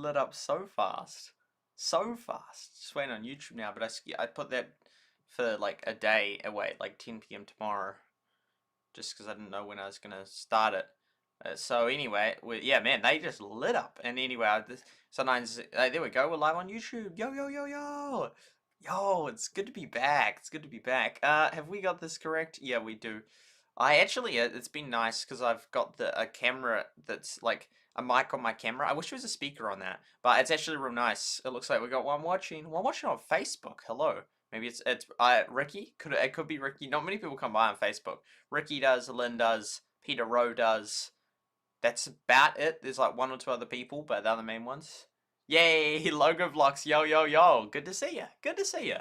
lit up so fast. So fast. Just waiting on YouTube now, but I put that for like a day away, like 10 p.m. tomorrow. Just because I didn't know when I was going to start it. So anyway, yeah, man, they just lit up. And anyway, sometimes, there we go, we're live on YouTube. Yo, yo, yo, yo. Yo, it's good to be back. It's good to be back. Have we got this correct? Yeah, we do. I actually, it's been nice because I've got a camera that's like a mic on my camera. I wish there was a speaker on that, but it's actually real nice. It looks like we got one watching on Facebook. Hello. Maybe it's Ricky. It could be Ricky. Not many people come by on Facebook. Ricky does, Lynn does, Peter Rowe does. That's about it. There's like one or two other people, but the other main ones. Yay, logo vlogs. Yo, yo, yo. Good to see you. Good to see you.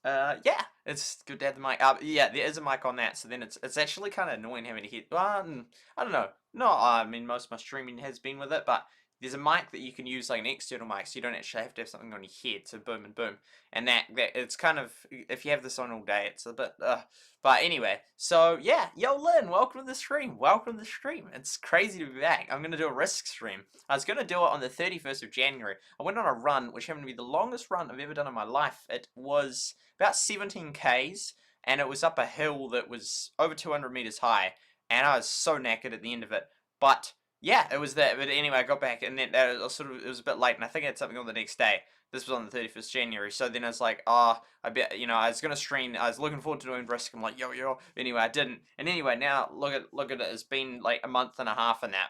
Yeah, it's good to have the mic. Yeah, there is a mic on that, so then it's actually kind of annoying having to hit. I don't know. No, I mean most of my streaming has been with it, but there's a mic that you can use like an external mic, so you don't actually have to have something on your head. So boom and boom, and that it's kind of, if you have this on all day, it's a bit. But anyway, so yeah, yo Lynn, welcome to the stream. Welcome to the stream. It's crazy to be back. I'm gonna do a Risk stream. I was gonna do it on the 31st of January. I went on a run, which happened to be the longest run I've ever done in my life. It was about 17 k's, and it was up a hill that was over 200 meters high, and I was so knackered at the end of it. But yeah, it was that. But anyway, I got back, and then it was a bit late, and I think I had something on the next day. This was on the 31st January, so then I was like, I bet, I was gonna stream. I was looking forward to doing Risk. I'm like, yo, yo. Anyway, I didn't, and anyway, now look at it. It's been like a month and a half and that.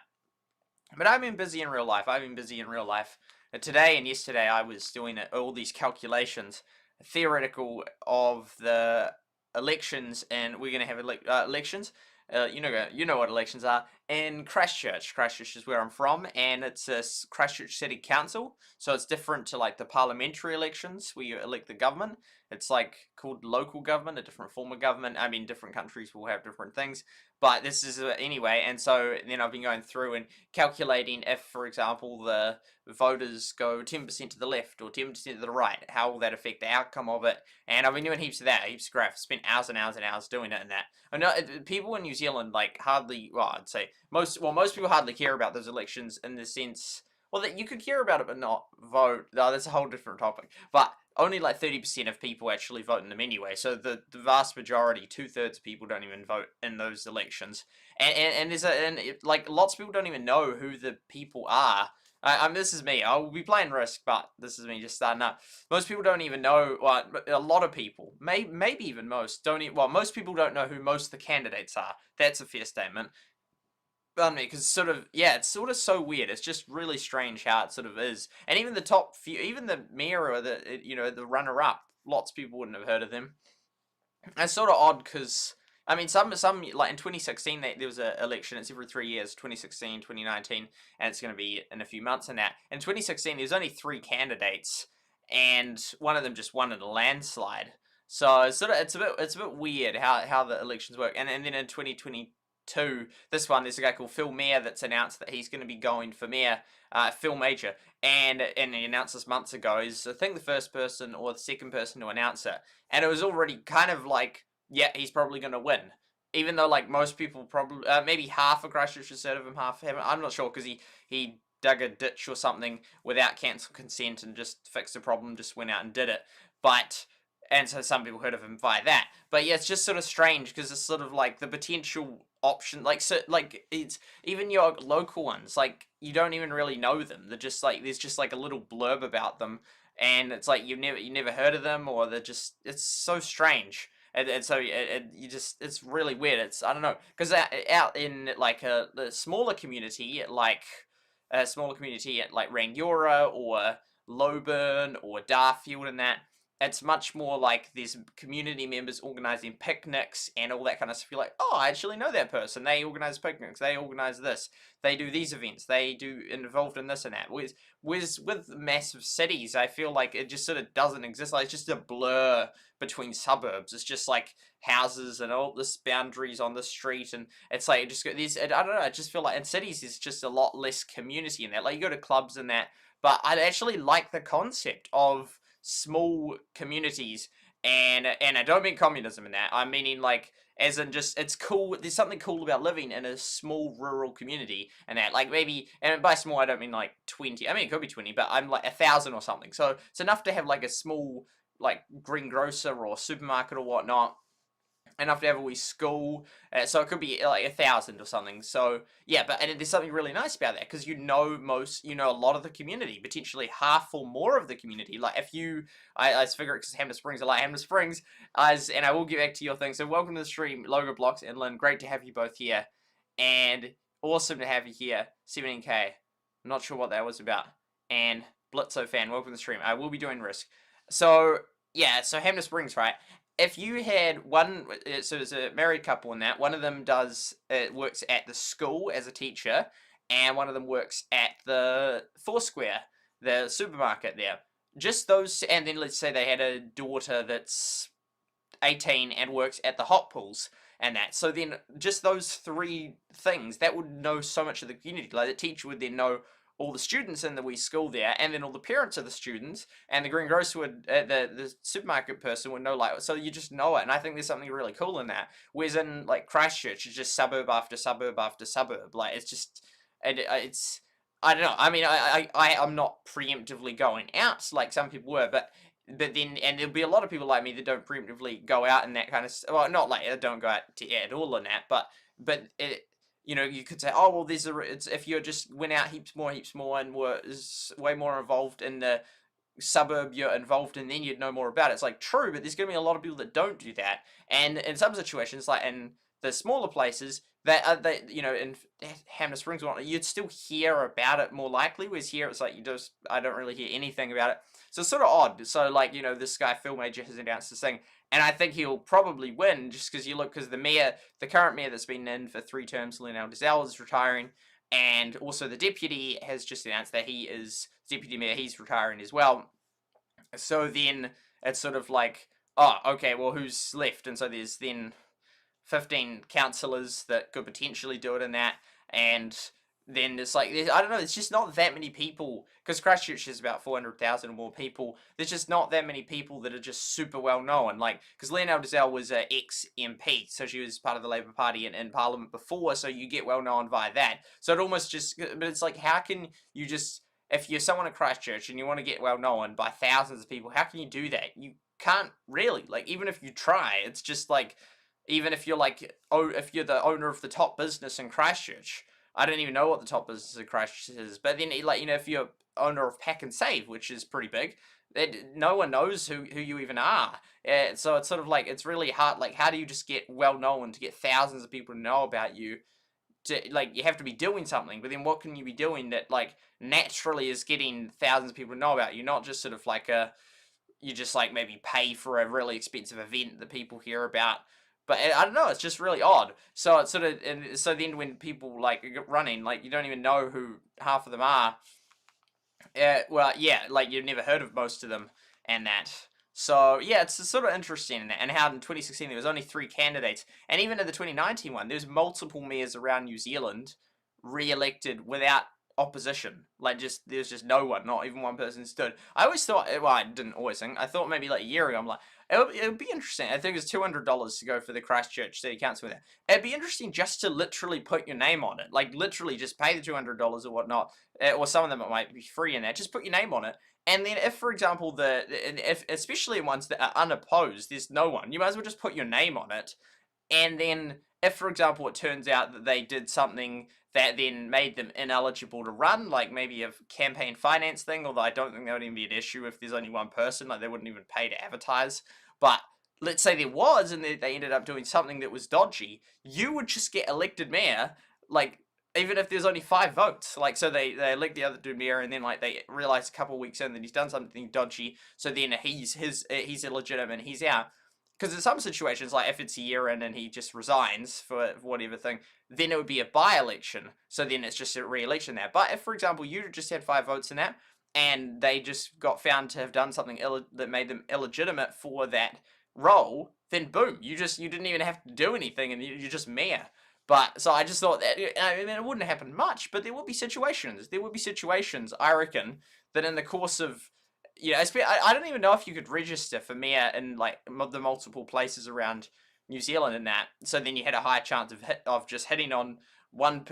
But I've been busy in real life. Today and yesterday, I was doing all these calculations, theoretical, of the elections, and we're gonna have elections. You know what elections are, in Christchurch. Christchurch is where I'm from, and it's a Christchurch City Council, so it's different to like the parliamentary elections where you elect the government. It's like called local government, a different form of government. I mean, different countries will have different things, but this is anyway. And so then I've been going through and calculating if, for example, the voters go 10% to the left or 10% to the right, how will that affect the outcome of it? And I've been doing heaps of that, heaps of graphs, spent hours and hours and hours doing it and that. I know people in New Zealand like hardly, well, I'd say most people hardly care about those elections, in the sense, well, that you could care about it but not vote. No, that's a whole different topic. But only like 30% of people actually vote in them anyway. So the vast majority, 2/3 of people don't even vote in those elections. And like lots of people don't even know who the people are. This is me. I will be playing Risk, but this is me just starting up. Most people don't even know. Well, a lot of people, maybe even most, don't even. Well, most people don't know who most of the candidates are. That's a fair statement. Pardon me, because it's sort of so weird. It's just really strange how it sort of is. And even the top few, even the mayor or the runner-up, lots of people wouldn't have heard of them. It's sort of odd because, I mean, some like in 2016 there was an election. It's every 3 years, 2016, 2019, and it's going to be in a few months and that. In 2016, there's only 3 candidates, and one of them just won in a landslide. So it's a bit weird how the elections work. And then in 2022, this one, there's a guy called Phil Mayer that's announced that he's going to be going for mayor, Phil Major, and he announced this months ago. He's, I think, the first person or the second person to announce it, and it was already kind of like, yeah, he's probably going to win, even though like most people probably, maybe half of Christchurch has heard of him, half haven't. I'm not sure, because he dug a ditch or something without council consent and just fixed the problem, just went out and did it, but. And so some people heard of him via that. But yeah, it's just sort of strange, because it's sort of like the potential option, like, so, like, it's even your local ones, like, you don't even really know them. They're just like, there's just like a little blurb about them, and it's like you never heard of them, or they're just, it's so strange. And so it's really weird. It's, I don't know, because out in like a smaller community, like Rangiora or Loburn or Darfield and that, it's much more like there's community members organising picnics and all that kind of stuff. You're like, oh, I actually know that person. They organise picnics. They organise this. They do these events. They do involved in this and that. Whereas with massive cities, I feel like it just sort of doesn't exist. Like, it's just a blur between suburbs. It's just like houses and all this boundaries on the street, and it's like I don't know. I just feel like in cities there's just a lot less community in that. Like, you go to clubs and that, but I actually like the concept of small communities, and I don't mean communism in that. I'm meaning like as in just it's cool. There's something cool about living in a small rural community, and that like maybe, and by small I don't mean like 20. I mean it could be 20, but I'm like 1,000 or something. So it's enough to have like a small like greengrocer or supermarket or whatnot, enough to have a wee school, so it could be like 1,000 or something. So yeah, but and there's something really nice about that because you know a lot of the community, potentially half or more of the community. Like if you, I figure it because Hamner Springs, I like Hamner Springs, and I will get back to your thing. So welcome to the stream, Logo Blocks and Lynn. Great to have you both here, and awesome to have you here. 17k, I'm not sure what that was about. And Blitzo fan, welcome to the stream. I will be doing Risk. So yeah, so Hamner Springs, right? If you had one, so there's a married couple in that, one of them works at the school as a teacher, and one of them works at the Foursquare, the supermarket there. Just those, and then let's say they had a daughter that's 18 and works at the hot pools and that. So then just those three things, that would know so much of the community. Like the teacher would then know all the students in the wee school there, and then all the parents of the students, and the greengrocer would, the supermarket person would know, like, so you just know it, and I think there's something really cool in that. Whereas in, like, Christchurch, it's just suburb after suburb after suburb, like, it's just, it's, I don't know, I mean, I'm not preemptively going out, like some people were, but then, and there'll be a lot of people like me that don't preemptively go out and that kind of, well, not like, don't go out at all in that, but it, you know, you could say, oh, well, it's if you just went out heaps more, and was way more involved in the suburb you're involved in, then you'd know more about it. It's like, true, but there's going to be a lot of people that don't do that. And in some situations, like in the smaller places, that you know, in Hamner Springs and whatnot, you'd still hear about it more likely, whereas here it's like, I don't really hear anything about it. So it's sort of odd. So, like, you know, this guy, Phil Major, has announced this thing, and I think he'll probably win just because you look, because the current mayor that's been in for 3 terms, Lionel Dizelle, is retiring, and also the deputy has just announced that deputy mayor, he's retiring as well. So then it's sort of like, oh, okay, well, who's left? And so there's then 15 councillors that could potentially do it in that, and then it's like, I don't know, it's just not that many people, because Christchurch is about 400,000 or more people, there's just not that many people that are just super well known, like, because Lionel Dizelle was an ex-MP, so she was part of the Labour Party in Parliament before, so you get well known via that, so it almost just, but it's like, how can you just, if you're someone at Christchurch and you want to get well known by thousands of people, how can you do that? You can't really, like, even if you try, it's just like, even if you're like, if you're the owner of the top business in Christchurch, I don't even know what the top business in Christchurch is, but then, like, you know, if you're owner of Pack and Save, which is pretty big, no one knows who you even are. So it's sort of like, it's really hard, like, how do you just get well known to get thousands of people to know about you? Like, you have to be doing something, but then what can you be doing that, like, naturally is getting thousands of people to know about you, not just sort of like you just, like, maybe pay for a really expensive event that people hear about. But I don't know, it's just really odd. So it's sort of, and so then when people, like, running, like, you don't even know who half of them are. Well, yeah, like, you've never heard of most of them and that. So, yeah, it's sort of interesting in that. And how in 2016 there was only 3 candidates. And even in the 2019 one, there's multiple mayors around New Zealand re-elected without opposition. Like, there's just no one, not even one person stood. I always thought, well, I didn't always think, I thought maybe like a year ago, I'm like, it would be interesting. I think it's $200 to go for the Christchurch City Council with that. It'd be interesting just to literally put your name on it. Like, literally just pay the $200 or whatnot. Or some of them it might be free in that. Just put your name on it. And then if, for example, especially ones that are unopposed, there's no one, you might as well just put your name on it. And then if, for example, it turns out that they did something that then made them ineligible to run, like maybe a campaign finance thing, although I don't think that would even be an issue if there's only one person, like they wouldn't even pay to advertise. But let's say there was, and they ended up doing something that was dodgy, you would just get elected mayor, like, even if there's only 5 votes. Like, so they elect the other dude mayor, and then, like, they realize a couple of weeks in that he's done something dodgy, so then he's illegitimate and he's out. Because in some situations, like if it's a year in and he just resigns for whatever thing, then it would be a by-election. So then it's just a re-election there. But if, for example, you just had 5 votes in that, and they just got found to have done something that made them illegitimate for that role, then boom, you didn't even have to do anything, and you're just mayor. But, so I just thought that, I mean, it wouldn't happen much, but there would be situations. There would be situations, I reckon, that in the course of, you know, I don't even know if you could register for mayor in, like, the multiple places around New Zealand in that. So then you had a higher chance of just hitting on one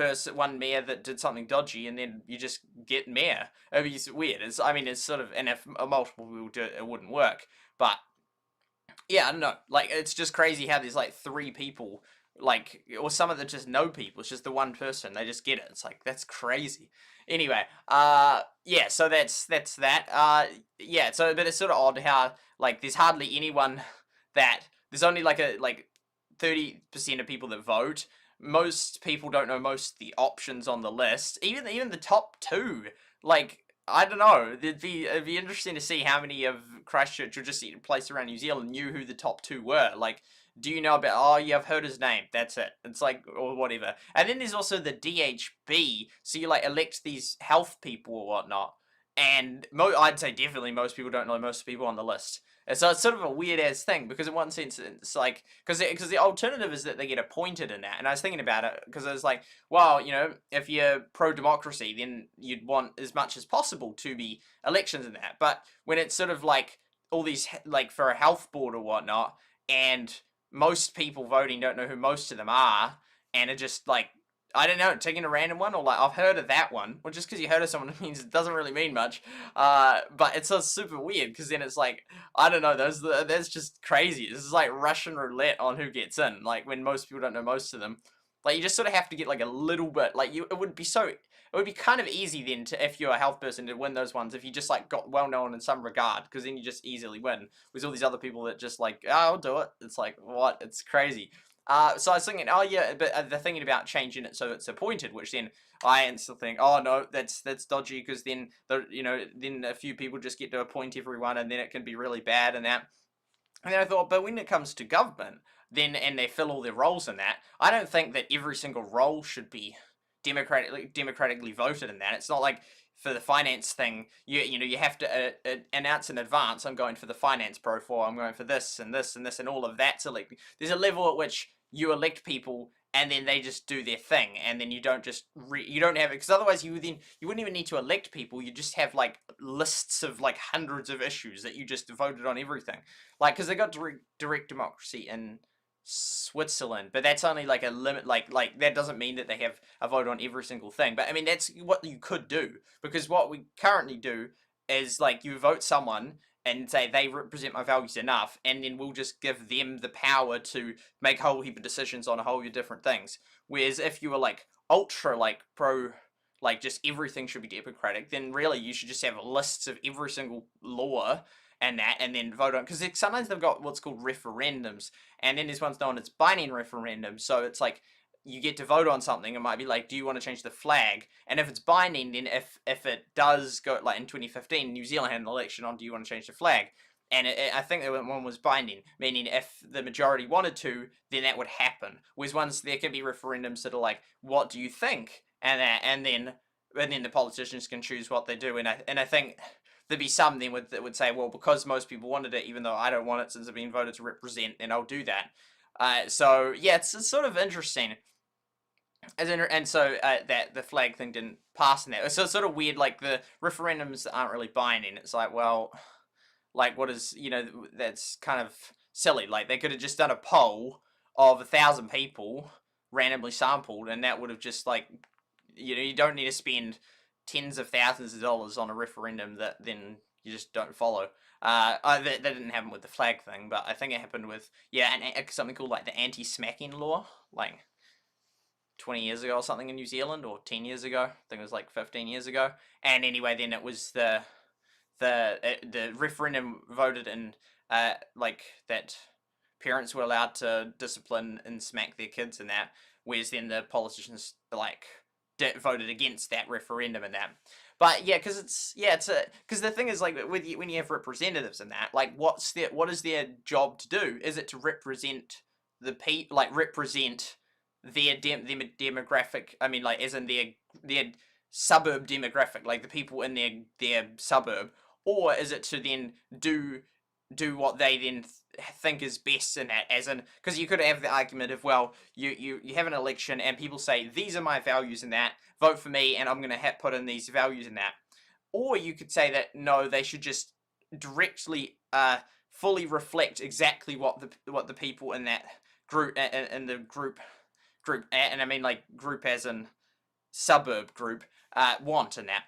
mayor that did something dodgy, and then you just get mayor. It's weird. It's sort of, and if multiple people do it, it wouldn't work. But yeah, I don't know. Like, it's just crazy how there's like 3 people, like, or some of them just no people. It's just the one person. They just get it. It's like, that's crazy. Anyway, yeah. So that's that. Yeah. So, but it's sort of odd how like there's hardly anyone that there's only like 30% of people that vote. Most people don't know most of the options on the list. Even the top 2, like, I don't know. It'd be interesting to see how many of Christchurch or just place around New Zealand knew who the top 2 were. Like, do you know about? Oh, yeah, I've heard his name. That's it. It's like, or whatever. And then there's also the DHB. So you like elect these health people or whatnot. And I'd say definitely most people don't know most people on the list. And so it's sort of a weird ass thing, because in one sense it's like, because the alternative is that they get appointed in that. And I was thinking about it because I was like, well, if you're pro democracy, then you'd want as much as possible to be elections in that. But when it's sort of like all these, like for a health board or whatnot, and most people voting don't know who most of them are, and it just like, I don't know, taking a random one, or like, I've heard of that one. Well, just because you heard of someone means it doesn't really mean much. But it's so super weird, because then it's like, I don't know, that's just crazy. This is like Russian roulette on who gets in, like, when most people don't know most of them. Like, you just sort of have to get like a little bit, like, it would be kind of easy then to, if you're a health person, to win those ones, if you just like got well known in some regard, because then you just easily win. With all these other people that just like, oh, I'll do it. It's like, what? It's crazy. So I was thinking, oh yeah, but they're thinking about changing it so it's appointed, which then I instantly think, oh no, that's dodgy, because then then a few people just get to appoint everyone, and then it can be really bad and that. And then I thought, but when it comes to government, then and they fill all their roles in that, I don't think that every single role should be democratically voted in that. It's not like for the finance thing, you have to announce in advance, I'm going for the finance profile, I'm going for this and this and this, and all of that's elected. There's a level at which you elect people, and then they just do their thing, and then you don't just you don't have it, because otherwise you wouldn't even need to elect people. You just have like lists of like hundreds of issues that you just voted on everything, like, because they got direct democracy in Switzerland, but that's only like a limit, like that doesn't mean that they have a vote on every single thing. But I mean, that's what you could do, because what we currently do is like you vote someone and say they represent my values enough, and then we'll just give them the power to make a whole heap of decisions on a whole heap of different things. Whereas if you were like ultra like pro, like just everything should be democratic, then really you should just have lists of every single law and that, and then vote on, because sometimes they've got what's called referendums, and then there's ones known as binding referendums. So it's like you get to vote on something. It might be like, do you want to change the flag? And if it's binding, then if it does go, like in 2015, New Zealand had an election on, do you want to change the flag? And I think that one was binding, meaning if the majority wanted to, then that would happen. Whereas ones, there can be referendums that are like, what do you think? And then the politicians can choose what they do. And I think there'd be some then that would say, well, because most people wanted it, even though I don't want it since I've been voted to represent, then I'll do that. So yeah, it's sort of interesting. And so that the flag thing didn't pass in that. So it's sort of weird, like the referendums aren't really binding. It's like, well, like what is, that's kind of silly. Like they could have just done a poll of 1,000 people randomly sampled, and that would have just like, you don't need to spend tens of thousands of dollars on a referendum that then you just don't follow. That didn't happen with the flag thing, but I think it happened with something called like the anti-smacking law, like 20 years ago or something in New Zealand, or 10 years ago. I think it was like 15 years ago. And anyway, then it was the referendum voted in like that parents were allowed to discipline and smack their kids and that, whereas then the politicians like voted against that referendum and that. But yeah, because because the thing is, like, when you have representatives and that, like, what is their job to do? Is it to represent the people, like represent their demographic? I mean, like, as in their suburb demographic, like the people in their suburb, or is it to then do what they then think is best in that? As in, because you could have the argument of, well, you have an election and people say, these are my values in that, vote for me and I'm going to put in these values in that. Or you could say that no, they should just directly fully reflect exactly what the people in that group and the group, and I mean like group as in suburb group, want in that.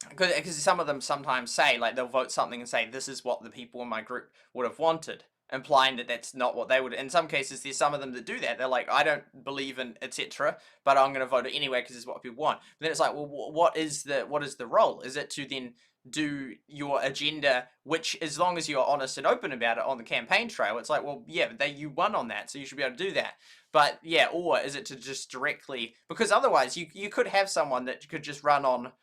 Because some of them sometimes say, like, they'll vote something and say, this is what the people in my group would have wanted, implying that that's not what they would. In some cases, there's some of them that do that. They're like, I don't believe in etc., but I'm going to vote it anyway because it's what people want. But then it's like, well, what is the role? Is it to then do your agenda, which, as long as you're honest and open about it on the campaign trail, it's like, well, yeah, but you won on that, so you should be able to do that. But yeah, or is it to just directly, because otherwise you could have someone that could just run on,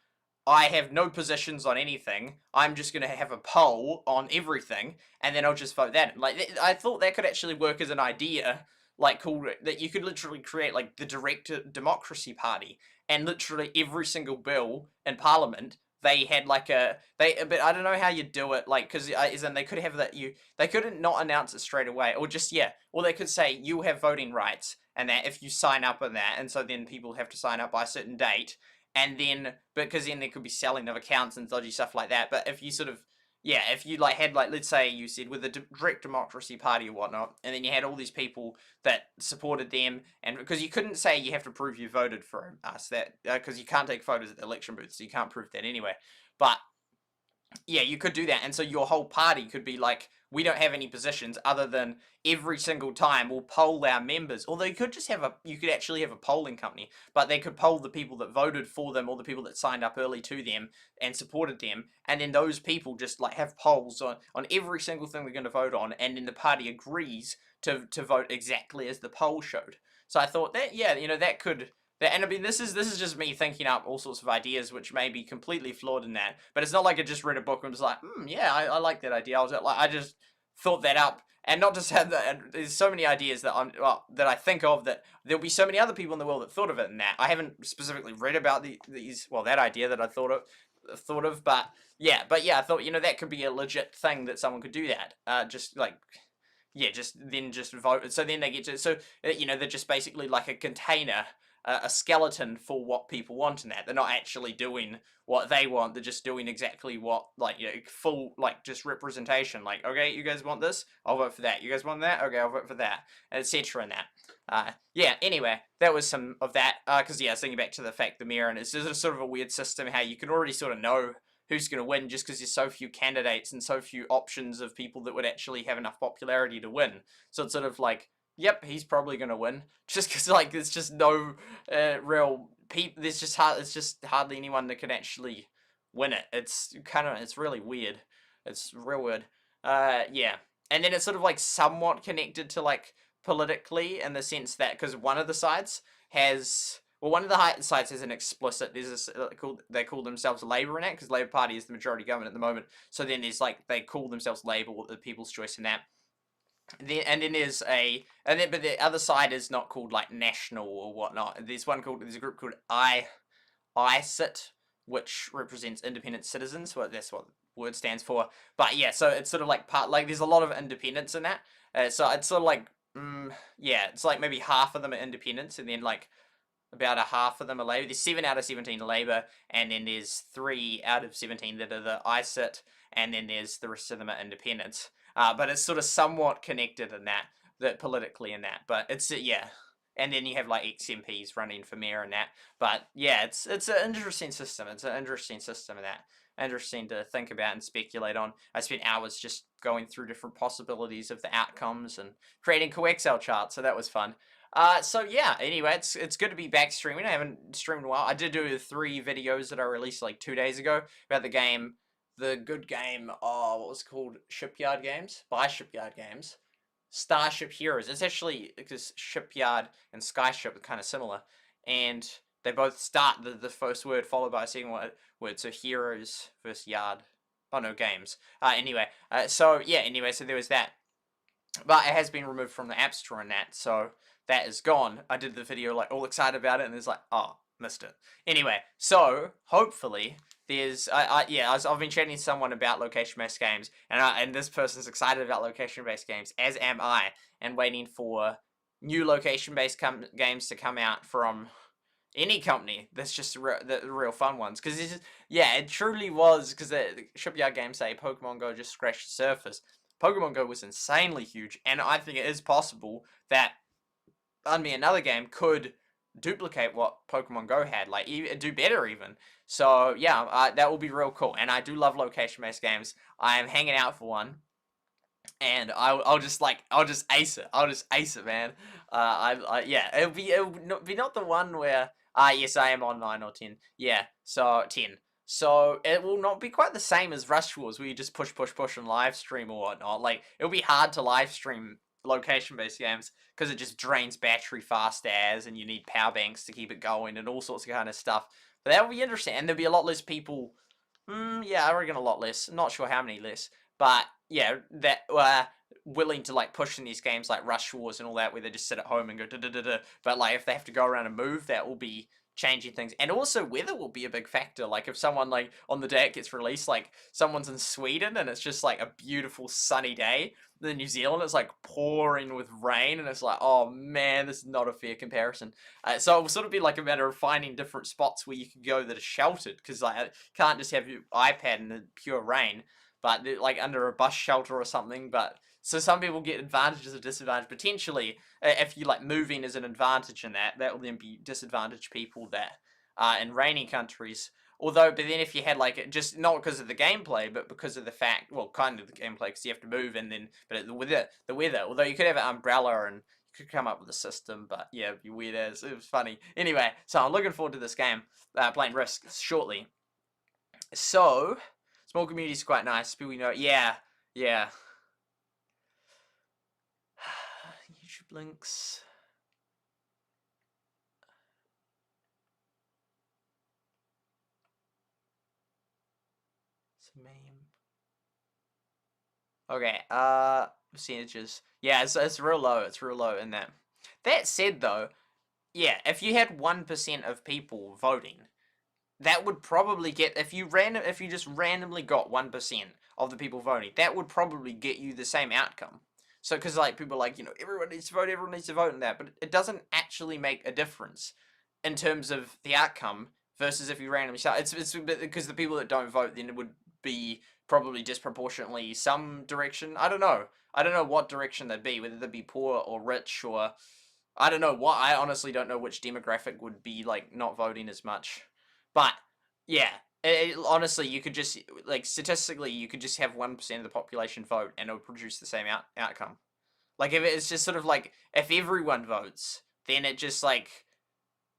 I have no positions on anything, I'm just going to have a poll on everything, and then I'll just vote that. Like, I thought that could actually work as an idea, like, cool, that you could literally create, like, the direct democracy party, and literally every single bill in Parliament, they had, like, but I don't know how you do it, like, because, as in, they could have that, they couldn't not announce it straight away, or just, yeah, or they could say, you have voting rights, and that if you sign up on that, and so then people have to sign up by a certain date, and then, because then there could be selling of accounts and dodgy stuff like that. But if you sort of, yeah, if you like had, like, let's say you said with a direct democracy party or whatnot, and then you had all these people that supported them, and because you couldn't say you have to prove you voted for us, that because you can't take photos at the election booth, so you can't prove that anyway. But yeah, you could do that, and so your whole party could be like, we don't have any positions other than every single time we'll poll our members. Or they could just have you could actually have a polling company, but they could poll the people that voted for them or the people that signed up early to them and supported them, and then those people just like have polls on every single thing they're going to vote on, and then the party agrees to vote exactly as the poll showed. So I thought that, yeah, that could. And I mean, this is just me thinking up all sorts of ideas, which may be completely flawed in that. But it's not like I just read a book and was like, yeah, I like that idea. I just thought that up, and not just had that. There's so many ideas that that I think of, that there'll be so many other people in the world that thought of it. And that I haven't specifically read about that idea that I thought of, but yeah, I thought that could be a legit thing that someone could do that. Just like. Yeah, just vote. So then they get to, they're just basically like a container, a skeleton for what people want in that. They're not actually doing what they want. They're just doing exactly what, like, full, like, just representation. Like, okay, you guys want this? I'll vote for that. You guys want that? Okay, I'll vote for that, etc. and that. Yeah, anyway, that was some of that. Because, yeah, I was thinking back to the fact the mirror, and it's just sort of a weird system how you can already sort of know who's going to win just because there's so few candidates and so few options of people that would actually have enough popularity to win. So it's sort of like, yep, he's probably going to win. Just because, like, there's just no real people. It's just hardly anyone that can actually win it. It's really weird. It's real weird. Yeah. And then it's sort of, like, somewhat connected to, like, politically, in the sense that, because one of the sides has... Well, one of the sides has an explicit, they call themselves Labour in it, because Labour Party is the majority government at the moment. So then there's, like, they call themselves Labour, the People's Choice in that. But the other side is not called, like, National or whatnot. There's a group called ICIT, which represents Independent Citizens. Well, that's what the word stands for. But yeah, so it's sort of like there's a lot of independents in that. So it's sort of like, it's like maybe half of them are independents, and then, like, about a half of them are Labour. There's 7 out of 17 Labour, and then there's 3 out of 17 that are the ICIT, and then there's the rest of them are independents. But it's sort of somewhat connected in that politically in that. But it's, yeah. And then you have, like, ex-MPs running for mayor and that. But yeah, it's an interesting system. It's an interesting system in that. Interesting to think about and speculate on. I spent hours just going through different possibilities of the outcomes and creating cool Excel charts, so that was fun. So yeah, anyway, it's good to be back streaming. I haven't streamed in a while. I did do 3 videos that I released like 2 days ago about the good game, what was it called? Shipyard Games? By Shipyard Games. Starship Heroes. It's actually, because Shipyard and Skyship are kind of similar, and they both start the first word followed by a second word, so Heroes versus Yard. Oh no, Games. So there was that. But it has been removed from the App Store and that, so that is gone. I did the video, like, all excited about it, and it's like, oh, missed it. Anyway, so hopefully there's I've been chatting to someone about location-based games, and this person's excited about location-based games, as am I, and waiting for new location-based games to come out from any company that's just the real fun ones. Because it truly was, because the Shipyard games say Pokemon Go just scratched the surface. Pokemon Go was insanely huge, and I think it is possible that another game could duplicate what Pokemon Go had, like do better even. So yeah, that will be real cool. And I do love location-based games. I am hanging out for one, and I'll just ace it. I'll just ace it, man. Yeah, it'll be not the one where yes, I am on 9 or 10. Yeah, so 10. So it will not be quite the same as Rush Wars, where you just push and live stream or whatnot. Like, it'll be hard to live stream location-based games because it just drains battery fast as, and you need power banks to keep it going and all sorts of kind of stuff. But that will be interesting, and there'll be a lot less people. Yeah, I reckon a lot less. Not sure how many less, but yeah, that willing to like push in these games like Rush Wars and all that, where they just sit at home and go da da da da. But like if they have to go around and move, that will be changing things. And also weather will be a big factor. Like if someone like on the day it gets released, like someone's in Sweden and it's just like a beautiful sunny day, then New Zealand it's like pouring with rain, and it's like, oh man, this is not a fair comparison. So it will sort of be like a matter of finding different spots where you can go that are sheltered, because like can't just have your iPad in the pure rain, but like under a bus shelter or something. But so some people get advantages or disadvantages potentially. If you like moving as an advantage in that will then be disadvantage people that are in rainy countries. Although, but then if you had like just not because of the gameplay, but because of the fact, well, kind of the gameplay, because you have to move, and then but the weather. Although you could have an umbrella and you could come up with a system, but yeah, it'd be weird as it was funny. Anyway, so I'm looking forward to this game, playing Risk shortly. So small community is quite nice. People you know, yeah. YouTube links. It's a meme. Okay, percentages. Yeah, it's real low. It's real low in that. That said, though, yeah, if you had 1% of people voting, that would probably get, if you just randomly got 1% of the people voting, that would probably get you the same outcome. So, because like people are like, everyone needs to vote in that, but it doesn't actually make a difference in terms of the outcome versus if you randomly start. It's because the people that don't vote then would be probably disproportionately some direction. I don't know what direction they'd be, whether they'd be poor or rich, or I don't know what. I honestly don't know which demographic would be like not voting as much. But yeah, honestly, you could just like statistically, you could just have 1% of the population vote, and it would produce the same outcome. Like if it's just sort of like if everyone votes, then it just like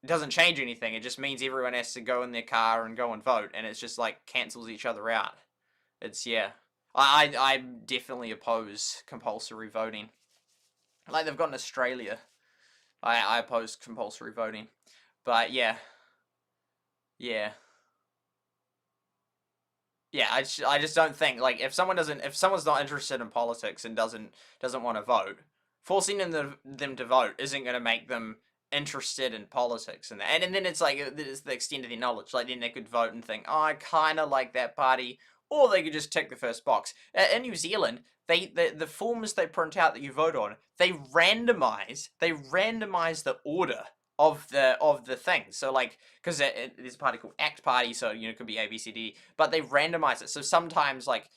doesn't change anything. It just means everyone has to go in their car and go and vote, and it's just like cancels each other out. It's yeah. I definitely oppose compulsory voting. Like they've got in Australia. I oppose compulsory voting. But yeah. Yeah. Yeah, I just don't think like if someone's not interested in politics and doesn't want to vote, forcing them to vote isn't going to make them interested in politics and that. And then it's like it's the extent of their knowledge. Like then they could vote and think, oh, I kind of like that party, or they could just tick the first box. In New Zealand, the forms they print out that you vote on, they randomize the order of the thing. So like, because there's a party called ACT Party, so it could be A, B, C, D, but they randomize it. So sometimes like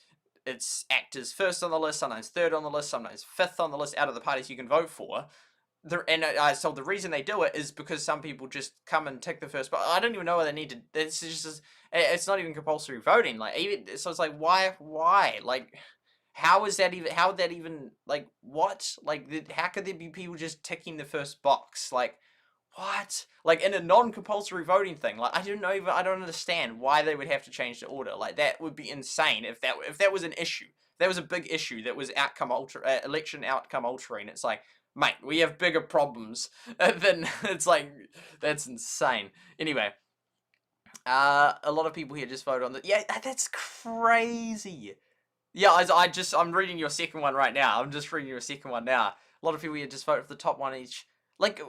it's ACT is first on the list, sometimes third on the list, sometimes fifth on the list out of the parties you can vote for. So the reason they do it is because some people just come and tick the first, but I don't even know why they need to. It's not even compulsory voting. Like even so, it's like why like. How would that even like what like how could there be people just ticking the first box like what like in a non-compulsory voting thing? Like I don't understand why they would have to change the order. Like that would be insane if that was an issue. That was a big issue that was election outcome altering. It's like, mate, we have bigger problems than it's like that's insane. Anyway, a lot of people here just voted on the that's crazy. Yeah, I'm reading your second one right now. I'm just reading your second one now. A lot of people here just vote for the top one each. Like,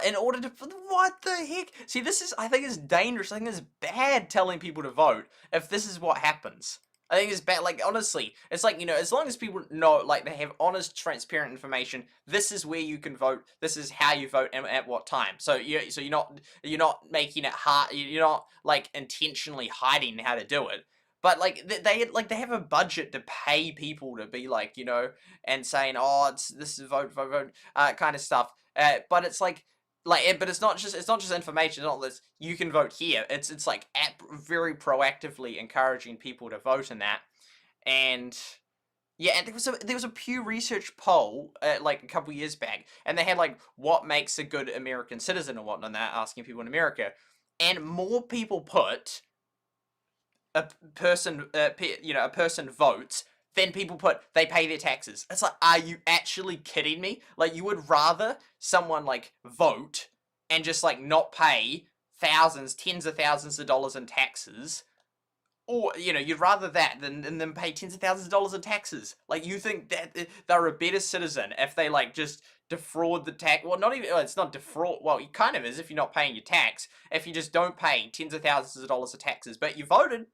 in order to what the heck? See, I think it's dangerous. I think it's bad telling people to vote if this is what happens. I think it's bad. Like honestly, it's like as long as people know, like they have honest, transparent information. This is where you can vote. This is how you vote and at what time. So you're not making it hard. You're not like intentionally hiding how to do it. But like they have a budget to pay people to be like, you know, and saying, oh, this is vote, kind of stuff. But it's but it's not just information. It's not this you can vote here. It's like very proactively encouraging people to vote in that. And yeah, and there was a Pew Research poll like a couple years back, and they had like what makes a good American citizen or whatnot. And they're asking people in America, and more people put a person, a person votes, then people put they pay their taxes. It's like, are you actually kidding me? Like, you would rather someone like vote and just like not pay thousands, tens of thousands of dollars in taxes, or you'd rather that than pay tens of thousands of dollars in taxes. Like, you think that they're a better citizen if they like just defraud the tax? Well, not even. Well, it's not defraud. Well, it kind of is if you're not paying your tax. If you just don't pay tens of thousands of dollars of taxes, but you voted,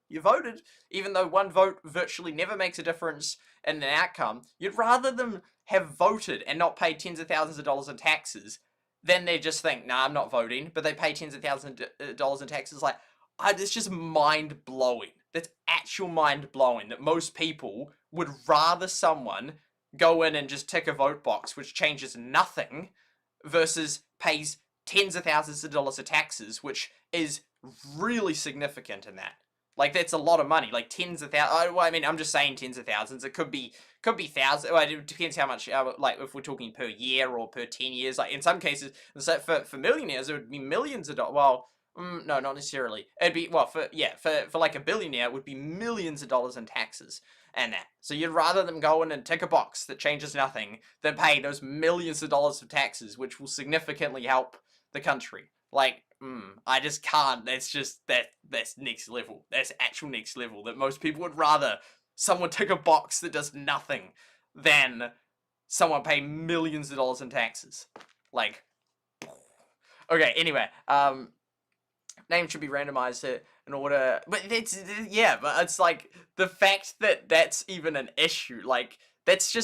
even though one vote virtually never makes a difference in the outcome. You'd rather them have voted and not pay tens of thousands of dollars in taxes than they just think, nah, I'm not voting, but they pay tens of thousands of dollars in taxes. Like, it's just mind blowing. That's actual mind blowing that most people would rather someone go in and just tick a vote box, which changes nothing, versus pays tens of thousands of dollars of taxes, which is really significant in that. Like, that's a lot of money. Like, tens of thousands. Well, I mean, I'm just saying tens of thousands. It could be thousands. Well, it depends how much. Like, if we're talking per year or per 10 years. Like, in some cases, for millionaires, it would be millions of dollars. Well, no, not necessarily. It'd be, well, for like a billionaire, it would be millions of dollars in taxes and that. So you'd rather them go in and tick a box that changes nothing than pay those millions of dollars of taxes, which will significantly help the country. Like, I just can't. That's just, that's next level. That's actual next level. That most people would rather someone tick a box that does nothing than someone pay millions of dollars in taxes. Like, okay, anyway, name should be randomized in order, but but it's like the fact that that's even an issue, like that's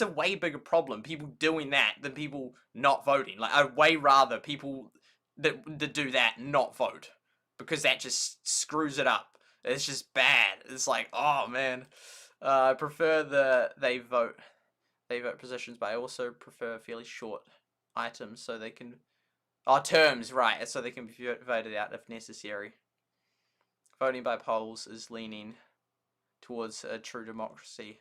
a way bigger problem, people doing that, than people not voting. Like, I'd way rather people that do that not vote, because that just screws it up. It's just bad. It's like, oh man, I prefer they vote positions, but I also prefer fairly short items so they can terms, right, so they can be voted out if necessary. Voting by polls is leaning towards a true democracy,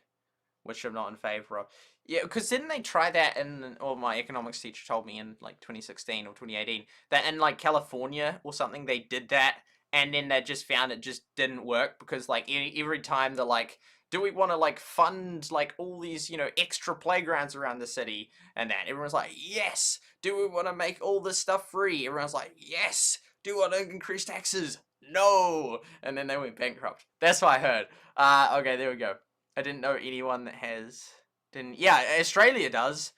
which I'm not in favor of. Yeah, because didn't they try that or my economics teacher told me in like 2016 or 2018, that in like California or something, they did that, and then they just found it just didn't work, because like every time they're like, do we want to like fund like all these, extra playgrounds around the city and that? Everyone's like, yes. Do we want to make all this stuff free? Everyone's like, yes. Do we want to increase taxes? No. And then they went bankrupt. That's what I heard. Okay, there we go. I didn't know anyone that yeah, Australia does.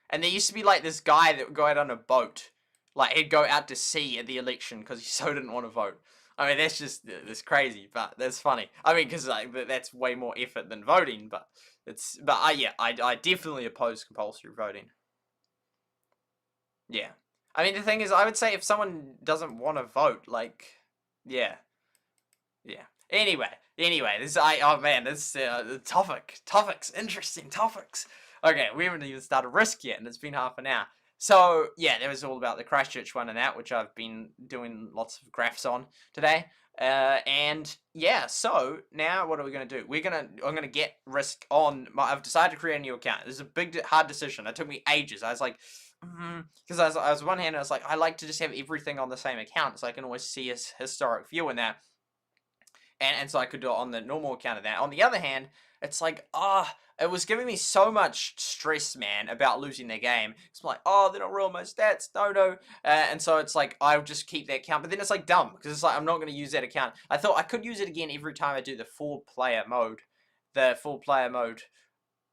And there used to be like this guy that would go out on a boat. Like, he'd go out to sea at the election because he so didn't want to vote. I mean, that's crazy, but that's funny. I mean, because like that's way more effort than voting, but I definitely oppose compulsory voting. Yeah, I mean, the thing is, I would say if someone doesn't want to vote, like, yeah. Anyway, this topics, interesting topics. Okay, we haven't even started risk yet, and it's been half an hour. So, yeah, that was all about the Christchurch one and that, which I've been doing lots of graphs on today. And, yeah, so, now what are we going to do? I'm going to get risk on, I've decided to create a new account. This is a big, hard decision. It took me ages. I was like, because I was one hand, I was like, I like to just have everything on the same account, so I can always see a historic view in that. And so I could do it on the normal account of that. On the other hand, it's like, it was giving me so much stress, man, about losing their game. It's like, they're not real my stats, no. And so it's like, I'll just keep that account. But then it's like dumb, because it's like, I'm not going to use that account. I thought I could use it again every time I do the 4-player mode. The 4-player mode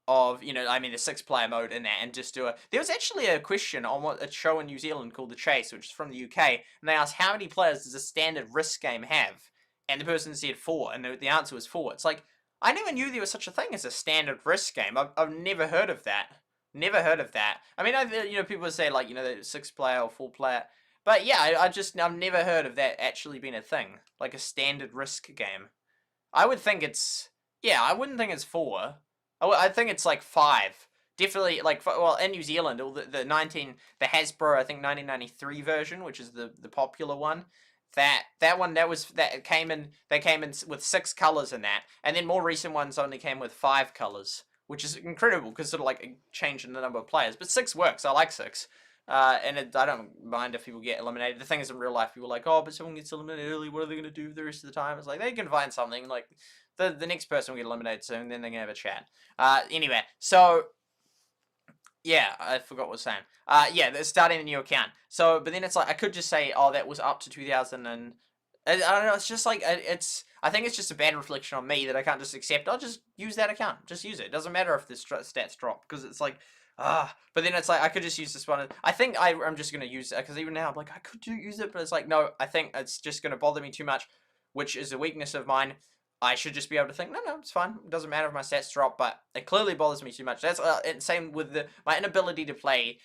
of, the 6-player mode in that, and just do it. There was actually a question on a show in New Zealand called The Chase, which is from the UK, and they asked, how many players does a standard risk game have? And the person said 4, and the answer was 4. It's like, I never knew there was such a thing as a standard risk game. I've never heard of that. I mean, people say, like, the 6-player or 4-player. But yeah, I've never heard of that actually being a thing, like a standard Risk game. I would think it's, yeah, I wouldn't think it's 4. I think it's like 5. Definitely, like, well, in New Zealand, the Hasbro, I think 1993 version, which is the popular one. That came in. They came in with 6 colors in that, and then more recent ones only came with 5 colors, which is incredible because sort of like changing the number of players. But 6 works. I like 6. I don't mind if people get eliminated. The thing is, in real life, people are like, oh, but someone gets eliminated early. What are they going to do the rest of the time? It's like, they can find something. Like, the next person will get eliminated soon, then they're going to have a chat. Anyway, so, yeah, I forgot what I was saying. Yeah, they're starting a new account. So, but then it's like, I could just say, oh, that was up to 2000 and... I don't know, it's just like, I think it's just a bad reflection on me that I can't just accept, I'll just use that account. Just use it. It doesn't matter if the stats drop, because it's like, but then it's like, I could just use this one. I think I'm just going to use it, because even now I'm like, I could use it, but it's like, no, I think it's just going to bother me too much, which is a weakness of mine. I should just be able to think, no, it's fine. It doesn't matter if my stats drop, but it clearly bothers me too much. That's same with my inability to play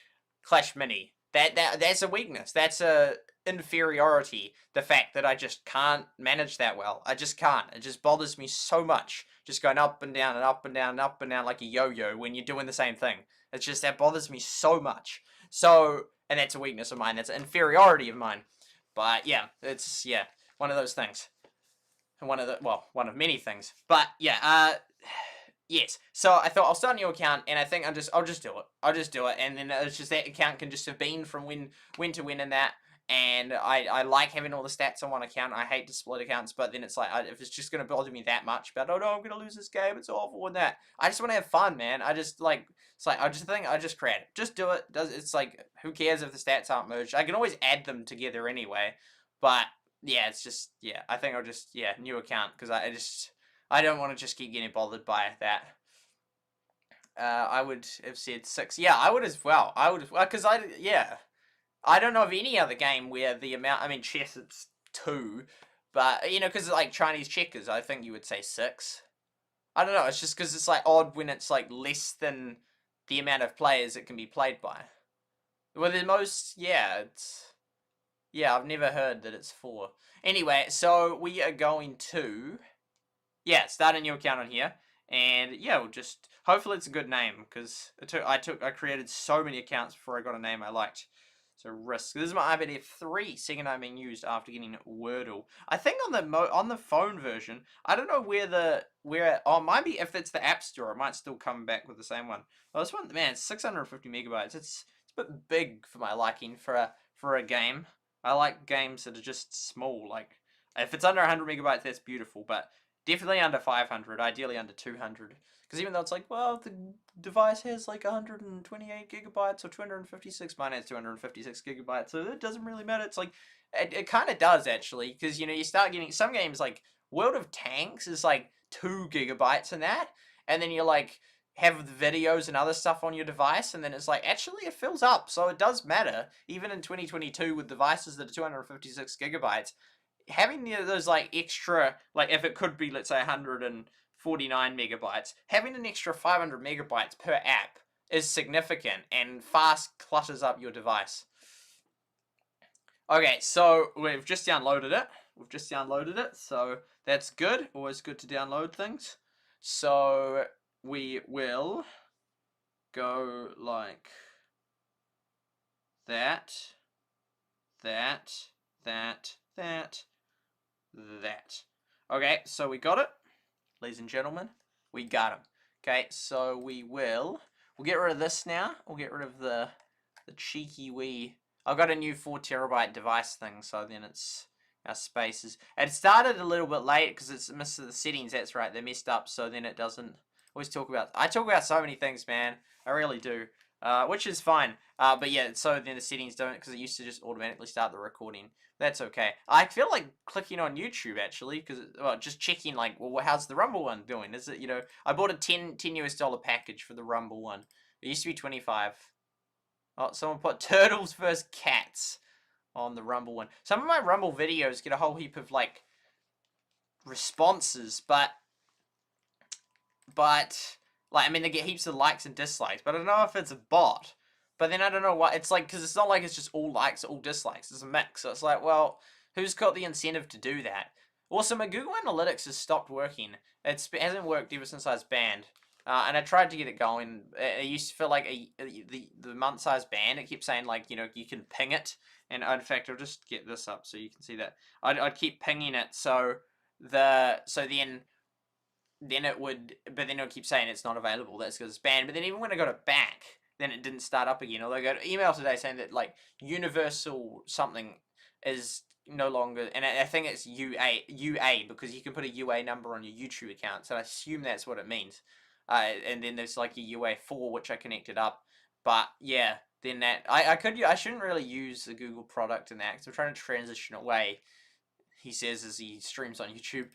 Clash Mini. That's a weakness. That's a inferiority. The fact that I just can't manage that well. I just can't. It just bothers me so much. Just going up and down and up and down and up and down like a yo-yo when you're doing the same thing. It's just, that bothers me so much. So, and that's a weakness of mine. That's an inferiority of mine. But yeah, it's, yeah, one of those things. One of many things. But yeah, yes. So I thought I'll start a new account, and I think I'll just do it. I'll just do it, and then it's just that account can just have been from win to win in that. And I like having all the stats on one account. I hate to split accounts, but then it's like, if it's just going to bother me that much, but oh no, I'm going to lose this game, it's awful and that. I just want to have fun, man. I just like, it's like, I just create it. Just do it. It's like, who cares if the stats aren't merged? I can always add them together anyway. But yeah, it's just, yeah, I think I'll just, yeah, new account, because I don't want to just keep getting bothered by that. I would have said 6. Yeah, I would as well. Because I don't know of any other game where the amount, I mean, chess, it's 2, but, you know, because like Chinese checkers, I think you would say 6. I don't know, it's just because it's like odd when it's like less than the amount of players it can be played by. Well, the most, yeah, I've never heard that it's 4. Anyway, so we are going to, yeah, start a new account on here. And yeah, we'll just, hopefully it's a good name, because I created so many accounts before I got a name I liked. So Risk. This is my iPad F3, second time being used after getting Wordle. I think on the phone version, I don't know oh, it might be, if it's the App Store, it might still come back with the same one. Well, this one, man, it's 650 megabytes. It's a bit big for my liking for a game. I like games that are just small. Like, if it's under 100 megabytes, that's beautiful, but definitely under 500, ideally under 200. Because even though it's like, well, the device has like 128 gigabytes or 256, mine has 256 gigabytes, so it doesn't really matter. It's like, it kind of does, actually, because, you know, you start getting, some games like World of Tanks is like 2 gigabytes in that, and then you're like, have the videos and other stuff on your device, and then it's like, actually, it fills up, so it does matter, even in 2022 with devices that are 256 gigabytes, having those, like, extra, like, if it could be, let's say, 149 megabytes, having an extra 500 megabytes per app is significant and fast clutters up your device. Okay, so we've just downloaded it. So that's good. Always good to download things. So we will go like that. Okay, so we got it. Ladies and gentlemen, we got him. Okay, so we'll get rid of this now. We'll get rid of the cheeky wee. I've got a new 4 terabyte device thing, so then it's our spaces. It started a little bit late because it's missed the settings. That's right, they're messed up, so then it doesn't. I talk about so many things, man. I really do. Which is fine. But yeah, so then the settings don't, because it used to just automatically start the recording. That's okay. I feel like clicking on YouTube, actually, because, well, just checking, like, well, how's the Rumble one doing? Is it, you know, I bought a $10 US package for the Rumble one. It used to be 25. Oh, someone put Turtles vs. Cats on the Rumble one. Some of my Rumble videos get a whole heap of, like, responses, but, like, I mean, they get heaps of likes and dislikes, but I don't know if it's a bot. But then I don't know why. It's like, because it's not like it's just all likes, all dislikes. It's a mix. So it's like, well, who's got the incentive to do that? Also, my Google Analytics has stopped working. It hasn't worked ever since I was banned. And I tried to get it going. It used to feel like the month size ban. It kept saying, like, you know, you can ping it. And in fact, I'll just get this up so you can see that. I'd keep pinging it. So then it would, but then it would keep saying it's not available. That's because it's banned. But then even when I got it back, then it didn't start up again. Although I got an email today saying that, like, universal something is no longer, and I think it's UA because you can put a UA number on your YouTube account. So I assume that's what it means. And then there's like a UA4 which I connected up. But yeah, then that I shouldn't really use the Google product in that because I'm trying to transition away. He says as he streams on YouTube.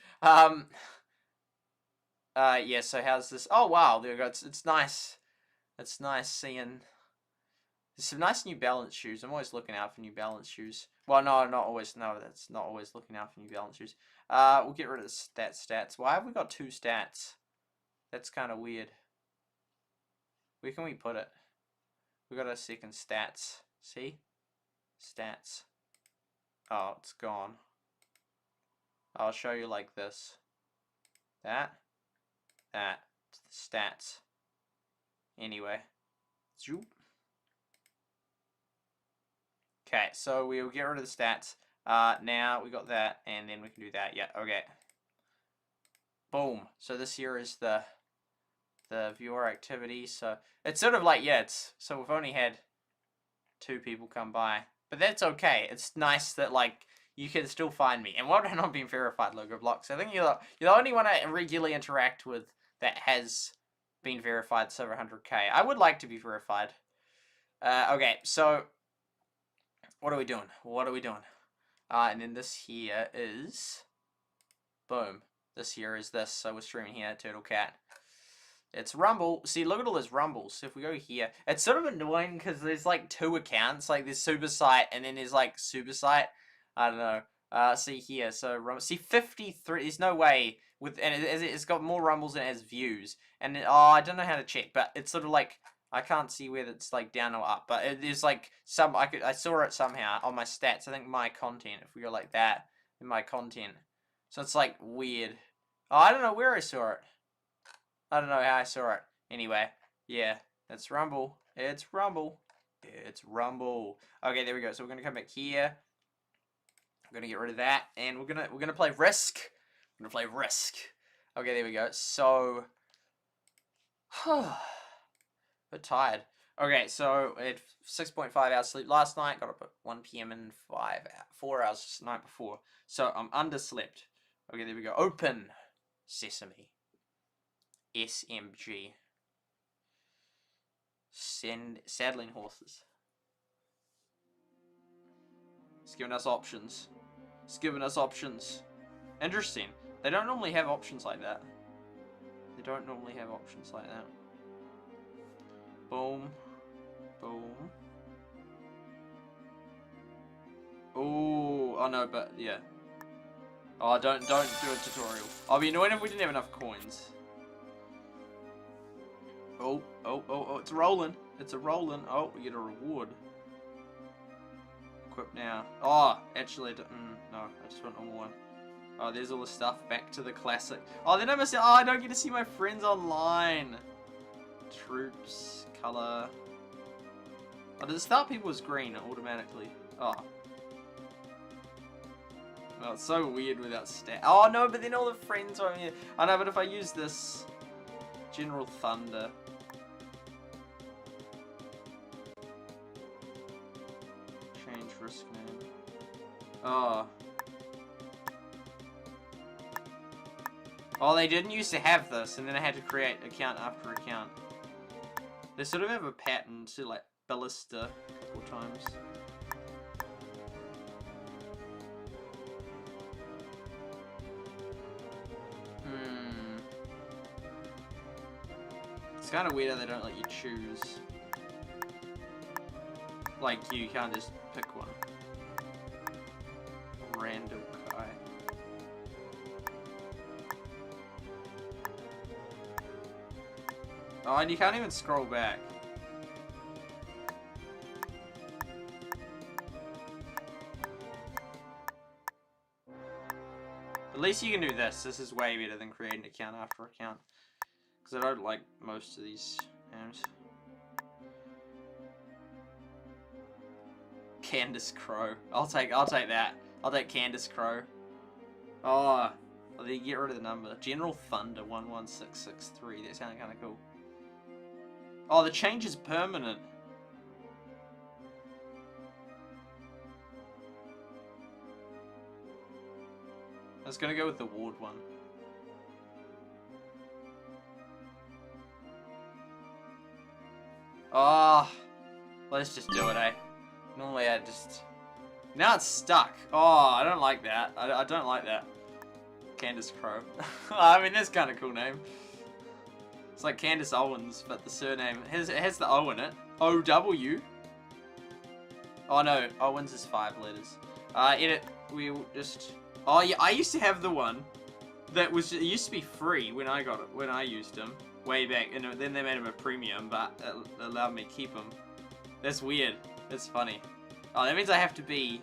Yeah, so how's this? Oh, wow, there we go. It's nice. It's nice seeing... There's some nice New Balance shoes. I'm always looking out for New Balance shoes. Well, no, not always. No, that's not always looking out for New Balance shoes. We'll get rid of the stats. Why have we got 2 stats? That's kind of weird. Where can we put it? We got a second stats. See? Stats. Oh, it's gone. I'll show you like this. That. Stats. Anyway. Zoop. Okay, so we'll get rid of the stats. Now we got that, and then we can do that. Yeah, okay. Boom. So this here is the viewer activity. So it's sort of like, yeah, so we've only had 2 people come by. But that's okay. It's nice that, like, you can still find me. And well done on being verified, Logo Blocks. I think you're the only one I regularly interact with that has been verified over 100k. I would like to be verified. Okay, so what are we doing? And then this here is... Boom. This here is this. So we're streaming here, Turtle Cat. It's Rumble. See, look at all those Rumbles. So if we go here, it's sort of annoying because there's like 2 accounts. Like there's Super Site and then there's like Super Site. I don't know. See here. So see 53. There's no way with, and it's got more Rumbles than it has views. And I don't know how to check, but it's sort of like I can't see whether it's like down or up. But there's like some I saw it somehow on my stats. I think my content. If we go like that in my content, so it's like weird. Oh, I don't know where I saw it. I don't know how I saw it. Anyway, yeah, that's Rumble. It's Rumble. It's Rumble. Okay, there we go. So we're gonna come back here. I'm gonna get rid of that, and we're gonna play Risk. We're gonna play Risk. Okay, there we go. So, but tired. Okay, so I had 6.5 hours sleep last night. Got up at 1 p.m. and 4 hours the night before. So I'm underslept. Okay, there we go. Open Sesame. SMG. Saddling horses. It's giving us options. It's giving us options. Interesting. They don't normally have options like that. They don't normally have options like that. Boom. Boom. Ooh. Oh no, but yeah. Oh, don't do a tutorial. I'll be annoyed if we didn't have enough coins. Oh, it's rolling. It's a rolling. Oh, we get a reward. Equip now. Oh, actually, no, I just want one more. Oh, there's all the stuff. Back to the classic. Oh, then I missed it. Oh, I don't get to see my friends online. Troops, color. Oh, does it start people as green automatically? Oh. Oh, it's so weird without stat. Oh, no, but then all the friends are here. I know, but if I use this General Thunder. Change risk name. Oh. Oh, they didn't used to have this, and then I had to create account after account. They sort of have a pattern to, like, ballista a couple times. It's kind of weird how they don't let you choose. Like, you can't just pick one. Random guy. Oh, and you can't even scroll back. least you can do this. This is way better than creating account after account. Because I don't like most of these names. Candace Crow. I'll take that. I'll take Candace Crow. Oh, they get rid of the number. General Thunder 11663. That sounded kind of cool. Oh, the change is permanent. I was gonna go with the Ward one. Oh, let's just do it, eh? Normally I just... Now it's stuck. Oh, I don't like that. I don't like that. Candace Crow. I mean, that's kind of cool name. It's like Candace Owens, but the surname it has the O in it. O-W. Oh no, Owens is 5 letters. Edit. We'll just... Oh yeah, I used to have the one that was... It used to be free when I got it, when I used them. Way back, and then they made him a premium, but it allowed me to keep him. That's weird. That's funny. Oh, that means I have to be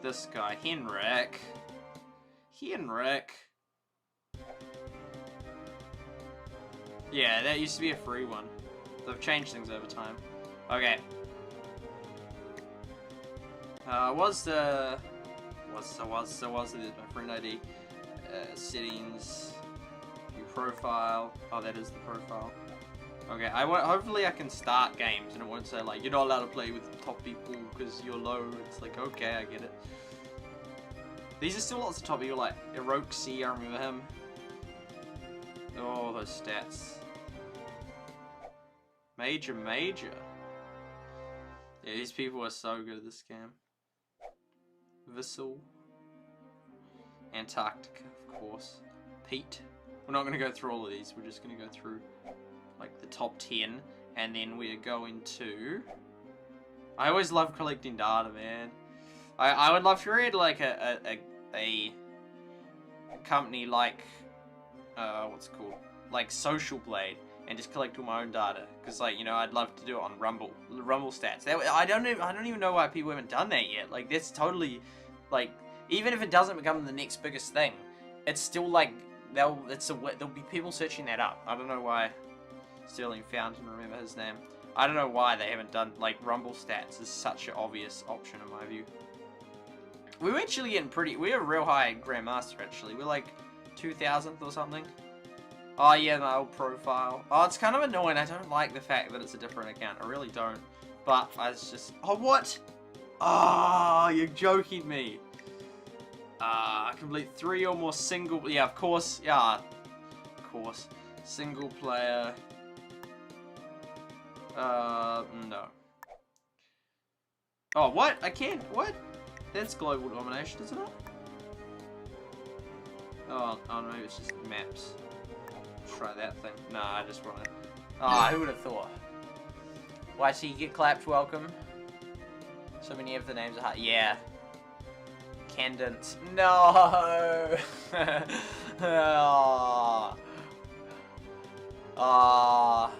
this guy, Henrik. Henrik. Yeah, that used to be a free one. They've changed things over time. Okay. What's my friend ID? Settings. New profile. Oh, that is the profile. Okay, hopefully I can start games and it won't say like, you're not allowed to play with top people because you're low. It's like, okay, I get it. These are still lots of top people like Eroxy, I remember him. Oh, those stats. Major. Yeah, these people are so good at this game. Vissel. Antarctica, of course. Pete. We're not going to go through all of these, we're just going to go through like the top 10, and then we are going to... I always love collecting data, man. I would love to read like a company like what's it called, like Social Blade, and just collect all my own data, because like, you know, I'd love to do it on Rumble stats. I don't even know why people haven't done that yet. Like, that's totally like, even if it doesn't become the next biggest thing, it's still like there'll be people searching that up. I don't know why. Sterling Fountain, remember his name. I don't know why they haven't done, like, Rumble stats is such an obvious option in my view. We were actually getting we're real high Grandmaster actually. We're like 2000th or something. Oh yeah, my old profile. Oh, it's kind of annoying. I don't like the fact that it's a different account. I really don't. But I was just... Oh, what? Oh, you're joking me. Complete 3 or more single... Yeah, of course. Yeah, of course. Single player... no. Oh, what? I can't. What? That's global domination, isn't it? Oh, maybe it's just maps. Try that thing. Nah, I just want to... Oh, who would have thought? YT, get clapped, welcome. So many of the names are hard. Yeah. Candence. No! Oh.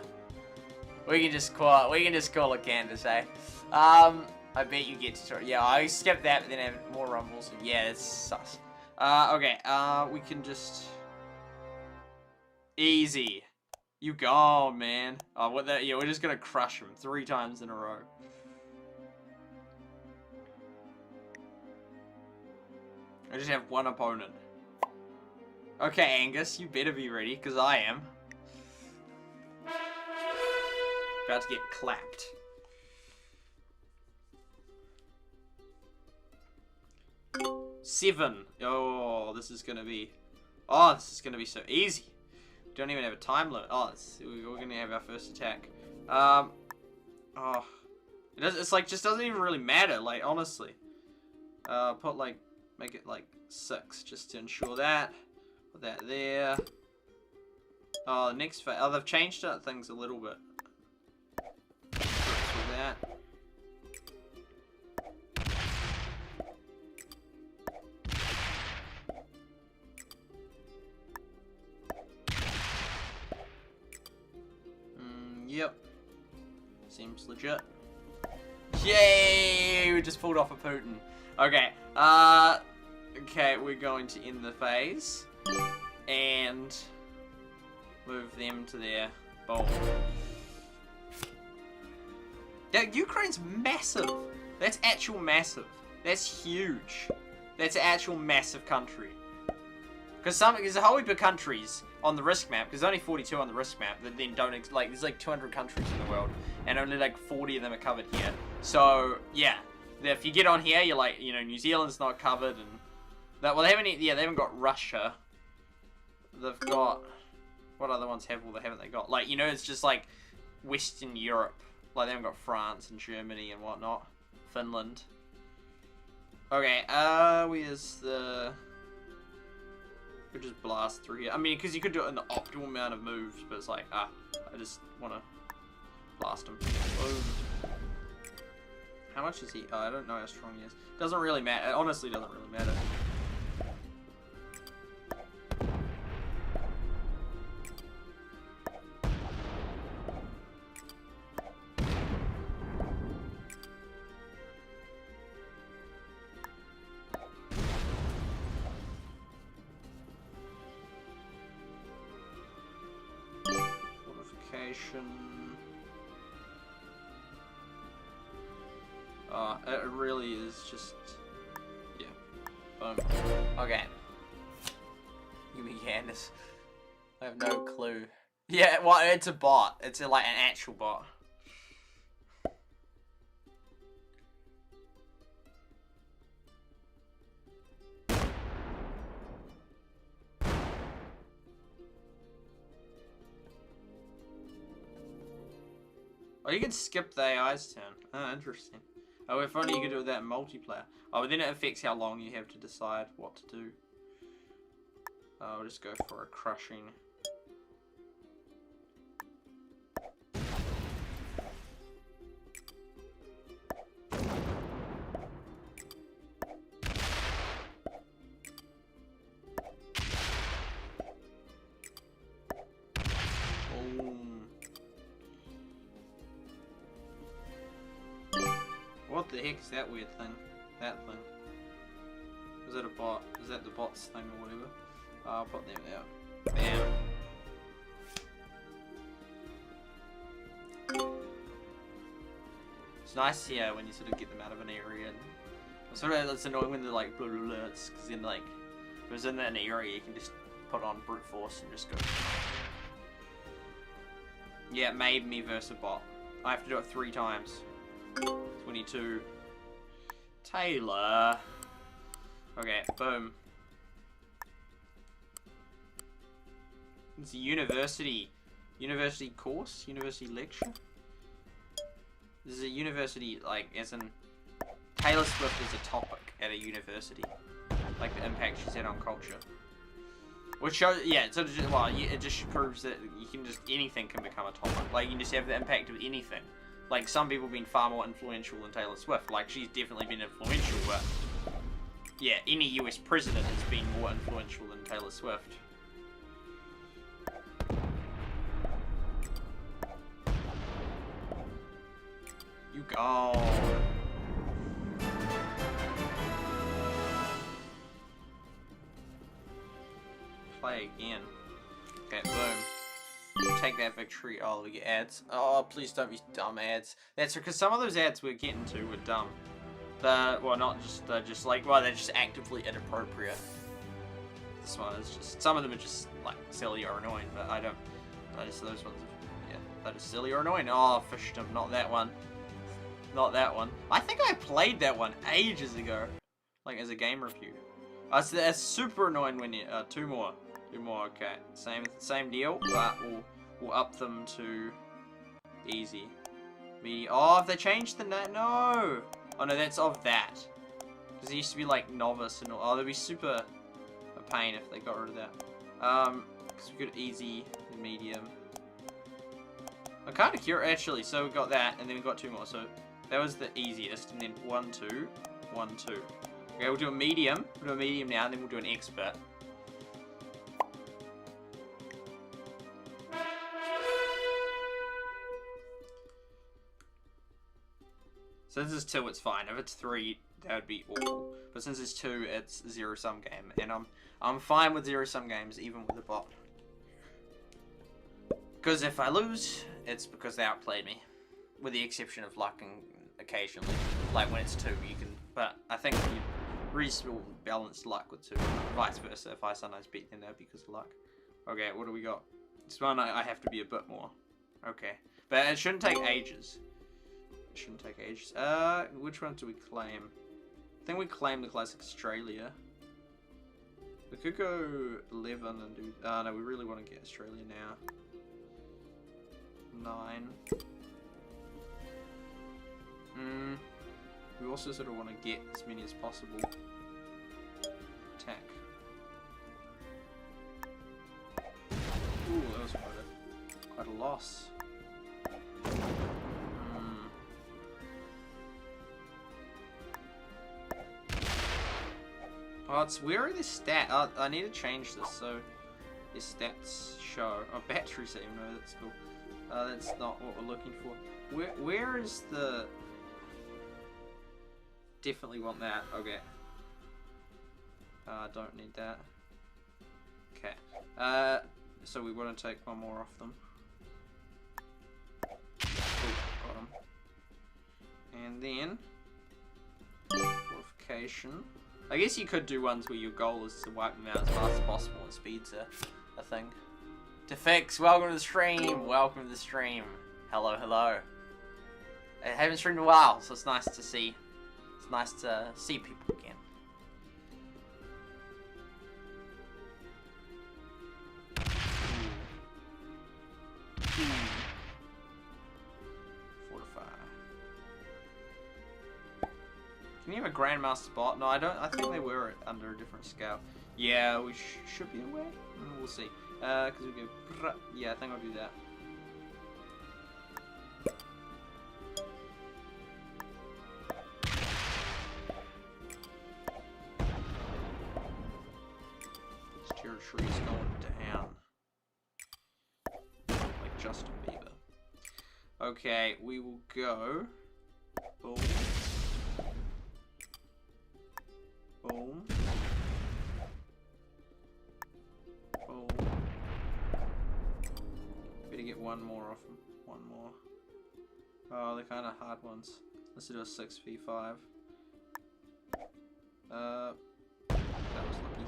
We can just call it Candace, eh? I bet you get to... Yeah, I skipped that, but then have more rumbles. Yeah, it's sus. Okay, we can just... Easy. You go, man. Oh, what that? Yeah, we're just gonna crush him 3 times in a row. I just have 1 opponent. Okay, Angus, you better be ready, because I am. About to get clapped. Seven. Oh, this is gonna be... Oh, this is gonna be so easy. Don't even have a time limit. Oh, we're gonna have our first attack. Oh, it's like just doesn't even really matter. Like, honestly, put like, make it like 6 just to ensure that. Put that there. Oh, the next phase. Oh, they've changed things a little bit. With that. Yep. Seems legit. Yay! We just pulled off a Putin. Okay. Okay, we're going to end the phase and move them to their bowl. Now, Ukraine's massive. That's actual massive. That's huge. That's an actual massive country. Because there's a whole heap of countries on the risk map, because there's only 42 on the risk map, that then don't, there's like 200 countries in the world, and only like 40 of them are covered here. So, yeah. If you get on here, you're like, you know, New Zealand's not covered, and... Well, they haven't got Russia. They've got... What other ones haven't they got? Like, you know, it's just like Western Europe. Like, they haven't got France and Germany and whatnot. Finland. Okay, where's the... Could just blast through here. I mean, because you could do it in the optimal amount of moves, but it's like, I just want to blast him. Boom. How much is he? Oh, I don't know how strong he is. Doesn't really matter. It honestly doesn't really matter. It really is just, yeah. Boom. Okay. You began this. I have no clue. Yeah, well, it's a bot. It's like an actual bot. Oh, you can skip the AI's turn. Oh, interesting. Oh, if only you could do that in multiplayer. Oh, but then it affects how long you have to decide what to do. I'll just go for a crushing. What the heck is that weird thing? That thing. Is that a bot? Is that the bot's thing or whatever? I'll put them out. Bam. It's nice here when you sort of get them out of an area. And sort of, it's annoying when they're like blue alerts, because then like, if it's in an area you can just put on brute force and just go. Yeah, it made me versus a bot. I have to do it 3 times. 22. Taylor. Okay, boom. It's a university course? University lecture? This is a university, like, as in... Taylor Swift is a topic at a university. Like, the impact she's had on culture. Which shows, yeah, so it just proves that you can just, anything can become a topic. Like, you can just have the impact of anything. Like, some people have been far more influential than Taylor Swift. Like, she's definitely been influential, but... Yeah, any US president has been more influential than Taylor Swift. You go. Play again. Okay, boom. Take that victory. Oh, we get ads. Oh, please don't be dumb ads. That's because some of those ads we're getting to were dumb. Well, not just, they're just like, well, they're just actively inappropriate. This one is just, some of them are just like silly or annoying, but I just, those ones, yeah, they're just silly or annoying. Oh, fished him, not that one. Not that one. I think I played that one ages ago, like as a game review. It's super annoying when you, 2 more, okay. Same deal, but we'll up them to easy. Oh, if they changed the name, no! Oh no, that's of that. Because it used to be like novice and all. Oh, that'd be super a pain if they got rid of that. Because we got easy and medium. I'm kind of curious, actually. So we got that, and then we got 2 more. So that was the easiest, and then 1, 2, 1, 2. Okay, we'll do a medium. We'll do a medium now, and then we'll do an expert. So this is 2, it's fine. If it's 3, that would be awful. If But since it's 2, it's zero-sum game, and I'm fine with zero-sum games, even with a bot. Because if I lose, it's because they outplayed me, with the exception of luck and occasionally, like when it's 2, you can. But I think you reasonable balanced luck with 2, vice versa. If I sometimes beat them, that'd be because of luck. Okay, what do we got? This one I have to be a bit more. Okay, but it shouldn't take ages. It shouldn't take ages. Which one do we claim? I think we claim the classic Australia. We could go 11 and do. No, we really want to get Australia now. 9. We also sort of want to get as many as possible. Attack. Ooh, that was quite a loss. Oh, where are the stats? I need to change this so the stats show. Oh, battery save. No, that's cool. That's not what we're looking for. Where is the? Definitely want that. Okay. Don't need that. Okay. So we want to take one more off them. Cool, got them. And then fortification. I guess you could do ones where your goal is to wipe them out as fast as possible, and speed's a thing. Defix, welcome to the stream. Welcome to the stream. Hello, hello. I haven't streamed in a while, so it's nice to see. It's nice to see people again. Fortify. Can you have a Grandmaster bot? No, I don't. I think they were under a different scale. Yeah, we should be away. We'll see. Because we go. Yeah, I think I'll do that. This territory is going down. Like Justin Bieber. Okay, we will go. Boom. Boom. Boom. Better get one more off them. One more. Oh, they're kind of hard ones. Let's do a 6v5. That was lucky.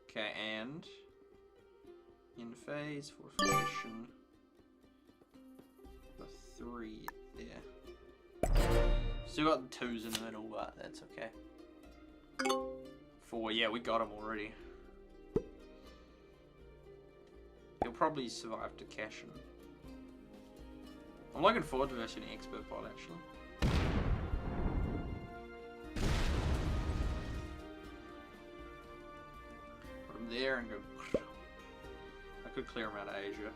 Okay, and in phase fortification. The 3 there. Still got the 2s in the middle, but that's okay. 4, yeah, we got him already. He'll probably survive to cash in. I'm looking forward to version expert bot actually. Put him there and go. I could clear him out of Asia.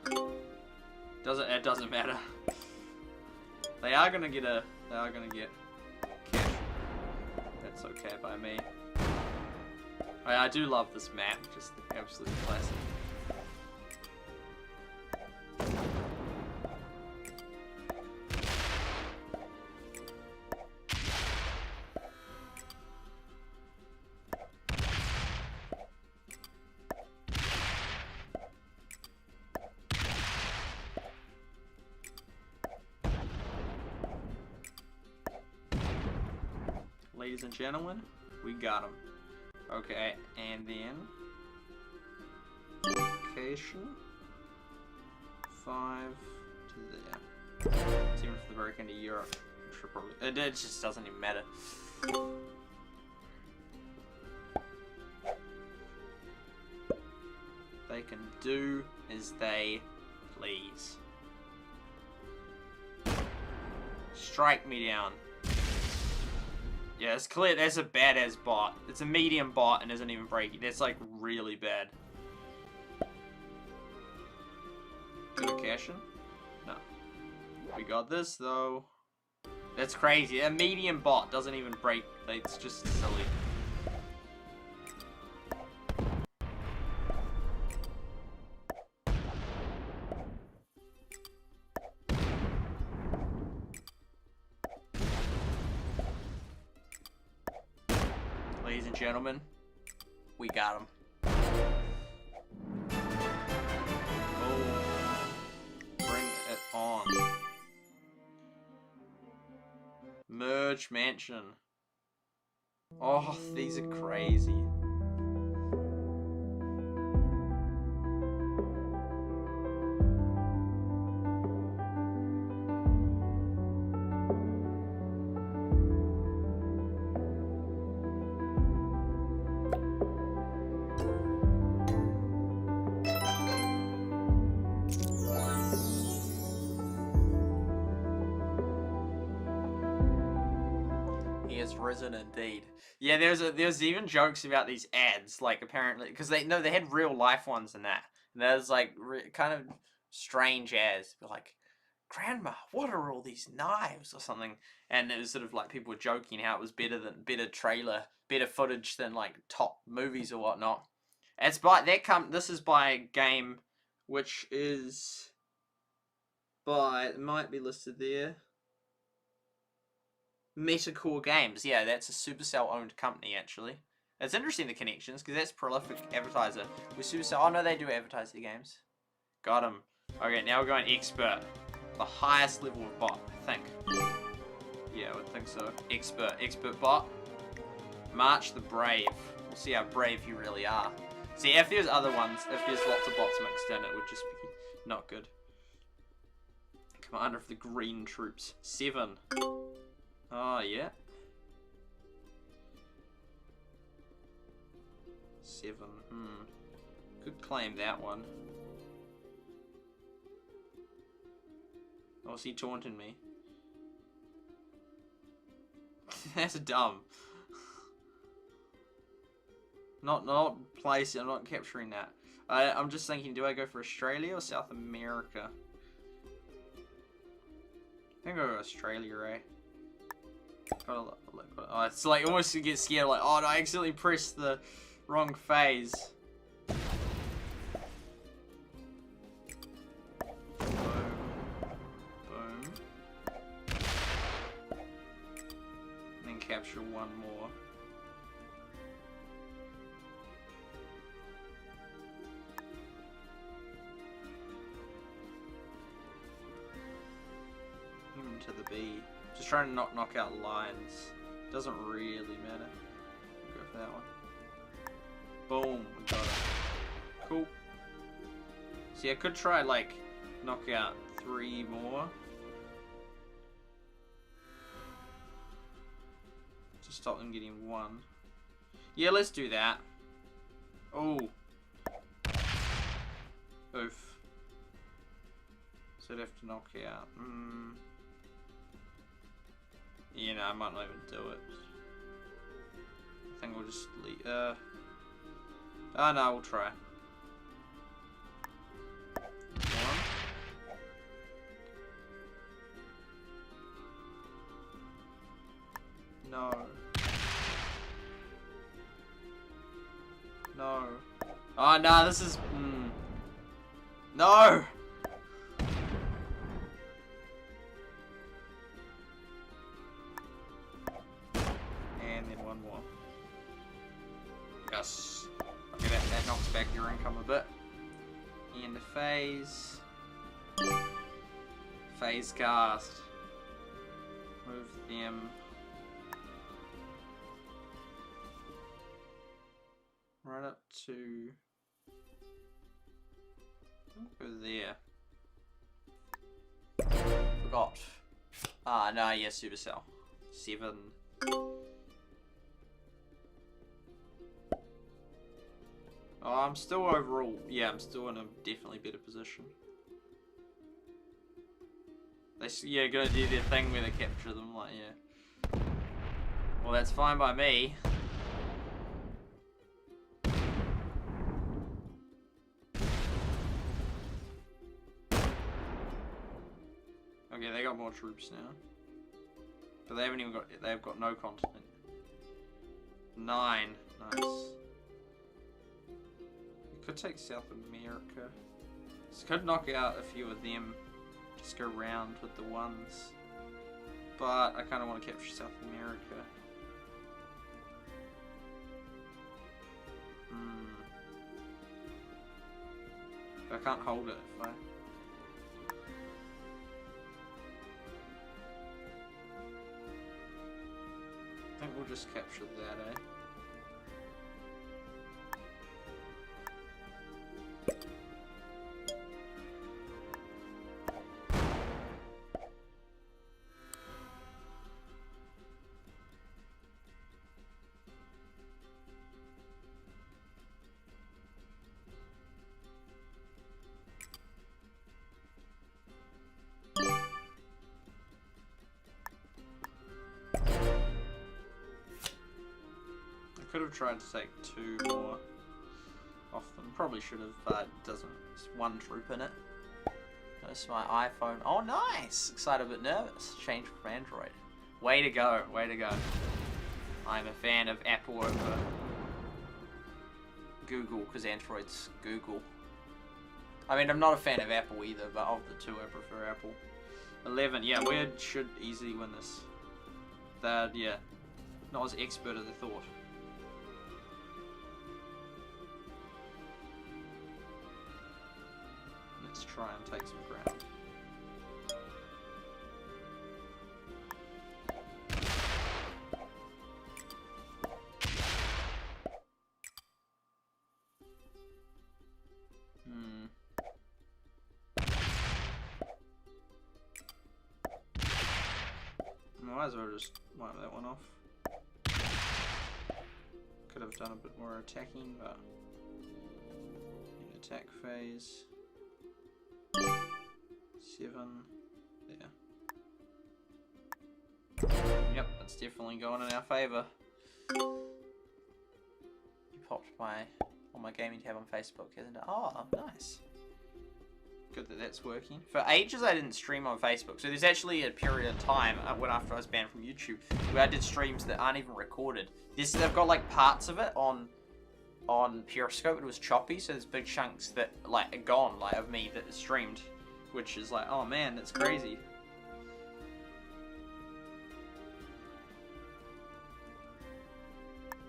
It doesn't matter. They are gonna get cash. That's okay by me. I do love this map, just the absolute classic. Ladies and gentlemen, we got him. Okay, and then location 5 to there. It's even for the very end of Europe. I'm sure probably it just doesn't even matter. They can do as they please. Strike me down. Yeah, it's clear that's a badass bot. It's a medium bot and isn't even breaking. That's like really bad. Good a cash in? No. We got this though. That's crazy. A medium bot doesn't even break. It's just silly. Ladies and and gentlemen, we got him. Oh, bring it on. Merge mansion. Oh, these are crazy. Risen indeed. Yeah, there's even jokes about these ads, like apparently because they had real life ones in that, and there's like kind of strange ads, like, "Grandma, what are all these knives?" or something, and it was sort of like people were joking how it was better footage than like top movies or whatnot. It's by this is by a game, which is by, it might be listed there. Metacore Games, yeah, that's a Supercell-owned company, actually. It's interesting, the connections, because that's prolific advertiser. With Supercell, oh no, they do advertise their games. Got him. Okay, now we're going expert. The highest level of bot, I think. Yeah, I would think so. Expert bot. March the Brave. We'll see how brave you really are. See, if there's other ones, if there's lots of bots mixed in, it would just be not good. Commander of the Green Troops. 7. Oh, yeah. 7. Could claim that one. Oh, is he taunting me? That's dumb. Not placing, I'm not capturing that. I'm just thinking, do I go for Australia or South America? I think I'll go Australia, eh? Oh, it's like almost you get scared, like, oh no, I accidentally pressed the wrong phase. Boom. Boom. And then capture one more. To the B. Just trying to not knock out lines. Doesn't really matter. Go for that one. Boom. We got it. Cool. See, I could try, like, knock out 3 more. To stop them getting 1. Yeah, let's do that. Oh. Oof. So I'd have to knock out. You know, I might not even do it. I think we'll just leave. Oh no, we'll try. 1. No. No. Oh no, this is. No! Yes. Okay, that knocks back your income a bit. And the phase. Phase cast. Move them. Right up to. Go there. Forgot. Ah, no, yeah, Supercell. 7. Oh, I'm still overall, yeah, I'm still in a definitely better position. They, yeah, gonna do their thing where they capture them, like, yeah. Well, that's fine by me. Okay, they got more troops now. But they haven't even got, they've got no continent. 9, nice. Could take South America. So could knock out a few of them. Just go round with the ones. But I kind of want to capture South America. I can't hold it if I... I think we'll just capture that, eh? Could have tried to take 2 more off them. Probably should have, but it doesn't. There's 1 troop in it. That's my iPhone. Oh, nice! Excited but nervous. Change from Android. Way to go, way to go. I'm a fan of Apple over Google, because Android's Google. I mean, I'm not a fan of Apple either, but of the 2, I prefer Apple. 11, yeah, we should easily win this. That, yeah, not as expert as I thought. Let's try and take some ground. Might as well just wipe that one off. Could have done a bit more attacking, but attack phase. 7 there. Yep, that's definitely going in our favour. You popped on my gaming tab on Facebook, hasn't it? Oh, nice. Good that that's working. For ages I didn't stream on Facebook, so there's actually a period of time when after I was banned from YouTube where I did streams that aren't even recorded. They've got like parts of it on Periscope. It was choppy, so there's big chunks that like are gone, like of me that is streamed, which is like, oh man, that's crazy.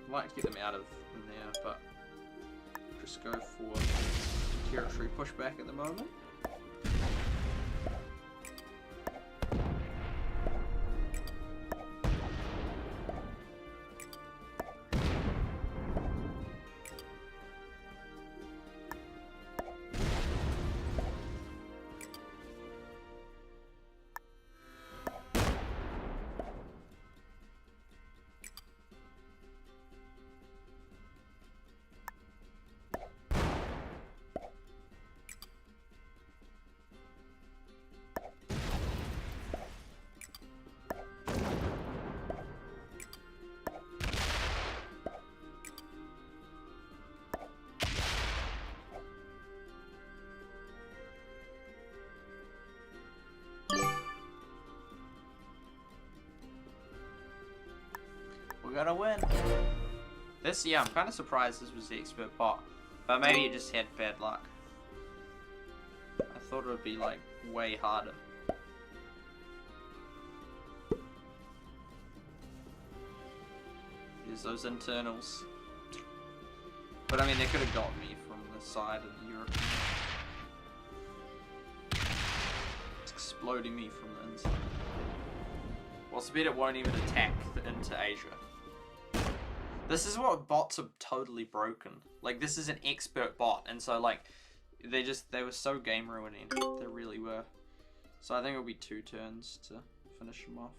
I'd like to get them out of in there, but just go for territory pushback at the moment. We're gonna win. This, yeah, I'm kind of surprised this was the expert bot, but maybe it just had bad luck. I thought it would be like way harder. There's those internals. But I mean, they could have got me from the side of the Europe. It's exploding me from the inside. What's better, it won't even attack into Asia. This is what bots are totally broken. Like, this is an expert bot, and so like they were so game ruining. They really were. So I think it'll be 2 turns to finish them off.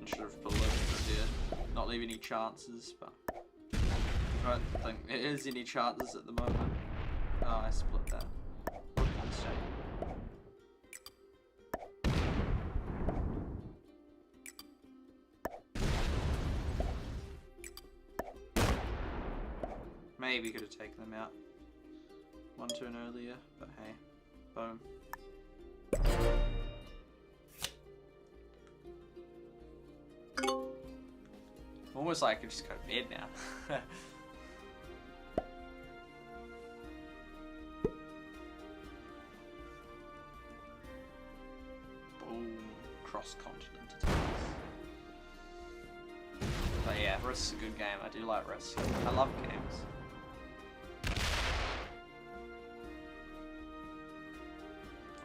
I should have put a little bit there, not leave any chances, but I don't think there is any chances at the moment. Oh, I split that. Maybe could have taken them out 1 turn earlier, but hey, boom. Almost like I could just go to bed now. Boom, cross-continent attacks. But yeah, Risk's a good game. I do like Risk. I love games.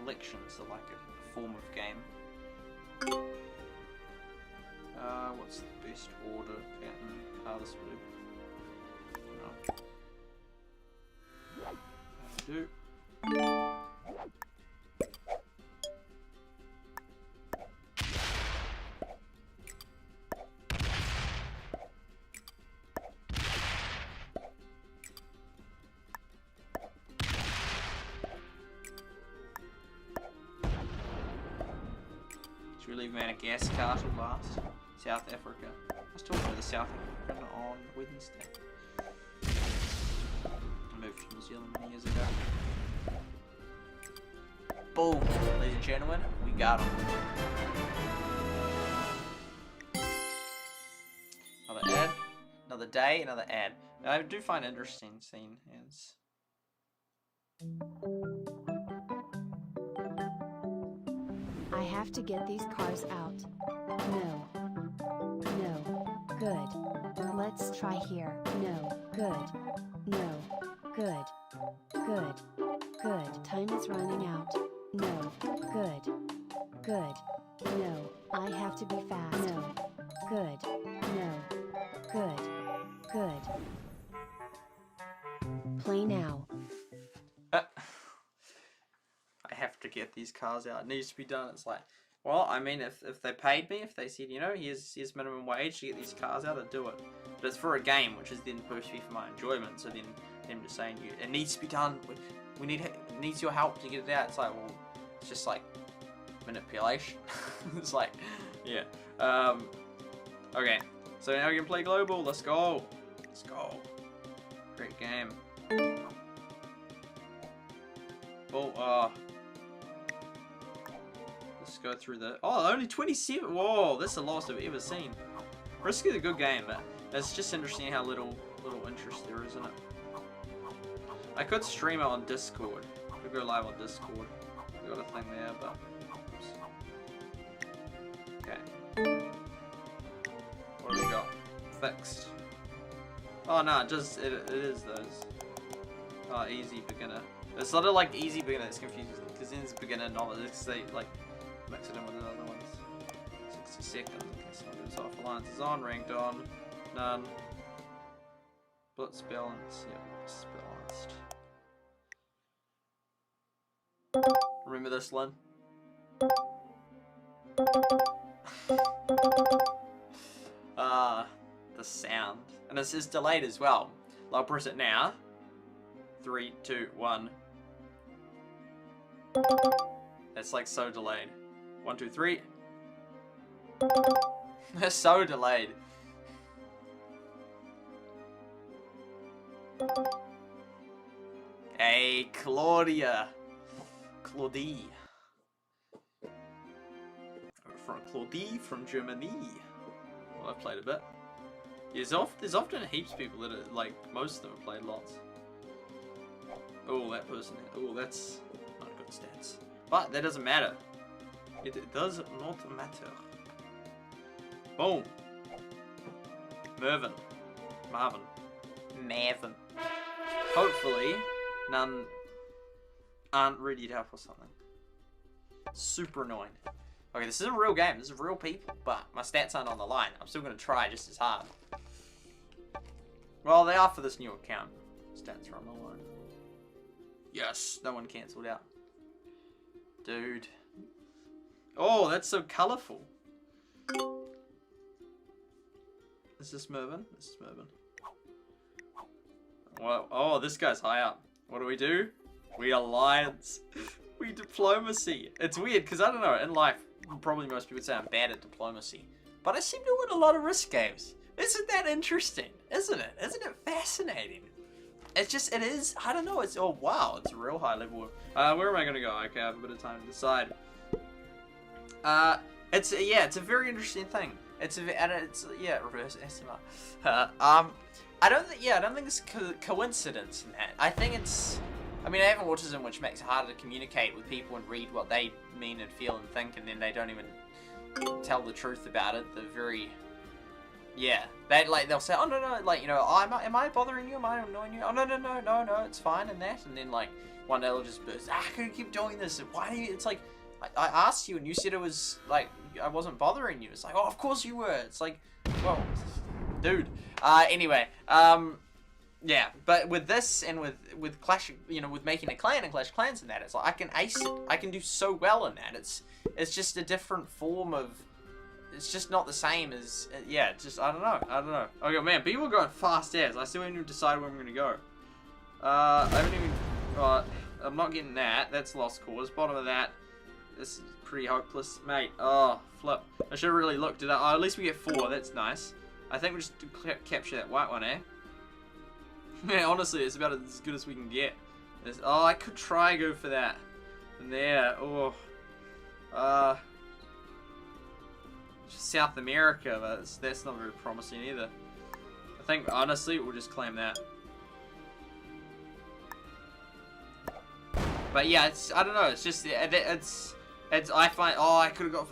Elections are like a form of game. What's the best order pattern? This would do. Should we leave Madagascar to last? South Africa. I was talking to the South African on Wednesday. I moved to New Zealand many years ago. Boom, ladies and gentlemen, we got him. Another ad, another day, another ad. Now, I do find interesting seeing ads. I have to get these cars out. No. No. Good. Let's try here. No. Good. No. Good. Good. Good. Time is running out. No. Good. Good. No. I have to be fast. No. Good. No. Good. Good. Play now. I have to get these cars out. It needs to be done. It's like, well, I mean, if they paid me, if they said, you know, here's minimum wage to get these cars out, I'd do it. But it's for a game, which is then supposed to be for my enjoyment. So then them just saying, it needs to be done. We need it needs your help to get it out. It's like, well, it's just like manipulation. It's like, yeah. Okay. So now we can play global. Let's go. Let's go. Great game. Oh, let's go through the... Oh, only 27! Whoa, that's the lowest I've ever seen. Risk is a good game, but it's just interesting how little interest there is in it. I could stream it on Discord. I could go live on Discord. I got a thing there, but... Oops. Okay. What do we got? Fixed. Oh, no, it is those. Oh, easy beginner. It's not like easy beginner, it's confusing because then it's beginner novice. They like mix it in with the other ones. 60 seconds. Okay, so it's off. Alliance is on, ranked on, none. Blitz balance, yeah, blitz balanced. Remember this, Lynn? The sound. And this is delayed as well. I'll press it now. 3, 2, 1. It's like so delayed. 1, 2, 3. It's so delayed. Hey, Claudia. Claudie. From Claudie from Germany. Well, I've played a bit. There's often heaps of people that are, like, most of them have played lots. Oh, that person. Oh, that's not good stats. But that doesn't matter. It does not matter. Boom. Marvin. Hopefully, none aren't ready up or something. Super annoying. Okay, this isn't a real game. This is real people, but my stats aren't on the line. I'm still going to try just as hard. Well, they are for this new account. Stats are on the line. Yes, no one cancelled out. Dude. Oh, that's so colourful. Is this Marvin? This is Marvin. Well, oh, this guy's high up. What do? We alliance. We diplomacy. It's weird, because I don't know, in life, probably most people say I'm bad at diplomacy. But I seem to win a lot of Risk games. Isn't that interesting? Isn't it? Isn't it fascinating? It's just, it is, I don't know, it's, oh wow, it's a real high level. Where am I gonna go? Okay, I have a bit of time to decide. It's a very interesting thing. It's reverse SMR. I don't think it's coincidence in that. I think it's, I mean, I have autism, which makes it harder to communicate with people and read what they mean and feel and think, and then they don't even tell the truth about it. They're very, Yeah, they'll say, oh no, like, you know, am I bothering you? Am I annoying you? Oh no, it's fine and that, and then like one day they'll just burst. I couldn't keep doing this. Why do you? It's like I asked you and you said it was like I wasn't bothering you. It's like, oh, of course you were. It's like, well, dude. Anyway, yeah, but with this and with Clash, you know, with making a clan and Clash Clans and that, it's like I can ace it. I can do so well in that. It's just a different form of. It's just not the same as, yeah, just, I don't know. Okay, man, people are going fast as. I still haven't even decided where I'm going to go. I haven't even, I'm not getting that. That's lost cause. Bottom of that. This is pretty hopeless. Mate, oh, flip. I should have really looked it up. Oh, at least we get 4. That's nice. I think we just capture that white one, eh? Yeah, honestly, it's about as good as we can get. Oh, I could try go for that. And there, oh. South America, but that's not very promising either. I think, honestly, we'll just claim that. But yeah, I don't know, it's just, I find, oh, I could have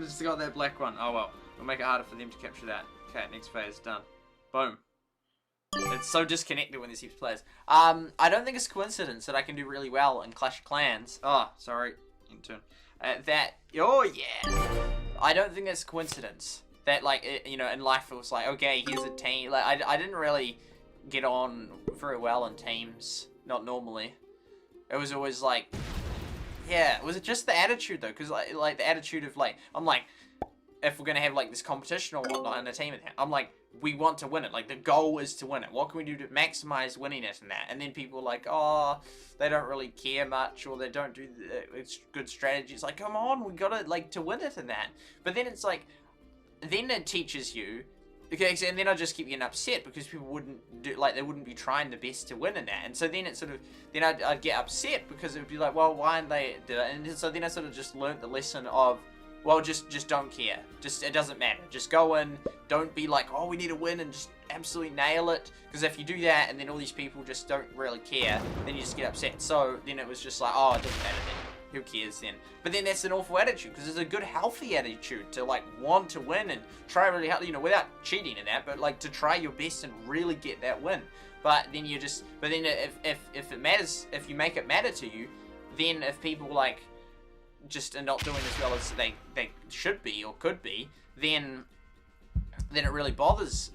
just got that black one. Oh well, we'll make it harder for them to capture that. Okay, next phase, done. Boom. It's so disconnected when there's heaps of players. I don't think it's a coincidence that I can do really well in Clash of Clans. Oh, sorry, in turn. Oh yeah. I don't think that's a coincidence. That, like, you know, in life it was like, okay, here's a team. Like, I didn't really get on very well in teams. Not normally. It was always like, yeah, was it just the attitude, though? Because, like, the attitude of, like, I'm like, if we're going to have, like, this competition or whatnot in a team, I'm like, we want to win it. Like, the goal is to win it. What can we do to maximize winning it and that? And then people are like, oh, they don't really care much, or they don't do good strategies. Like, come on, we gotta, like, to win it and that. But then it's like, then it teaches you, okay, and then I just keep getting upset because people wouldn't do, like, they wouldn't be trying the best to win in that. And so then it sort of, then I'd get upset because it would be like, well, why aren't they do it? And so then I sort of just learnt the lesson of, well, just don't care. Just, it doesn't matter. Just go in. Don't be like, oh, we need to win and just absolutely nail it. Because if you do that and then all these people just don't really care, then you just get upset. So then it was just like, oh, it doesn't matter then. Who cares then? But then that's an awful attitude, because it's a good, healthy attitude to, like, want to win and try really hard, you know, without cheating in that, but, like, to try your best and really get that win. But then you just, but then if it matters, if you make it matter to you, then if people, like, just are not doing as well as they should be or could be, then it really bothers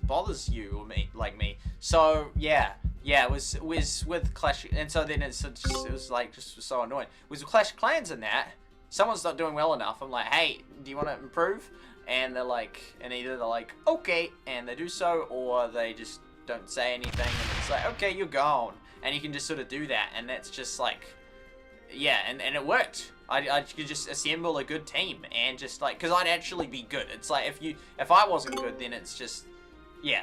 you or me, like me. So yeah, it was with Clash, and so then it was like just so annoying. It was with Clash of Clans and that someone's not doing well enough. I'm like, hey, do you want to improve? And they're like, and either they're like, okay, and they do so, or they just don't say anything, and it's like, okay, you're gone, and you can just sort of do that, and that's just like, yeah, and it worked. I could just assemble a good team and just like, because I'd actually be good. It's like if I wasn't good, then it's just, yeah.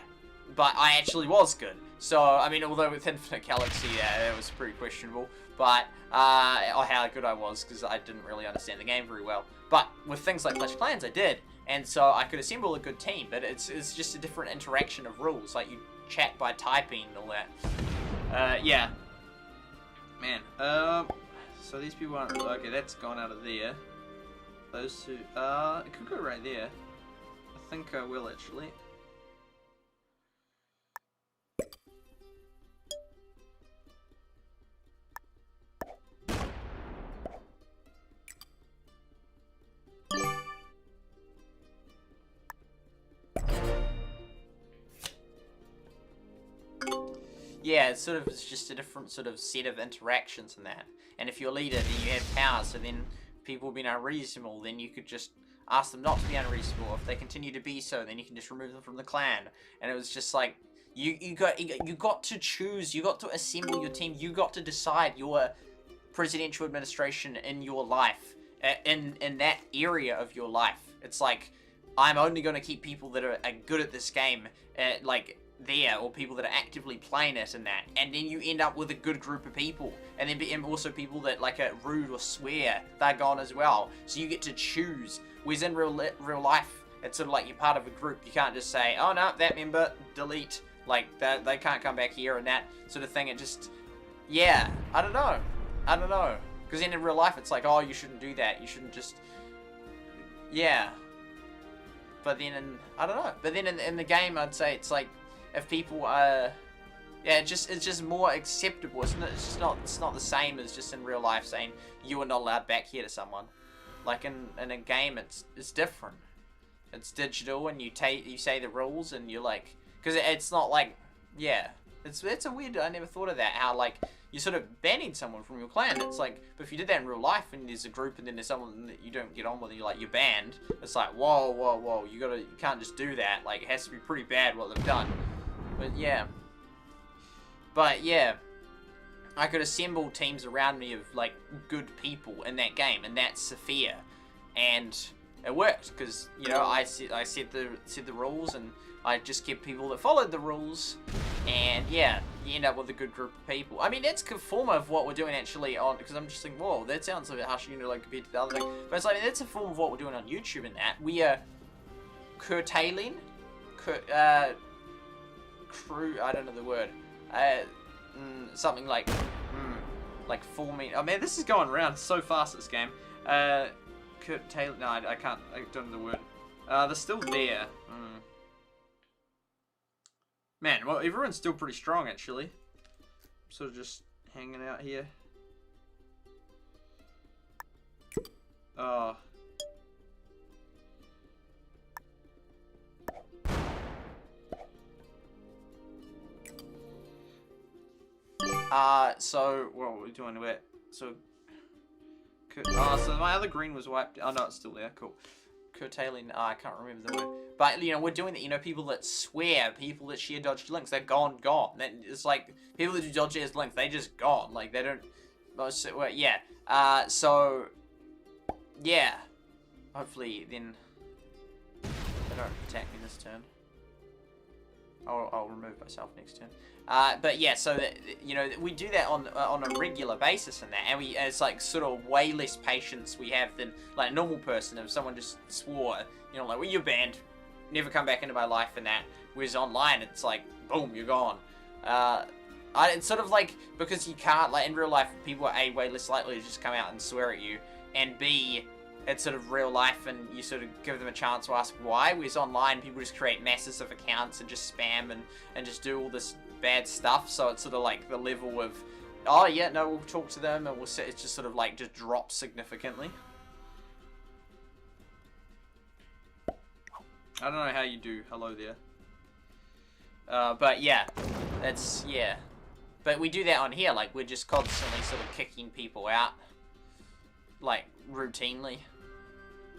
But I actually was good. So I mean, although with Infinite Galaxy, yeah, it was pretty questionable. But how good I was, because I didn't really understand the game very well. But with things like Clash of Clans, I did, and so I could assemble a good team. But it's just a different interaction of rules. Like you chat by typing and all that. Yeah. Man. So these people aren't, okay, that's gone out of there. Those two, it could go right there. I think I will actually. Yeah, it's just a different sort of set of interactions in that. And if you're a leader, then you have power, so then people being unreasonable, then you could just ask them not to be unreasonable. If they continue to be so, then you can just remove them from the clan. And it was just like, you got to choose, you got to assemble your team, you got to decide your presidential administration in your life, in that area of your life. It's like, I'm only going to keep people that are good at this game, like, there, or people that are actively playing it and that, and then you end up with a good group of people, and then also people that like are rude or swear, they're gone as well, so you get to choose. Whereas in real life, it's sort of like you're part of a group. You can't just say, oh no, that member, delete, like they can't come back here and that sort of thing. It just, yeah, I don't know, because then in real life it's like, oh, you shouldn't do that, you shouldn't just, yeah. but then I don't know. But then in the game, I'd say it's like if people are, yeah, it's just more acceptable, isn't it? It's not the same as just in real life saying you are not allowed back here to someone. Like in a game, it's different. It's digital, and you say the rules, and you're like, because it's not like, yeah, it's a weird. I never thought of that. How like you're sort of banning someone from your clan. It's like, but if you did that in real life, and there's a group, and then there's someone that you don't get on with, you're banned. It's like, whoa, you can't just do that. Like it has to be pretty bad what they've done. But yeah, I could assemble teams around me of like good people in that game, and that's Sophia, and it worked because I set the rules, and I just kept people that followed the rules, and yeah, you end up with a good group of people. I mean, that's a form of what we're doing actually on, because I'm just thinking, whoa, that sounds a bit harsh, like compared to the other thing, but it's like that's a form of what we're doing on YouTube. In that we are curtailing, I don't know the word, something like forming. Oh man, this is going around so fast, this game. Curtail. No, I can't. I don't know the word. They're still there. Man, well, everyone's still pretty strong actually. Sort of just hanging out here. Oh. So what are we doing with it? So my other green was wiped. Oh no, it's still there. Cool. Curtailing. I can't remember the word. But we're doing that. people that swear, people that share dodgy links, they're gone. It's like people that do dodgy ass links, they just gone. Like they don't. Well, yeah. So yeah. Hopefully then they don't attack me this turn. I'll remove myself next turn. But yeah, so that, we do that on a regular basis, and it's like sort of way less patience we have than like a normal person. If someone just swore, like, well, you're banned, never come back into my life, and that. Whereas online, it's like, boom, you're gone. It's sort of like, because you can't, like in real life, people are A, way less likely to just come out and swear at you, and B, it's sort of real life, and you sort of give them a chance to ask why. Whereas online, people just create masses of accounts and just spam and just do all this bad stuff. So it's sort of like the level of, oh yeah, no, we'll talk to them, and it's just sort of like just drops significantly. I don't know how you do hello there. But yeah, yeah. But we do that on here, like we're just constantly sort of kicking people out, like routinely.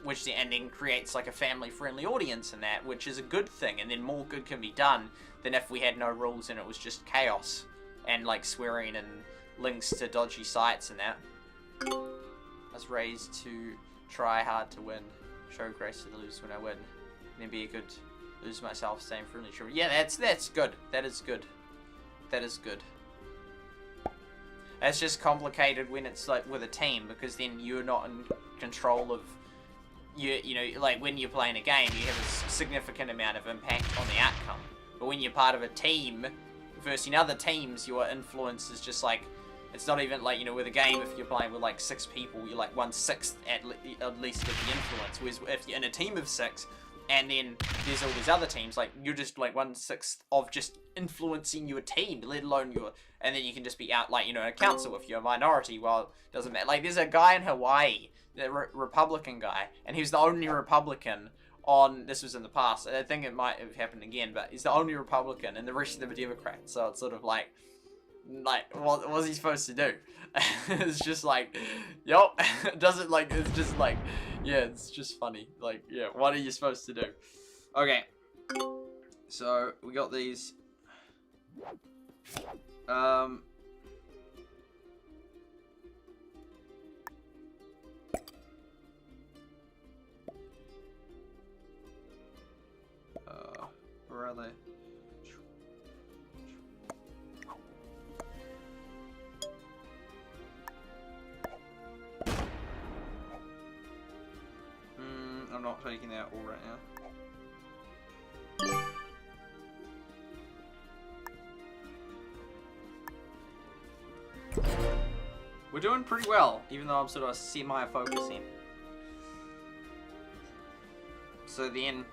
And then creates like a family-friendly audience in that, which is a good thing, and then more good can be done than if we had no rules and it was just chaos and like swearing and links to dodgy sites and that. I was raised to try hard to win, show grace to the lose when I win, and then be a good lose myself, staying friendly. Sure, yeah, that's good. That is good. That is good. It's just complicated when it's like with a team, because then you're not in control of. Like when you're playing a game, you have a significant amount of impact on the outcome. But when you're part of a team, versus in other teams, your influence is just like, it's not even like, with a game, if you're playing with like 6 people, you're like 1/6 at least of the influence. Whereas if you're in a team of 6, and then there's all these other teams, like you're just like 1/6 of just influencing your team, let alone and then you can just be out like, a council if you're a minority. Well, it doesn't matter. Like there's a guy in Hawaii, the Republican guy, and he was the only Republican on, this was in the past, I think it might have happened again, but he's the only Republican, and the rest of them are Democrats, so it's sort of like what was he supposed to do? It's just like, yup, it doesn't like, it's just like, yeah, it's just funny, like, yeah, what are you supposed to do? Okay, so we got these, where are they? I'm not taking that all right now. We're doing pretty well, even though I'm sort of semi-focusing. So then,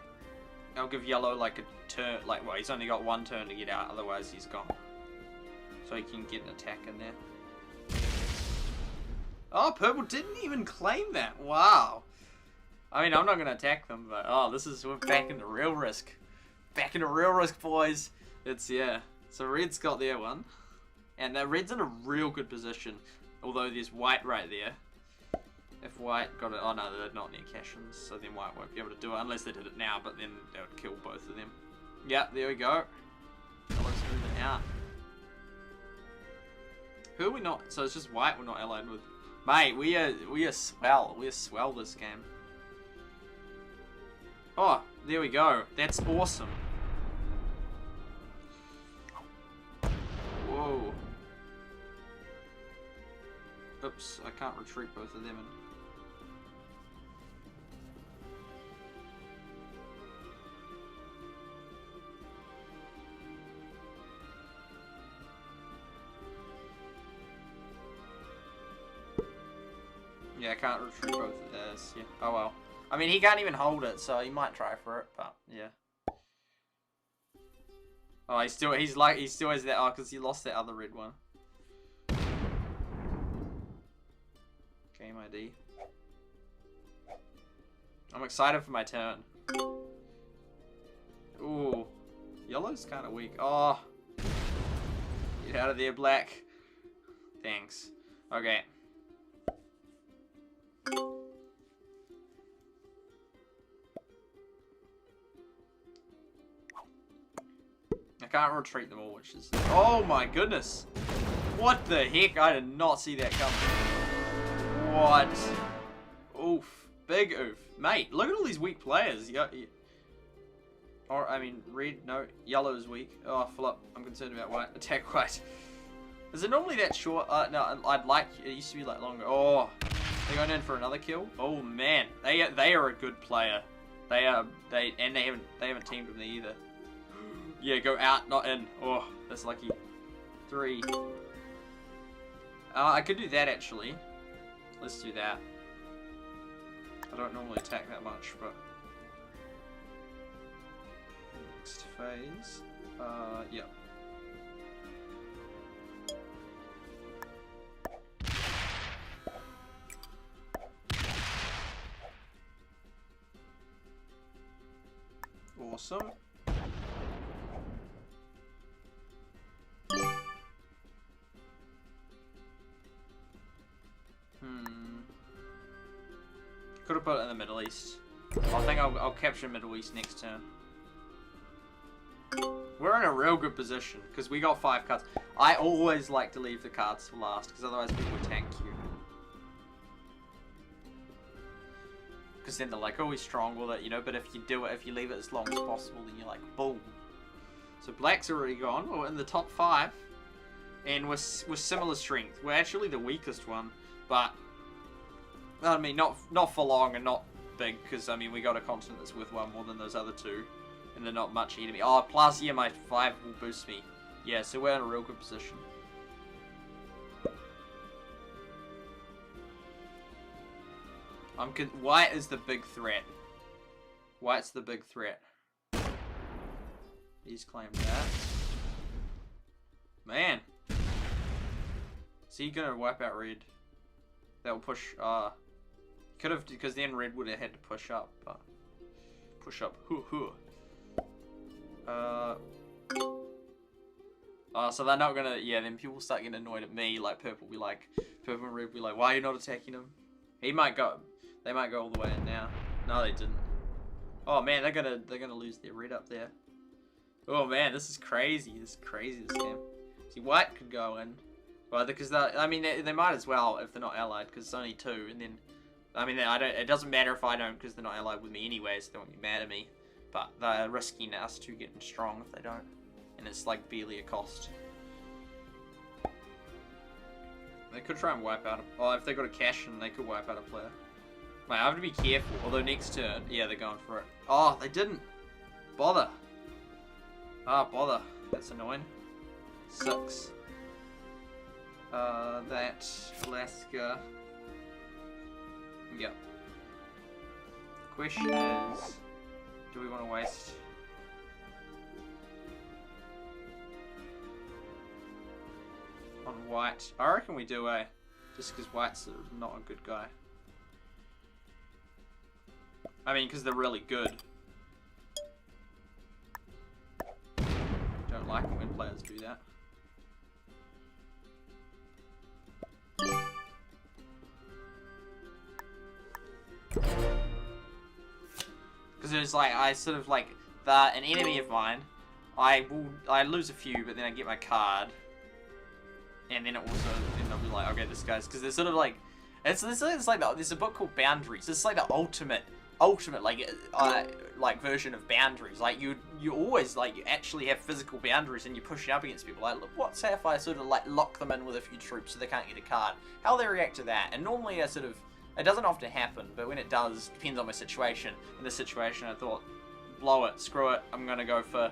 I'll give yellow like a turn, like, well, he's only got one turn to get out, otherwise he's gone. So he can get an attack in there. Oh, purple didn't even claim that. Wow. I mean, I'm not going to attack them, but oh, we're back into real risk. Back into real risk, boys. It's, yeah. So red's got their one. And red's in a real good position. Although there's white right there. If white got it, oh no, they're not near cash-ins, so then white won't be able to do it unless they did it now, but then they would kill both of them. Yeah, there we go. Yellow's moving out. Who are we not? So it's just white we're not allied with. Mate, we are swell. We are swell this game. Oh, there we go. That's awesome. Whoa. Oops, I can't retreat both of them in. Yeah, I can't retreat both of theirs. Yeah. Oh well. I mean, he can't even hold it, so he might try for it, but yeah. Oh, he still has that. Oh, because he lost that other red one. Game ID. I'm excited for my turn. Ooh, yellow's kind of weak. Oh, get out of there, black. Thanks. Okay. I can't retreat them all, which is... Oh my goodness! What the heck? I did not see that coming. What? Oof. Big oof. Mate, look at all these weak players. Or, I mean, red, no, yellow is weak. Oh, flip. I'm concerned about white. Attack white. Is it normally that short? No, I'd like... It used to be like longer. Oh, they're going in for another kill? Oh man, they are a good player. They haven't teamed with me either. Yeah, go out, not in. Oh, that's lucky. 3. I could do that actually. Let's do that. I don't normally attack that much, but next phase. Yeah. Awesome. Could have put it in the Middle East. I think I'll capture Middle East next turn. We're in a real good position because we got 5 cards. I always like to leave the cards for last because otherwise people would tank you. Because then they're like, oh, he's strong with it, you know. But if you do it, if you leave it as long as possible, then you're like, boom. So black's already gone. We're in the top 5, and we're similar strength. We're actually the weakest one, but. I mean, not for long and not big, because, I mean, we got a continent that's worth 1 more than those other 2, and they're not much enemy. Oh, plus, yeah, my 5 will boost me. Yeah, so we're in a real good position. White is the big threat. White's the big threat. He's claimed that. Man. Is he gonna wipe out red? That will push, could have, because then red would have had to push up, but push up, so they're not gonna, yeah, then people start getting annoyed at me, like purple and red will be like, why are you not attacking him? They might go all the way in now. No, they didn't. Oh man, they're gonna lose their red up there. Oh man, this is crazy, this game. See, white could go in, well, because I mean, they might as well if they're not allied, because it's only 2, and then, I mean, it doesn't matter if I don't, because they're not allied with me anyways, so they won't be mad at me. But they're risking us to getting strong if they don't. And it's like barely a cost. They could try and wipe out if they got a cash in, they could wipe out a player. Mate, I have to be careful, although next turn, yeah, they're going for it. Oh, they didn't bother. Bother. That's annoying. 6. That, Alaska. Yep. Question is, do we want to waste on white. I reckon we do, eh? Just because white's not a good guy. I mean, because they're really good. Don't like it when players do that. Because it's like, I sort of like, an enemy of mine, I lose a few, but then I get my card. And then it also, then I'll be like, okay, this guy's, because they're sort of like, it's like, there's a book called Boundaries. It's like the ultimate, like version of boundaries. Like, you always, like, you actually have physical boundaries and you're pushing up against people. Like, look, what, say if I sort of, like, lock them in with a few troops so they can't get a card? How they react to that? And normally I sort of, it doesn't often happen, but when it does, depends on my situation. In this situation, I thought, blow it, screw it, I'm gonna go for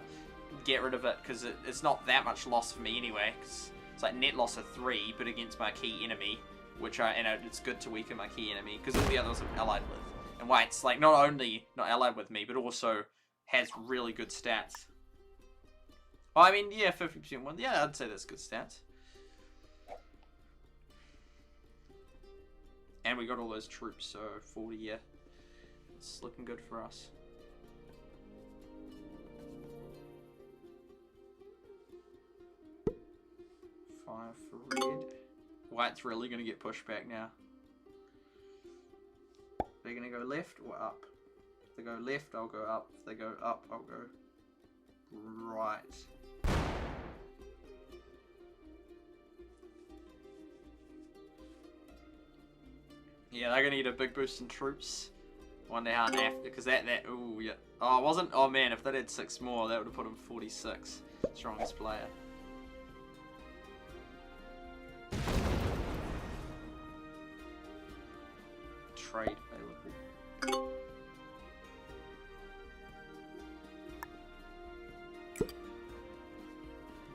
get rid of it, because it's not that much loss for me anyway, because it's like net loss of 3, but against my key enemy, which it's good to weaken my key enemy, because all the others I'm allied with. And white's like not only not allied with me, but also has really good stats. Oh, I mean, yeah, 50% one, yeah, I'd say that's good stats. And we got all those troops, so 40, yeah. It's looking good for us. Five for red. White's really going to get pushed back now. They're going to go left or up? If they go left, I'll go up. If they go up, I'll go right. Yeah, they're going to need a big boost in troops. Wonder how after, because ooh, yeah. Oh, it wasn't, oh man, if they did 6 more, that would have put him 46. Strongest player. Trade available.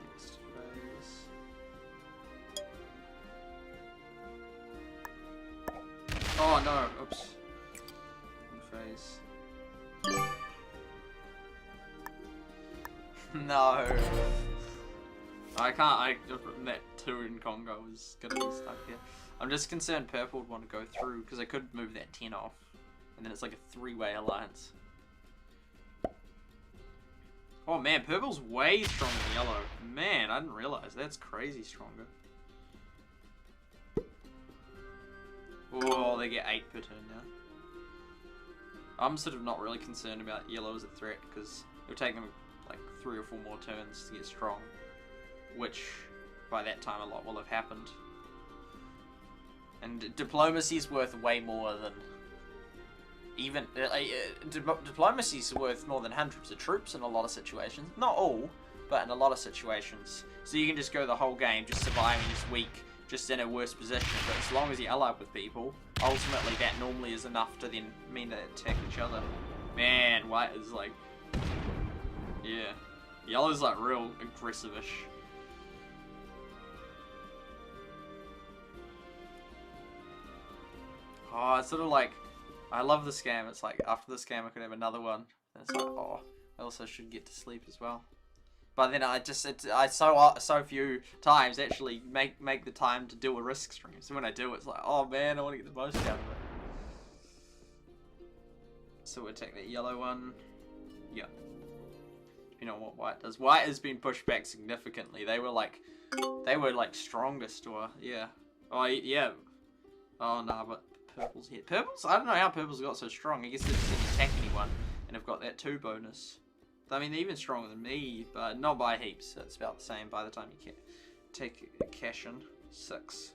Next phase. Oh no, oops. Phase. No. That 2 in Congo is gonna be stuck here. I'm just concerned purple would want to go through, because I could move that 10 off. And then it's like a 3-way alliance. Oh man, purple's way stronger than yellow. Man, I didn't realize. That's crazy stronger. Oh, they get 8 per turn now. I'm sort of not really concerned about yellow as a threat, because it'll take them like 3 or 4 more turns to get strong. Which, by that time, a lot will have happened. And diplomacy is worth way more than... Even... diplomacy is worth more than hundreds of troops in a lot of situations. Not all, but in a lot of situations. So you can just go the whole game, just surviving this week, just in a worse position. But as long as you're allied with people, ultimately that normally is enough to then mean they attack each other. Man, white is like... Yeah. Yellow's like real aggressive-ish. Oh, it's sort of like, I love this game. It's like, after this game I could have another one. And it's like, oh, I also should get to sleep as well. But then I so few times actually make the time to do a risk stream. So when I do, it's like, oh man, I want to get the most out of it. So we'll take that yellow one. Yeah. You know what white does. White has been pushed back significantly. They were like strongest, or yeah. Oh yeah. Oh no, but purple's here. Purple's, I don't know how purple's got so strong. I guess they just didn't attack anyone and have got that 2 bonus. I mean, they're even stronger than me, but not by heaps. It's about the same by the time you take a cash in. 6.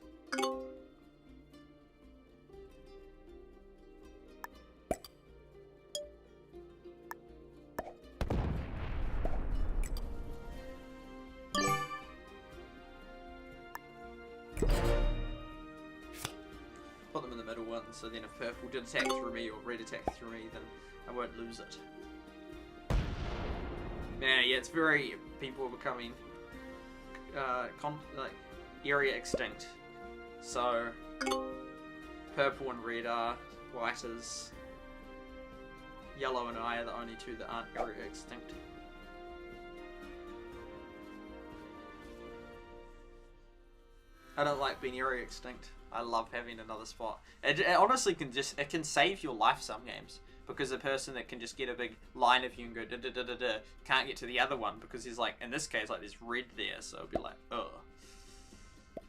Put them in the middle one, so then if purple did attack through me or red attacked through me, then I won't lose it. Man, yeah, it's very... people are becoming... like, area extinct. So... purple and red are, white is... yellow and I are the only 2 that aren't area extinct. I don't like being area extinct. I love having another spot. It honestly can it can save your life some games. Because the person that can just get a big line of you and go da da da da da can't get to the other one because he's like, in this case, like there's red there, so it'd be like, ugh.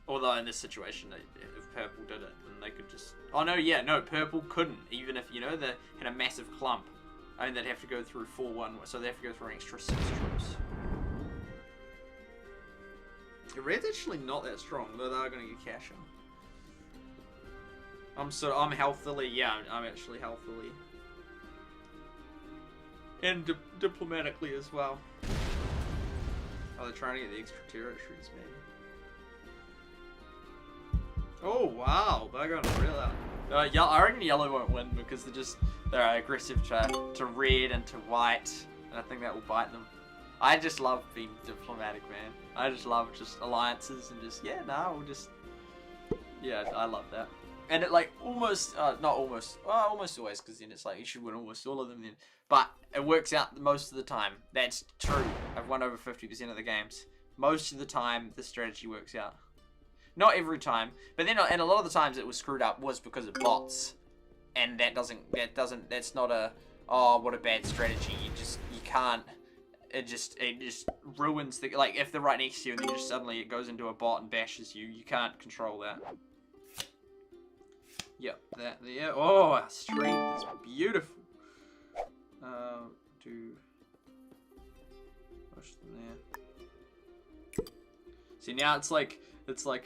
Although in this situation, if purple did it, then they could just... Oh no, yeah, no, purple couldn't. Even if, you know, they had a massive clump. I mean, they'd have to go through 4-1, so they have to go through an extra 6 troops. The red's actually not that strong, though they are going to get cash in. I'm healthily, yeah, I'm actually healthily. And diplomatically as well. Oh, they're trying to get the extra territories, man. Oh, wow. They're going real out. I reckon yellow won't win because they're aggressive to red and to white. And I think that will bite them. I just love being diplomatic, man. I just love just alliances and just, yeah, we'll just... Yeah, I love that. And it like almost, not almost, well, almost always, because then it's like you should win almost all of them then. But it works out most of the time. That's true. I've won over 50% of the games. Most of the time, the strategy works out. Not every time, but then, and a lot of the times it was screwed up was because of bots. And that's not a, oh, what a bad strategy. You can't, it just ruins the, like if they're right next to you and then just suddenly it goes into a bot and bashes you, you can't control that. Yep, that there. Oh, our strength is beautiful. Push them there. See, now it's like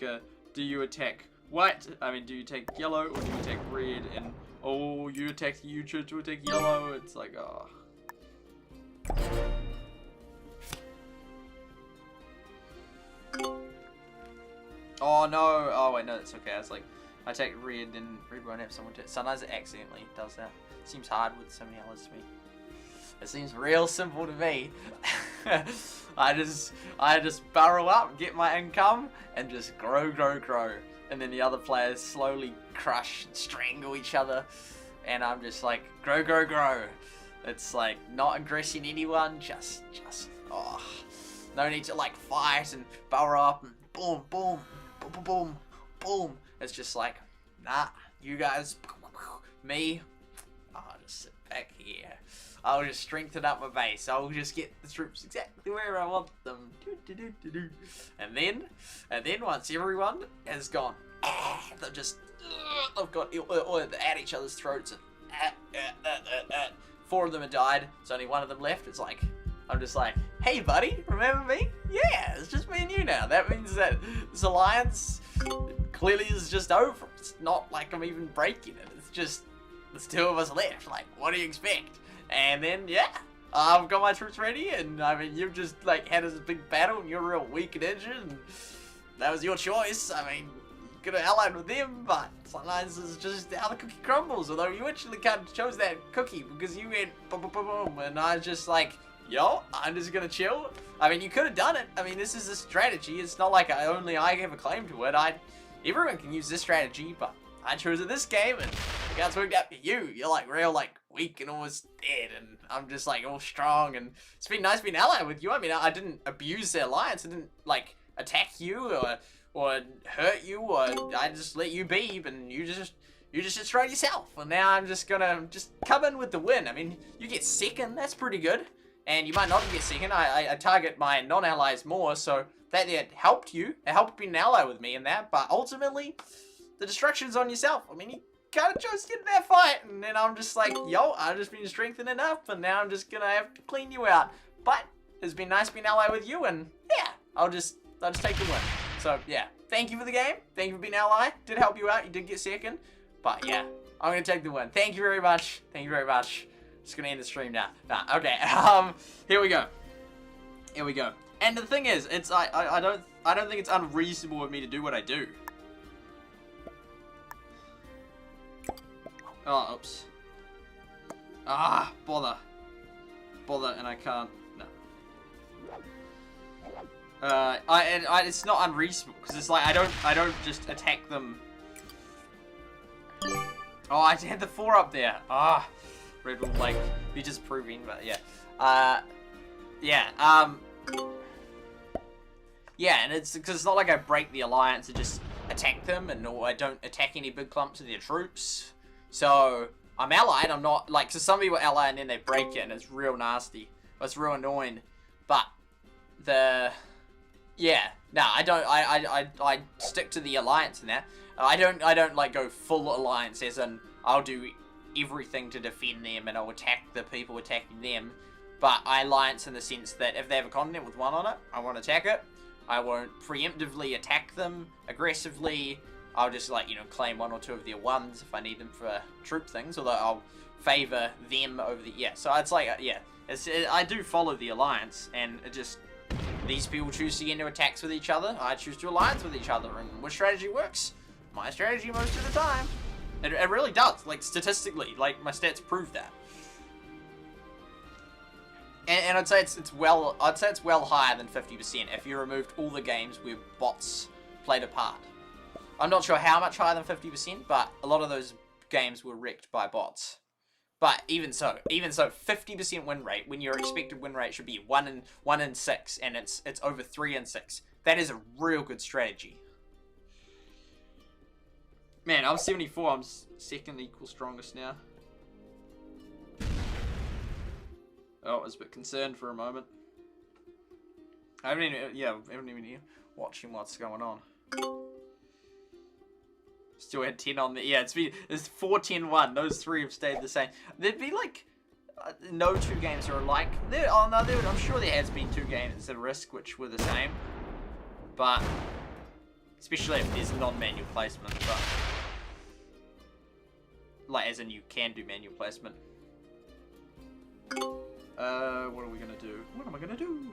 a, do you attack white? I mean, do you attack yellow or do you attack red? And oh, you choose to attack yellow. It's like, oh. Oh no! Oh wait, no, that's okay. I was like, I take red, then red won't have someone to. Sometimes it accidentally does that. Seems hard with so many others to me. It seems real simple to me. I just burrow up, get my income, and just grow. And then the other players slowly crush and strangle each other. And I'm just like, grow. It's like, not aggressing anyone, just, oh. No need to like fight and burrow up and boom. It's just like, nah, you guys, me, I'll just sit back here. I'll just strengthen up my base. I'll just get the troops exactly where I want them. And then once everyone has gone, they've got at each other's throats and 4 of them have died. There's only 1 of them left. It's like, I'm just like, hey buddy, remember me? Yeah, it's just me and you now. That means that this alliance clearly is just over. It's not like I'm even breaking it. It's just, there's 2 of us left. Like, what do you expect? And then, yeah, I've got my troops ready, and I mean, you've just like had this big battle, and you're real weak and injured, and that was your choice. I mean, you could have allied with them, but sometimes it's just how the cookie crumbles. Although you actually kind of chose that cookie because you went boom, and I was just like, yo, I'm just gonna chill. I mean, you could have done it. I mean, this is a strategy. It's not like I have a claim to it. Everyone can use this strategy, but I chose it this game, and it got worked out for you. You're like real like weak and almost dead, and I'm just like all strong, and it's been nice being allied with you. I mean, I didn't abuse the alliance. I didn't like attack you or hurt you, or I just let you be, and you just destroyed yourself. And now I'm just gonna come in with the win. I mean, you get second, that's pretty good. And you might not get second. I target my non-allies more, so that helped you. It helped being an ally with me in that, but ultimately, the destruction's on yourself. I mean, you kind of chose to get in that fight, and then I'm just like, yo, I've just been strengthened enough, and now I'm just gonna have to clean you out. But it's been nice being an ally with you, and yeah, I'll just take the win. So yeah, thank you for the game. Thank you for being an ally. Did help you out. You did get second, but yeah, I'm gonna take the win. Thank you very much. Thank you very much. Just gonna end the stream now. Nah, okay. Here we go. And the thing is, it's I don't think it's unreasonable of me to do what I do. Oh, oops. Ah, bother, and I can't. No. It's not unreasonable because it's like I don't just attack them. Oh, I had the 4 up there. Ah, Red will like be disproving, but yeah. Yeah, and it's because it's not like I break the alliance. It just attack them, and or I don't attack any big clumps of their troops. So I'm allied. I'm not like, so some people ally and then they break it, and it's real nasty. It's real annoying. But I don't. I stick to the alliance in that. I don't like go full alliance as in I'll do everything to defend them and I'll attack the people attacking them. But I alliance in the sense that if they have a continent with 1 on it, I won't attack it. I won't preemptively attack them aggressively. I'll just like, claim 1 or 2 of their 1s if I need them for troop things, although I'll favor them over the, so it's like, I do follow the alliance, and it just, these people choose to get into attacks with each other, I choose to alliance with each other, and which strategy works? My strategy most of the time. It really does, like statistically, like my stats prove that. And I'd say it's well higher than 50% if you removed all the games where bots played a part. I'm not sure how much higher than 50%, but a lot of those games were wrecked by bots. But even so, 50% win rate when your expected win rate should be 1 in 6, and it's over 3 in 6. That is a real good strategy. Man, I'm 74. I'm second equal strongest now. Oh, I was a bit concerned for a moment. I haven't even watching what's going on. Still had 10 on the, it's 4-10-1. Those 3 have stayed the same. There'd be like, no 2 games are alike. I'm sure there has been 2 games at Risk which were the same. But, especially if there's non-manual placement, but, like as in you can do manual placement. What are we gonna do? What am I gonna do?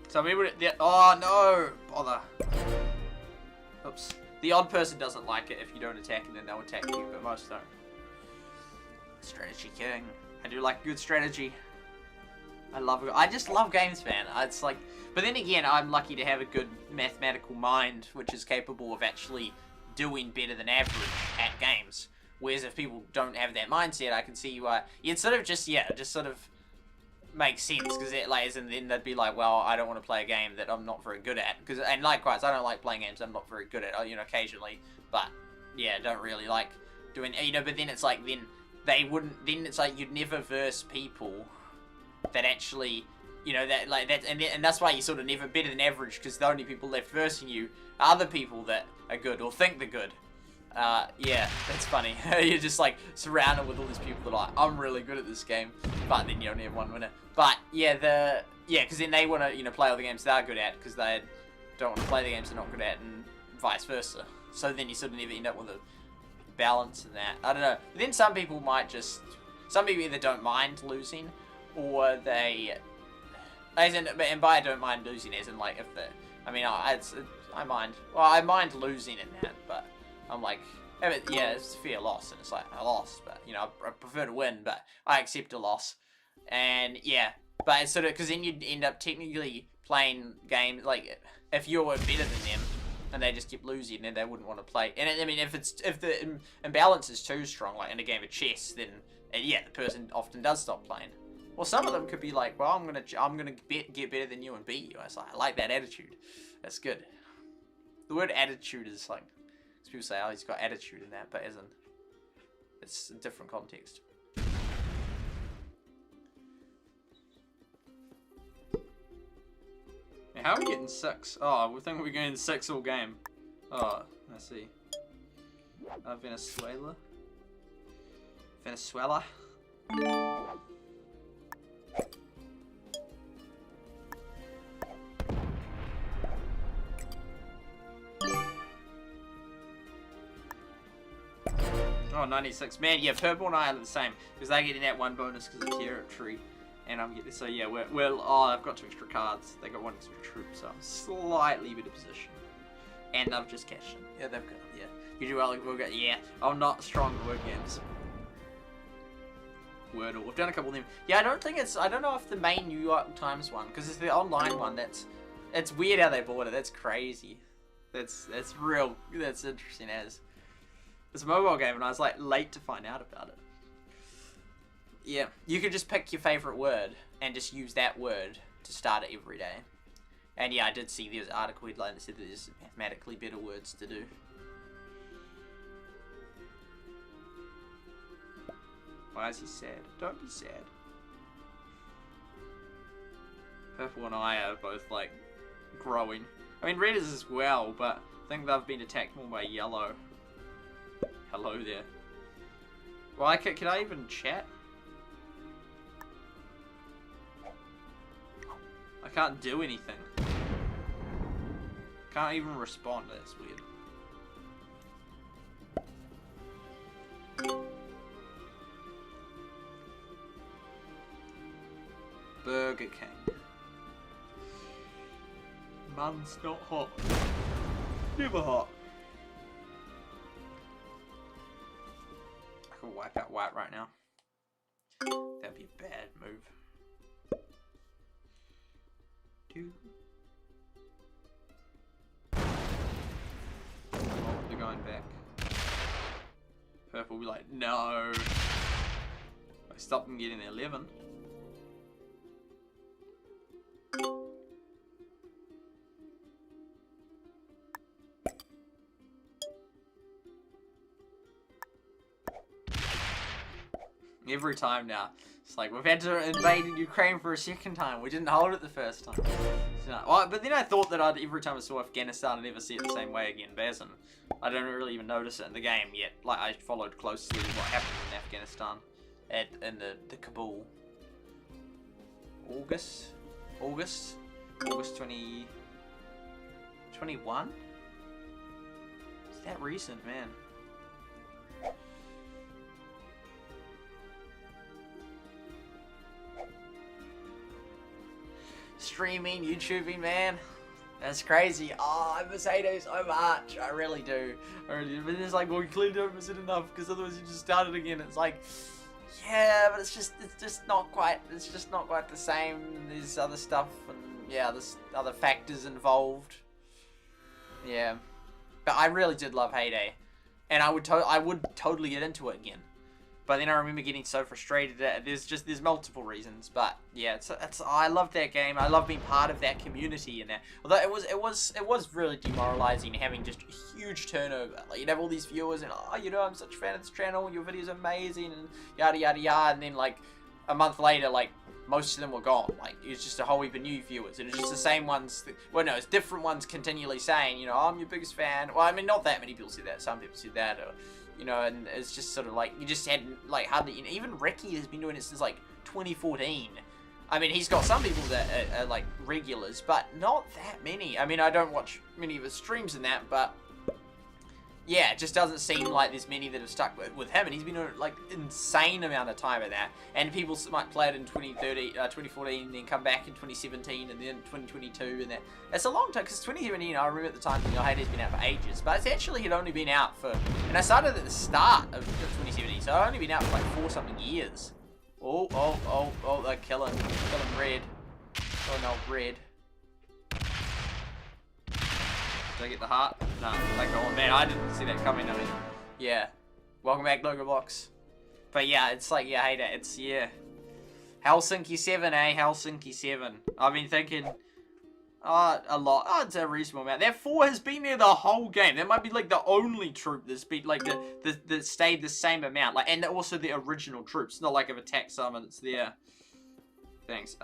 So we would, oh no, bother. Oops. The odd person doesn't like it if you don't attack, and then they'll attack you, but most don't. Strategy king. I do like good strategy. I just love games, man. It's like, but then again, I'm lucky to have a good mathematical mind, which is capable of actually doing better than average at games. Whereas if people don't have that mindset, I can see why. It's sort of just sort of makes sense, because then they'd be like, well, I don't want to play a game that I'm not very good at. And likewise, I don't like playing games I'm not very good at. Occasionally, but yeah, don't really like doing. But then it's like they wouldn't. Then it's like you'd never verse people that actually, and that's why you're sort of never better than average, because the only people left versing you are other people that are good or think they're good. That's funny. You're just like surrounded with all these people that are like, I'm really good at this game, but then you only have 1 winner. But because then they want to play all the games they're good at, because they don't want to play the games they're not good at, and vice versa. So then you sort of never end up with a balance in that. I don't know. But then some people either don't mind losing, or they, and by I don't mind losing, as in like if the, I mind losing in that, but I'm like, it's a fair loss, and it's like, I lost, but, I prefer to win, but I accept a loss. And, but it's sort of, because then you'd end up technically playing games, like, if you're better than them, and they just keep losing, then they wouldn't want to play. And, if the imbalance is too strong, like in a game of chess, then, the person often does stop playing. Well, some of them could be like, well, I'm gonna get better than you and beat you. It's like, I like that attitude. That's good. The word attitude is like, people say, oh, he's got attitude in that, but isn't. It's a different context. Now, how are we getting 6? Oh, we think we're going 6 all game. Oh, let's see. Venezuela. Oh, 96. Man, Purple and I are the same, because they're getting that 1 bonus because of territory, and I'm getting, so I've got 2 extra cards, they got 1 extra troop, so I'm slightly better position. And I've just cashed in. Yeah, they've got, You do well, we'll get, I'm not strong at word games. Wordle, we've done a couple of them. I don't know if the main New York Times one, because it's the online one, it's weird how they bought it, that's crazy. That's interesting as. It's a mobile game, and I was like late to find out about it. Yeah, you could just pick your favorite word and just use that word to start it every day. And yeah, I did see there's an article headline that said that there's mathematically better words to do. Why is he sad? Don't be sad. Purple and I are both like growing. I mean, red is as well, but I think they've been attacked more by yellow. Hello there. Well, can I even chat? I can't do anything. Can't even respond. That's weird. Burger King. Mun's not hot. Never hot. I could wipe out white right now. That'd be a bad move. Oh, they're going back. Purple will be like, no. I stopped them getting 11. Every time now. It's like, we've had to invade Ukraine for a second time. We didn't hold it the first time. So, well, but then I thought that every time I saw Afghanistan, I'd never see it the same way again. Basin. I don't really even notice it in the game yet. Like, I followed closely what happened in Afghanistan in the Kabul. August 2021? Is that recent, man? Streaming, YouTubing, man. That's crazy. Oh, I miss Halo so much. I really do. But it's like, well, you clearly don't miss it enough because otherwise you just started again. It's like, yeah, but it's just not quite. It's just not quite the same. There's other stuff and yeah, there's other factors involved. Yeah, but I really did love Heyday, and I would totally get into it again. But then I remember getting so frustrated that there's multiple reasons. But yeah, I love that game. I love being part of that community and that. Although it was really demoralizing having just a huge turnover. Like you'd have all these viewers and I'm such a fan of this channel. Your video's amazing and yada yada yada. And then like a month later, like most of them were gone. Like it was just a whole heap of new viewers. And it's just the same ones. It's different ones continually saying, I'm your biggest fan. Well, I mean, not that many people said that. Some people said that. And it's just sort of like, you just had, like, hardly, even Ricky has been doing it since, like, 2014. I mean, he's got some people that are like, regulars, but not that many. I mean, I don't watch many of his streams and that, but, yeah, it just doesn't seem like there's many that have stuck with him, and he's been doing, like, insane amount of time at that. And people might play it in 2014, and then come back in 2017, and then 2022, and that. It's a long time, because 2017, I remember at the time, Hades been out for ages, but it's actually had only been out for, and I started at the start of 2017, so I've only been out for, like, 4-something years. Oh, they're killing red. Oh, no, red. Did I get the heart? No, like, oh man, I didn't see that coming. I mean, yeah. Welcome back, Logo Box. But yeah, it's like, yeah, hate it. It's, yeah. Helsinki 7, eh? Helsinki 7. I've been thinking, a lot. Oh, it's a reasonable amount. That 4 has been there the whole game. That might be like the only troop that's been, like, that stayed the same amount. Like, and also the original troops. Not like I've attacked some and it's there. Thanks.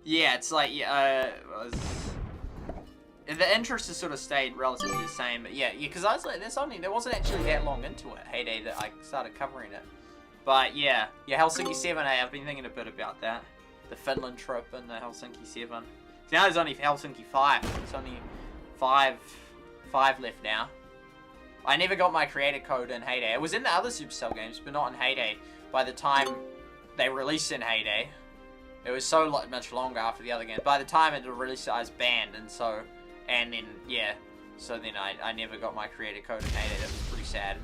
Yeah, it's like, the interest has sort of stayed relatively the same, but yeah, because I was like, there wasn't actually that long into it, Heyday, that I started covering it. But yeah, Helsinki 7, I've been thinking a bit about that. The Finland trip and the Helsinki 7. So now there's only Helsinki 5, it's only 5 left now. I never got my creator code in Heyday. It was in the other Supercell games, but not in Heyday. By the time they released in Heyday, it was so much longer after the other game. By the time it released, I was banned, so then I never got my creator code in Heyday. That was pretty sad.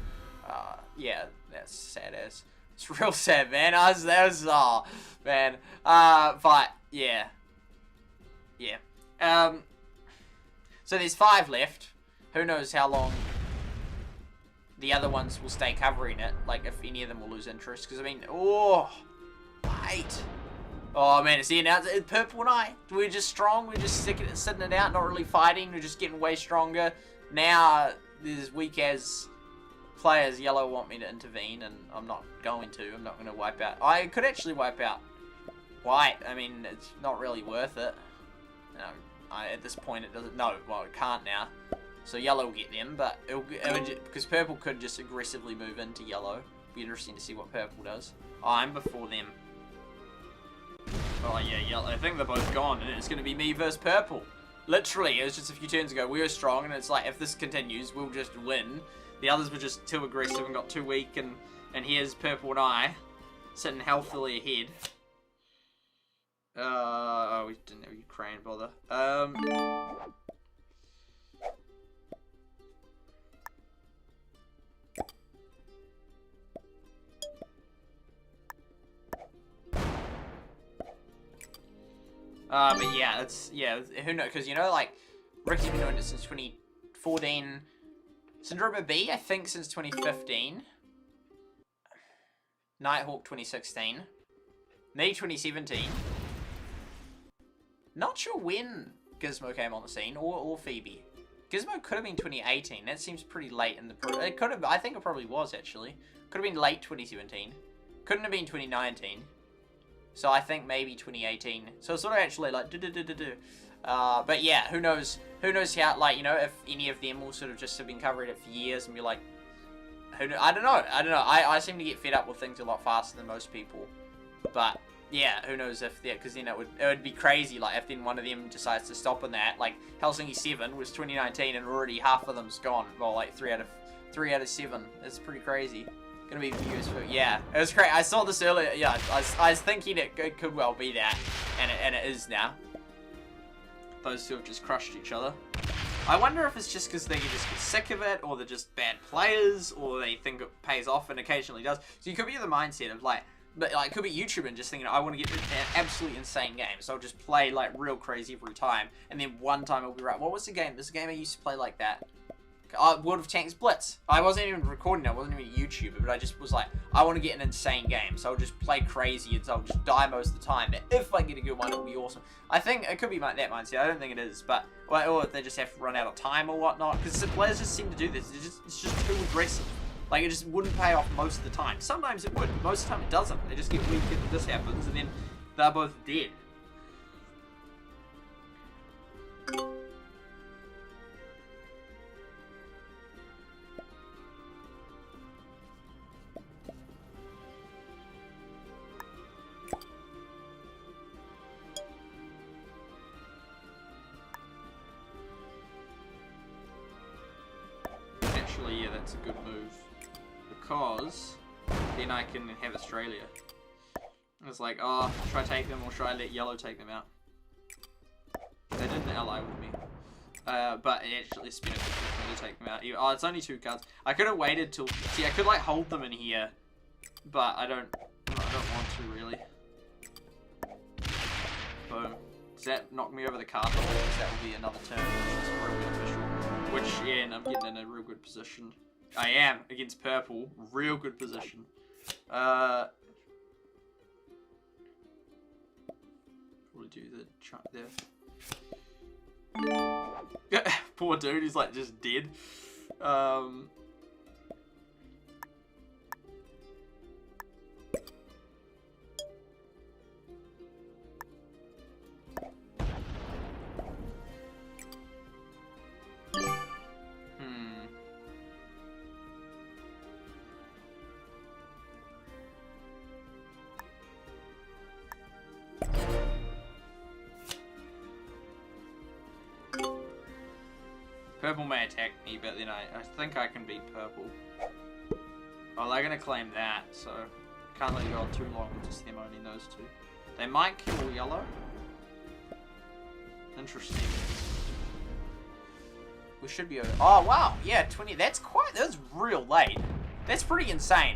Yeah, that's sad as. It's real sad, man. Oh, man. But, yeah. Yeah. So there's 5 left. Who knows how long the other ones will stay covering it. Like, if any of them will lose interest. Because, I mean, oh, 8. Oh, man, it's the announcement. Purple and I, we're just strong. We're just sitting it out, not really fighting. We're just getting way stronger. Now, there's weak as players. Yellow want me to intervene, and I'm not going to. I'm not going to wipe out. I could actually wipe out white. I mean, it's not really worth it. You know, at this point, it doesn't. No, well, it can't now. So yellow will get them, but because purple could just aggressively move into yellow. Be interesting to see what purple does. Oh, I'm before them. Oh yeah, yellow. I think they're both gone, and it's going to be me versus purple. Literally, it was just a few turns ago. We were strong, and it's like, if this continues, we'll just win. The others were just too aggressive and got too weak, and here's purple and I sitting healthily ahead. Oh, we didn't have Ukraine bother. But yeah, who knows, because, you know, like, Ricky's been doing it since 2014, Syndrome B, I think, since 2015, Nighthawk 2016, me 2017, not sure when Gizmo came on the scene, or Phoebe. Gizmo could have been 2018, that seems pretty late in the it could have, I think it probably was, actually, could have been late 2017, couldn't have been 2019, so I think maybe 2018. So it's sort of actually like but yeah, who knows how, like, you know, if any of them will sort of just have been covering it for years and be like, I don't know. I seem to get fed up with things a lot faster than most people. But yeah, who knows if because then it would be crazy, like, if then one of them decides to stop on that. Like Helsinki 7 was 2019 and already half of them's gone. Well, like 3 out of 7. It's pretty crazy. Gonna be views for, yeah, it was great. I saw this earlier. Yeah, I was thinking it could well be that, and it is now. Those two have just crushed each other. I wonder if it's just because they just get sick of it, or they're just bad players, or they think it pays off and occasionally does. So you could be in the mindset of like, but like, could be YouTuber and just thinking, I want to get an absolutely insane game, so I'll just play like real crazy every time, and then one time it'll be right. What was the game? There's a game I used to play like that. World of Tanks Blitz. I wasn't even recording it, I wasn't even a YouTuber, but I just was like, I want to get an insane game, so I'll just play crazy, and so I'll just die most of the time. If I get a good one, it'll be awesome. I think it could be that mindset, I don't think it is, but, or if they just have to run out of time or whatnot, because the players just seem to do this, it's just too aggressive. Like, it just wouldn't pay off most of the time. Sometimes it would, but most of the time it doesn't. They just get weak and this happens, and then they're both dead. Yeah, that's a good move, because then I can have Australia. It's like, oh, should I take them or should I let yellow take them out? They didn't ally with me, but it actually is beneficial for me to take them out. Oh, it's only 2 cards. I could have waited till, see, I could like hold them in here, but I don't want to really. Boom. Does that knock me over the card? Because that will be another turn, which is real beneficial. Which, yeah, and I'm getting in a real good position. I am, against purple. Real good position. Probably do the chunk there. Poor dude, he's like just dead. Purple may attack me, but then I think I can beat purple. Oh, they're gonna claim that, so can't let it go on too long with just them owning those two. They might kill yellow. Interesting. We should be over. Oh wow, yeah, 20. That's real late. That's pretty insane.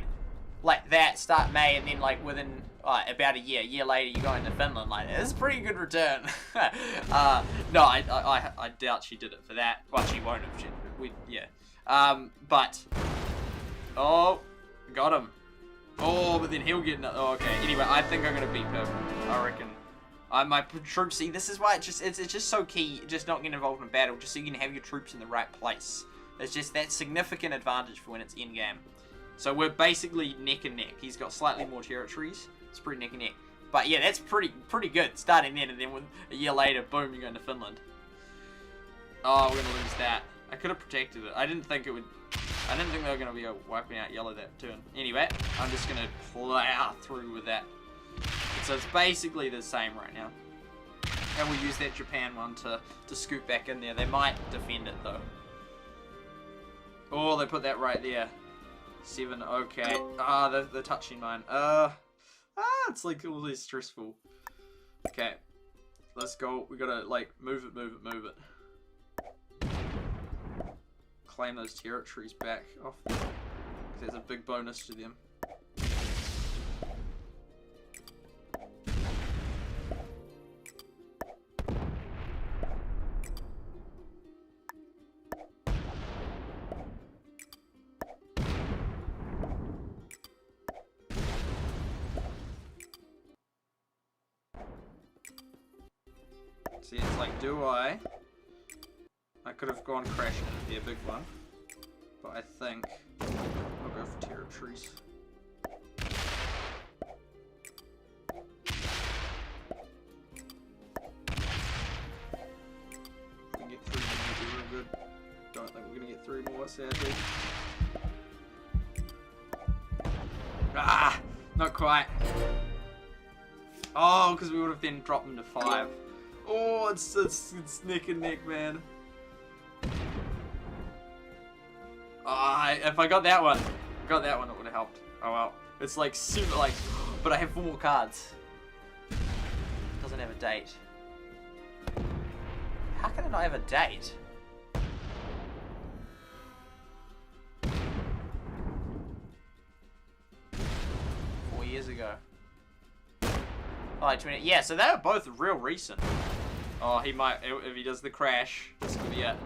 like that, start May, and then like within about a year later, you go into Finland. Like, it's a pretty good return. No, I doubt she did it for that. Well, she won't have. But oh, got him. Oh, but then he'll get another. Oh, okay. Anyway, I think I'm gonna beat her. I reckon. My troops. See, this is why it's just so key. Just not getting involved in battle, just so you can have your troops in the right place. It's just that significant advantage for when it's in game. So we're basically neck and neck. He's got slightly more territories. It's pretty neck and neck. But yeah, that's pretty good. Starting then, and then a year later, boom, you're going to Finland. Oh, we're going to lose that. I could have protected it. I didn't think they were going to be wiping out yellow that turn. Anyway, I'm just going to plow through with that. So it's basically the same right now. And we'll use that Japan one to scoot back in there. They might defend it though. Oh, they put that right there. 7, okay. They're touching mine. It's like all this stressful. Okay. Let's go. We gotta like move it. Claim those territories back off. There's a big bonus to them. See, it's like, do I could have gone crashing into be a big one, but I think I'll go for territories. If we can get 3 more, it'll be real good. Don't think we're gonna get 3 more, sadly. Not quite. Oh, because we would have then dropped them to 5. Oh, it's neck and neck, man. If I got that one, it would have helped. Oh well. It's like super like, but I have 4 more cards. Doesn't have a date. How can it not have a date? Years ago. Oh, 20. Yeah, so they were both real recent. Oh, he might, if he does the crash, this could be it.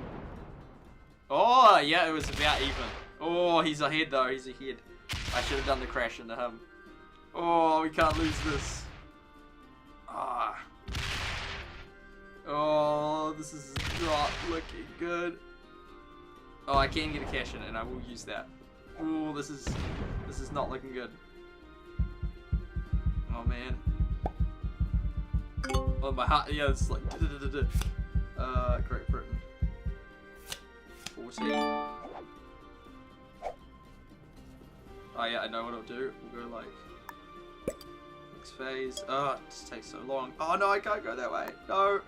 Oh, yeah, it was about even. Oh, he's ahead though, he's ahead. I should have done the crash into him. Oh, we can't lose this. Oh, this is not looking good. Oh, I can get a cash in it, and I will use that. Oh, this is not looking good. Oh man. Oh my heart, yeah, it's like Great Britain. 14. Oh yeah, I know what it'll do. We'll go like next phase. Oh, it just takes so long. Oh no, I can't go that way. No.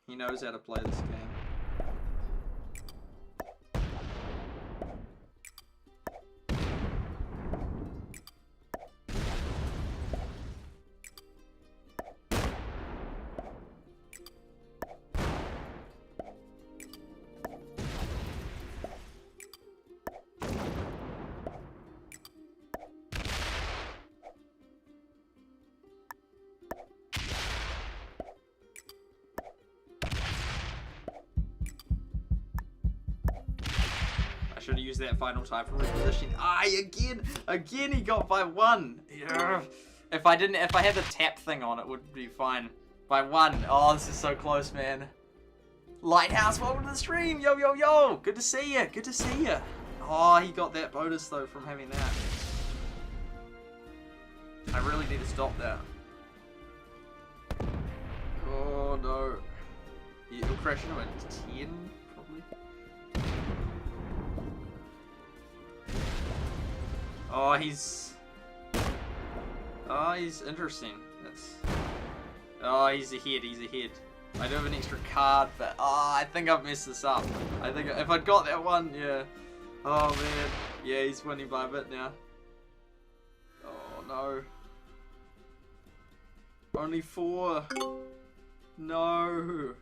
He knows how to play this game. Should have used that final time for repositioning. Again he got by 1. Yeah. If I had the tap thing on, it would be fine. By 1. Oh, this is so close, man. Lighthouse, welcome to the stream. Yo, yo, yo. Good to see you. Good to see you. Oh, he got that bonus though from having that. I really need to stop that. Oh no. He'll crash into a 10, probably. Oh, he's interesting. He's ahead. I do have an extra card, but I think I've messed this up. I think if I'd got that one, yeah. Oh man, yeah, he's winning by a bit now. Oh no. Only 4. No.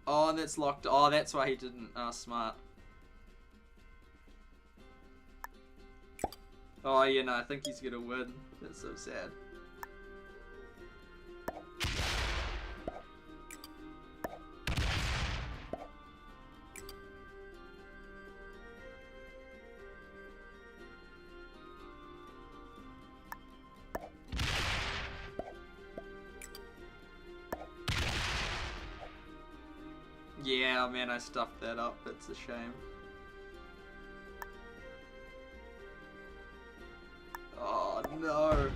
Oh, that's locked. Oh, that's why he didn't. Oh, smart. Oh, yeah, no, I think he's gonna win. That's so sad. Yeah, man, I stuffed that up. That's a shame. Oh, no.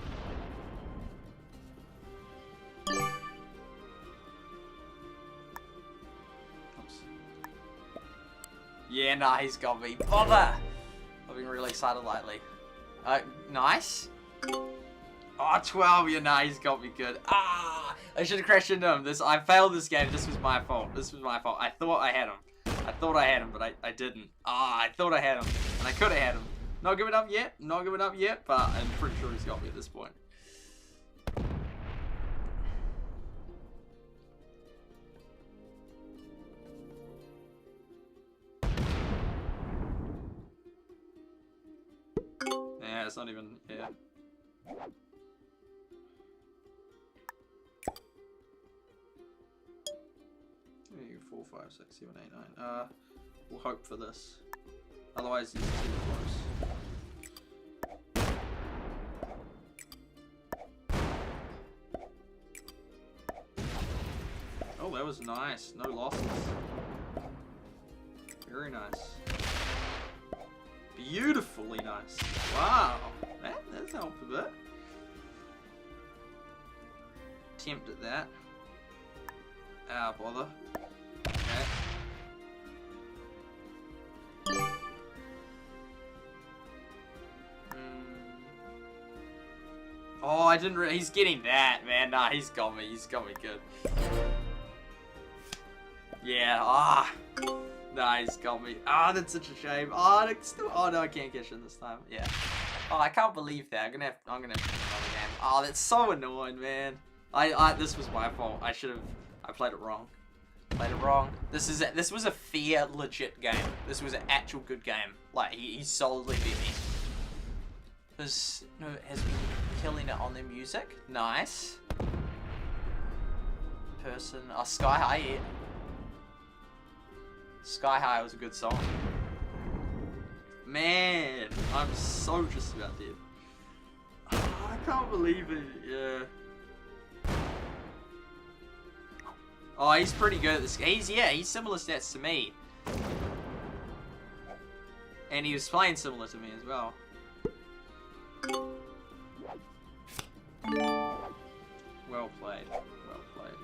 Oops. Yeah, nah, he's got me. Bother! I've been really excited lately. Nice. Oh, 12, yeah, nah, he's got me good. Ah! I should have crashed into him. I failed this game. This was my fault. This was my fault. I thought I had him. But I didn't. Ah, I thought I had him. And I could have had him. Not giving up yet. Not giving up yet, but I'm pretty sure he's got me at this point. Yeah, it's not even, yeah. 4, 5, 6, 7, 8, 9. We'll hope for this. Otherwise, he's too close. Oh, that was nice. No losses. Very nice. Beautifully nice. Wow. That's helped a bit. Attempt at that. Ah, bother. Okay. Oh, I didn't really. He's getting that, man. Nah, he's got me. He's got me good. Yeah, Nah, he's got me. That's such a shame. Oh, no, I can't catch him this time. Yeah. Oh, I can't believe that. I'm gonna have to another game. Oh, that's so annoying, man. This was my fault. I played it wrong. This was a fair, legit game. This was an actual good game. Like, he solidly beat me. Has been killing it on their music. Nice. Person. Oh, Sky High, yeah. Sky High was a good song. Man, I'm so just about dead. Oh, I can't believe it. Yeah. Oh, he's pretty good at this. He's similar stats to me. And he was playing similar to me as well. Well played. Well played.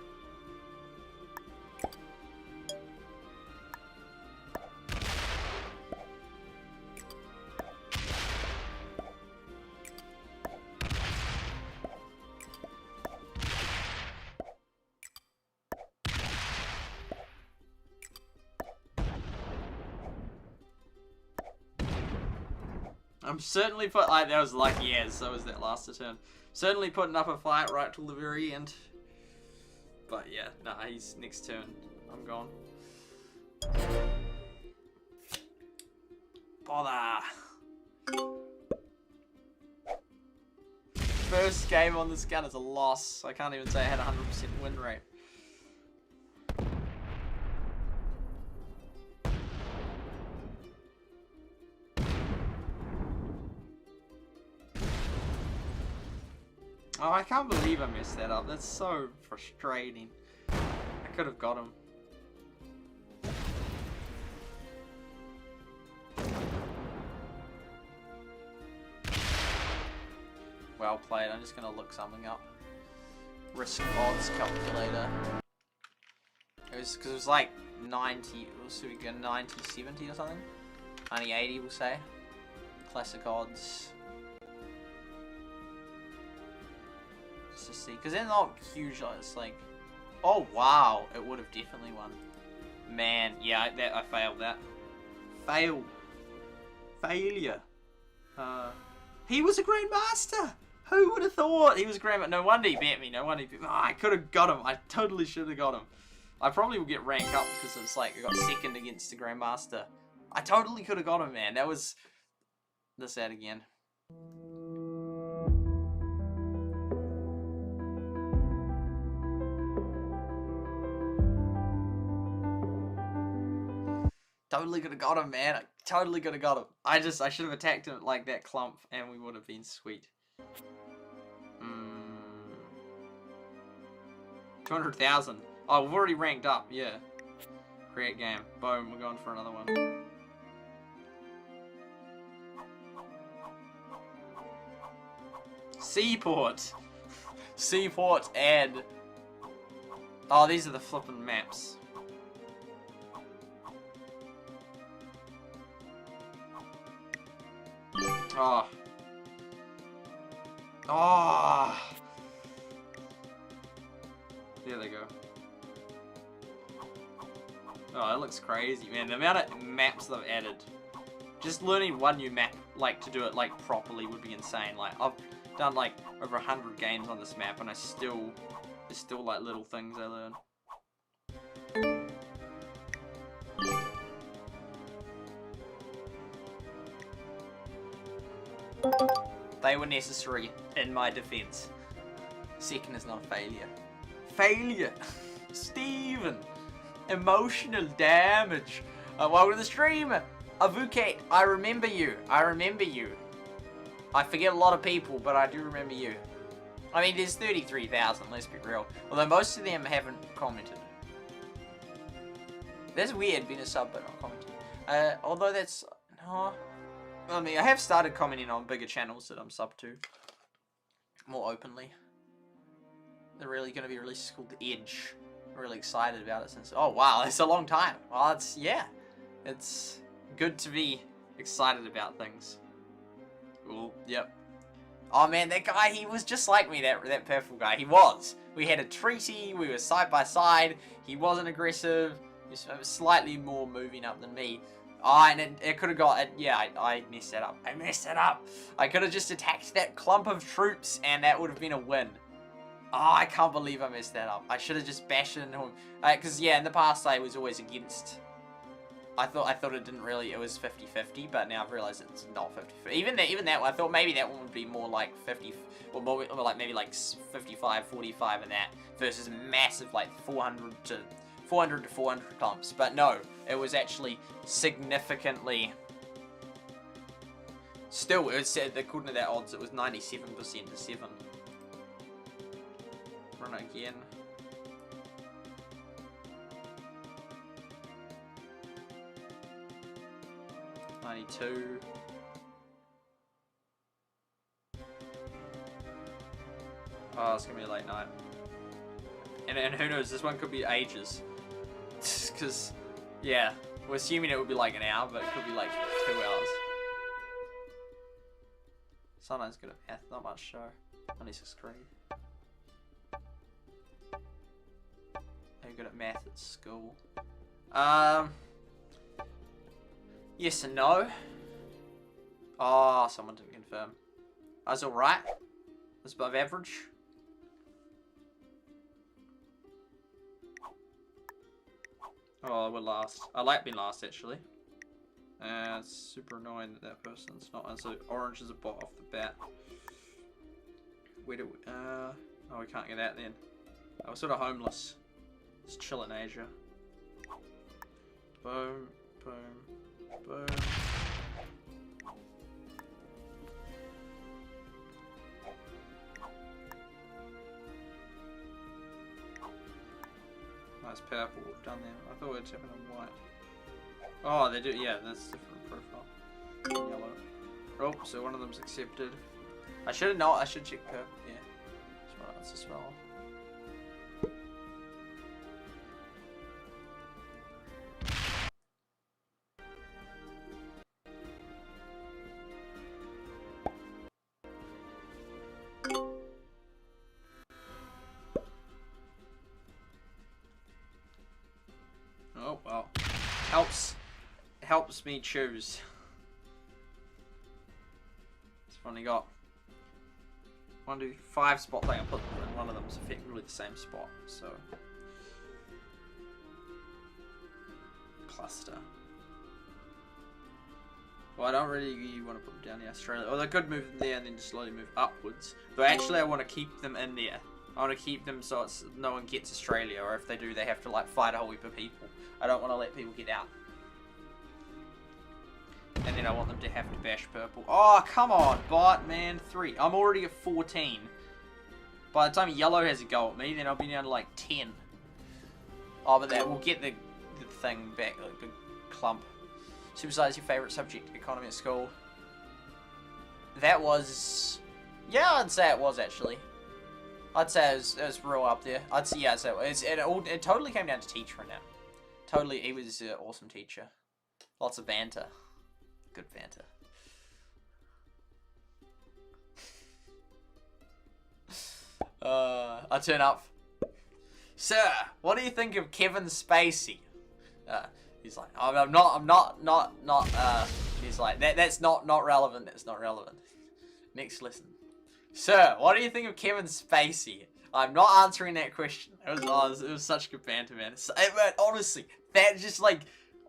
I'm certainly that was lucky as, so was that last turn. Certainly putting up a fight right till the very end. But yeah, nah, he's next turn. I'm gone. Bother. First game on this gun is a loss. I can't even say I had a 100% win rate. Oh, I can't believe I messed that up. That's so frustrating. I could have got him. Well played. I'm just going to look something up. Risk odds calculator. Because it was like 90, so we go 90, 70 or something? 90, 80 we'll say. Classic odds. To see, because they're not huge. It's like, oh wow, it would have definitely won. Man, yeah, I failed that. Failure. He was a Grandmaster. Who would have thought he was Grandmaster? No wonder he beat me. No wonder he beat me. Oh, I could have got him. I totally should have got him. I probably will get ranked up because it's like I got second against the Grandmaster. I totally could have got him, man. That was this ad again. Totally could have got him, man. I totally could have got him. I should have attacked him like that clump and we would have been sweet. 200,000. Oh, we've already ranked up, yeah. Create game. Boom, we're going for another one. Seaport. Seaport and... Oh, these are the flippin' maps. Oh. Oh. There they go. Oh, that looks crazy, man. The amount of maps they've added. Just learning one new map, like, to do it, like, properly would be insane. Like, I've done, like, over 100 games on this map, and there's still, like, little things I learn. They were necessary in my defense. Second is not a failure. Failure! Steven! Emotional damage! Welcome to the stream! Avukate, I remember you. I remember you. I forget a lot of people, but I do remember you. I mean, there's 33,000, let's be real. Although most of them haven't commented. That's weird, being a sub but not commenting. Although that's... No. I mean, I have started commenting on bigger channels that I'm sub to. More openly. They're really going to be released. It's called The Edge. I'm really excited about it since... Oh, wow, it's a long time. Well, it's... Yeah. It's good to be excited about things. Cool. Yep. Oh, man, that guy, he was just like me, that purple guy. He was. We had a treaty. We were side by side. He wasn't aggressive. He was slightly more moving up than me. Oh, and it could have got... Yeah, I messed that up. I messed it up. I could have just attacked that clump of troops, and that would have been a win. Oh, I can't believe I messed that up. I should have just bashed it into him. Because, yeah, in the past, I was always against... I thought it didn't really... It was 50-50, but now I've realized it's not 50-50. Even that one, I thought maybe that one would be more like 50... Or more like maybe like 55-45 in that. Versus massive, like, 400 to 400 clumps. But no, it was actually significantly... Still, it was, according to that odds, it was 97% to 7. Run it again. $92. Oh, it's gonna be a late night. And who knows, this one could be ages. Because, yeah, we're assuming it would be like an hour, but it could be like 2 hours. Sometimes good at math, not much show. Only 6th grade. I'm good at math at school. Yes and no. Oh, someone didn't confirm. I was alright. I was above average. Oh, we're last. I like being last, actually. It's super annoying that person's not as orange as a bot off the bat. Where do we... oh, we can't get out then. I was sort of homeless. Just chill in Asia. Boom, boom, boom. Nice purple we've done there. I thought we were tipping on white. Oh, they do, yeah, that's different profile. Yellow. Oh, so one of them's accepted. I should have known, I should check purple, yeah. That's as well. Oh, well. Helps me choose. It's only got 1, 2, 5 spot thing. I put them in one of them is effectively the same spot. So cluster. Well, I don't really want to put them down in Australia. Or they could move them there and then just slowly move upwards. But actually, I want to keep them in there. I want to keep them so it's no one gets Australia, or if they do, they have to like fight a whole heap of people. I don't want to let people get out. And then I want them to have to bash purple. Oh, come on, bot, man. 3. I'm already at 14. By the time yellow has a go at me, then I'll be down to like 10. Oh, but that will get the thing back, like the clump. Supersize your favourite subject, economy at school. That was... Yeah, I'd say it was actually. I'd say it was real up there. I'd say, yeah, I'd say it was. It totally came down to teacher in it. Totally, he was an awesome teacher. Lots of banter. Good banter. I turn up. Sir, what do you think of Kevin Spacey? He's like, I'm not, he's like, that's not relevant, that's not relevant. Next lesson. Sir, what do you think of Kevin Spacey? I'm not answering that question. It was such good banter, man. Honestly, that just like,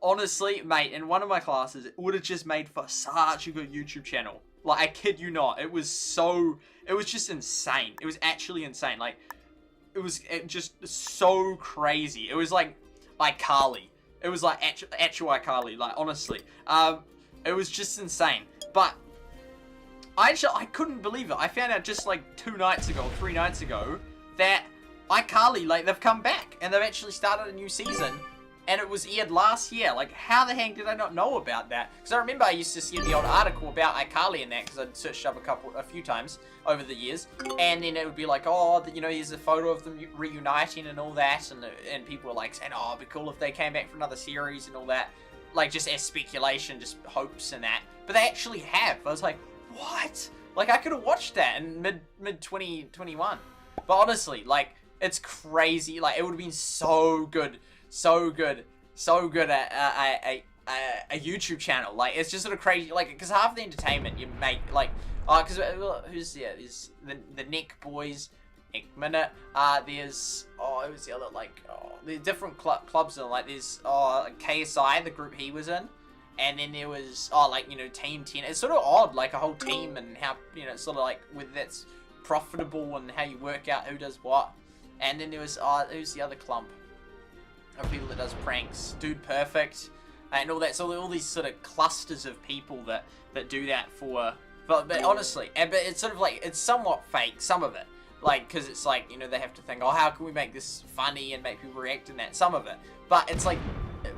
honestly, mate, in one of my classes, it would have just made for such a good YouTube channel. Like, I kid you not, it was just insane. It was actually insane. Like, it was just so crazy. It was like iCarly. It was like actual iCarly, like, honestly. It was just insane. But I couldn't believe it. I found out just like 2 nights ago, 3 nights ago, that iCarly, like, they've come back and they've actually started a new season, and it was aired last year. Like, how the heck did I not know about that? Because I remember I used to see the old article about iCarly and that, because I'd searched up a few times over the years, and then it would be like, oh, you know, here's a photo of them reuniting and all that, and people were like saying, oh, it'd be cool if they came back for another series and all that, like, just as speculation, just hopes and that. But they actually have. I was like, what? Like, I could have watched that in mid 2021. But honestly, like, it's crazy. Like, it would have been so good at a YouTube channel. Like, it's just sort of crazy. Like, because half the entertainment you make, like, because who's there? There's the Nick Boys, Nick Minute. There's who's the other, like, the different clubs and like there's KSI, the group he was in. And then there was, like, you know, Team 10. It's sort of odd, like, a whole team and how, you know, it's sort of like, whether that's profitable and how you work out who does what. And then there was, who's the other clump of people that does pranks? Dude Perfect and all that. So all these sort of clusters of people that do that but honestly, but it's sort of like, it's somewhat fake, some of it. Like, because it's like, you know, they have to think, oh, how can we make this funny and make people react in that? Some of it. But it's like,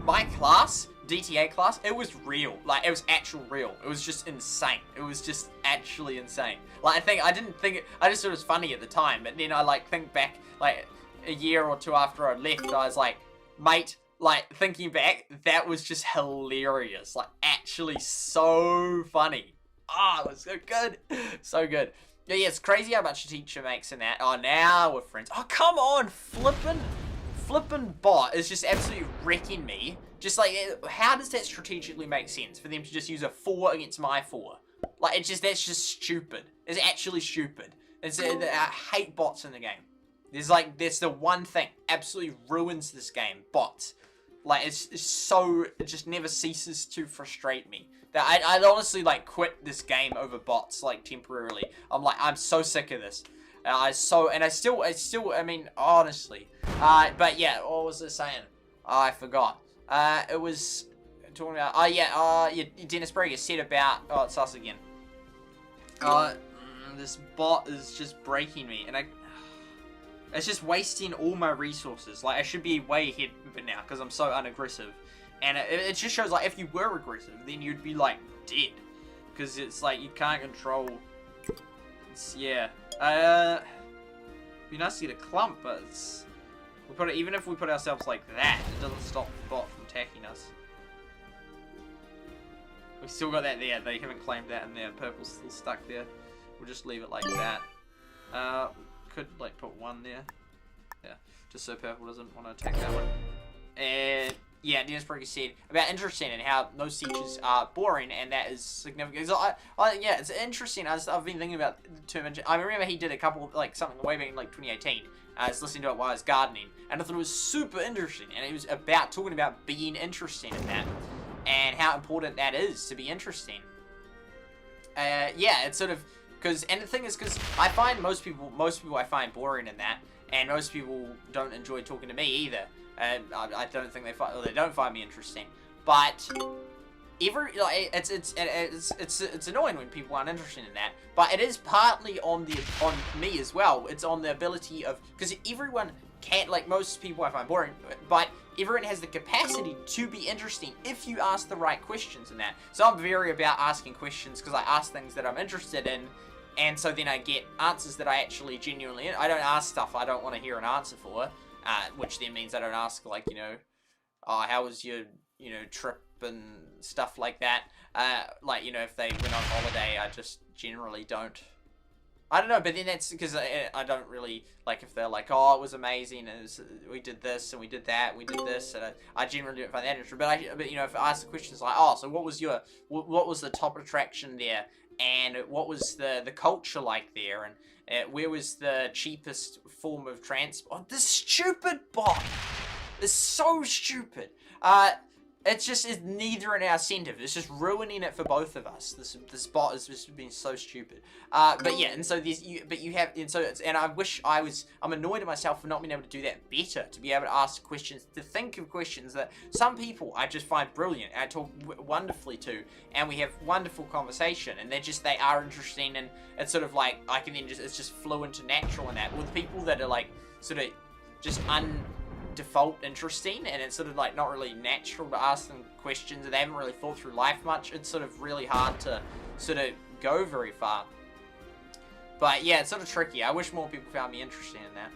my class, DTA class, it was real. Like, it was actual real. It was just insane. It was just actually insane. Like, I didn't think it, I just thought it was funny at the time, but then I, like, think back, like, a year or 2 after I left, I was like, mate, like, thinking back, that was just hilarious. Like, actually so funny. It was so good. So good. Yeah, it's crazy how much a teacher makes in that. Oh, now we're friends. Oh, come on, flippin' bot is just absolutely wrecking me. Just like, how does that strategically make sense for them to just use a 4 against my 4? Like, that's just stupid. It's actually stupid. I hate bots in the game. There's the one thing absolutely ruins this game, bots. Like, it's so, it just never ceases to frustrate me. That I'd honestly, like, quit this game over bots, like, temporarily. I'm like, I'm so sick of this. I mean, honestly. But yeah, what was I saying? I forgot. It was talking about, yeah, Dennis Breger said about, it's us again. This bot is just breaking me, and it's just wasting all my resources. Like, I should be way ahead of it now, because I'm so unaggressive. And it just shows, like, if you were aggressive, then you'd be, like, dead. Because it's, like, you can't control, yeah. It'd be nice to get a clump, but it's, even if we put ourselves like that, it doesn't stop the bot from attacking us. We've still got that there. They haven't claimed that, and their purple's still stuck there. We'll just leave it like that. We could, like, put 1 there. Yeah, just so purple doesn't want to attack that one. And yeah, Dennis Parker said about interesting and how most teachers are boring, and that is significant. So yeah, it's interesting. I've been thinking about the term. I remember he did a couple, like something way back in like 2018. I was listening to it while I was gardening, and I thought it was super interesting. And it was about talking about being interesting in that, and how important that is to be interesting. Yeah, it's sort of and the thing is, because I find most people I find boring in that, and most people don't enjoy talking to me either. I don't think they don't find me interesting, but it's annoying when people aren't interested in that. But it is partly on me as well. It's on the ability of, because everyone can't, like, most people I find boring, but everyone has the capacity to be interesting if you ask the right questions in that. So I'm very about asking questions, because I ask things that I'm interested in, and so then I get answers that I actually genuinely. I don't ask stuff I don't want to hear an answer for. Which then means I don't ask, like, oh, how was your, trip and stuff like that. Like, if they went on holiday, I just generally don't. I don't know, but then that's because I don't really, like, if they're like, oh, it was amazing, and we did this, and we did that, we did this, and I generally don't find that interesting. But if I ask the questions like, oh, so what was the top attraction there, and what was the culture like there, and where was the cheapest form of transport? Oh, this stupid bot is so stupid. It's neither in our incentive. It's just ruining it for both of us. This bot has just been so stupid. But yeah, and so I'm annoyed at myself for not being able to do that better, to be able to ask questions, to think of questions that some people I just find brilliant, and I talk wonderfully to, and we have wonderful conversation, and they are interesting, and it's sort of like, I can then it's just fluent and natural in that. With people that are like, sort of, just default interesting, and it's sort of like not really natural to ask them questions, and they haven't really thought through life much, it's sort of really hard to sort of go very far. But yeah, it's sort of tricky. I wish more people found me interesting in that.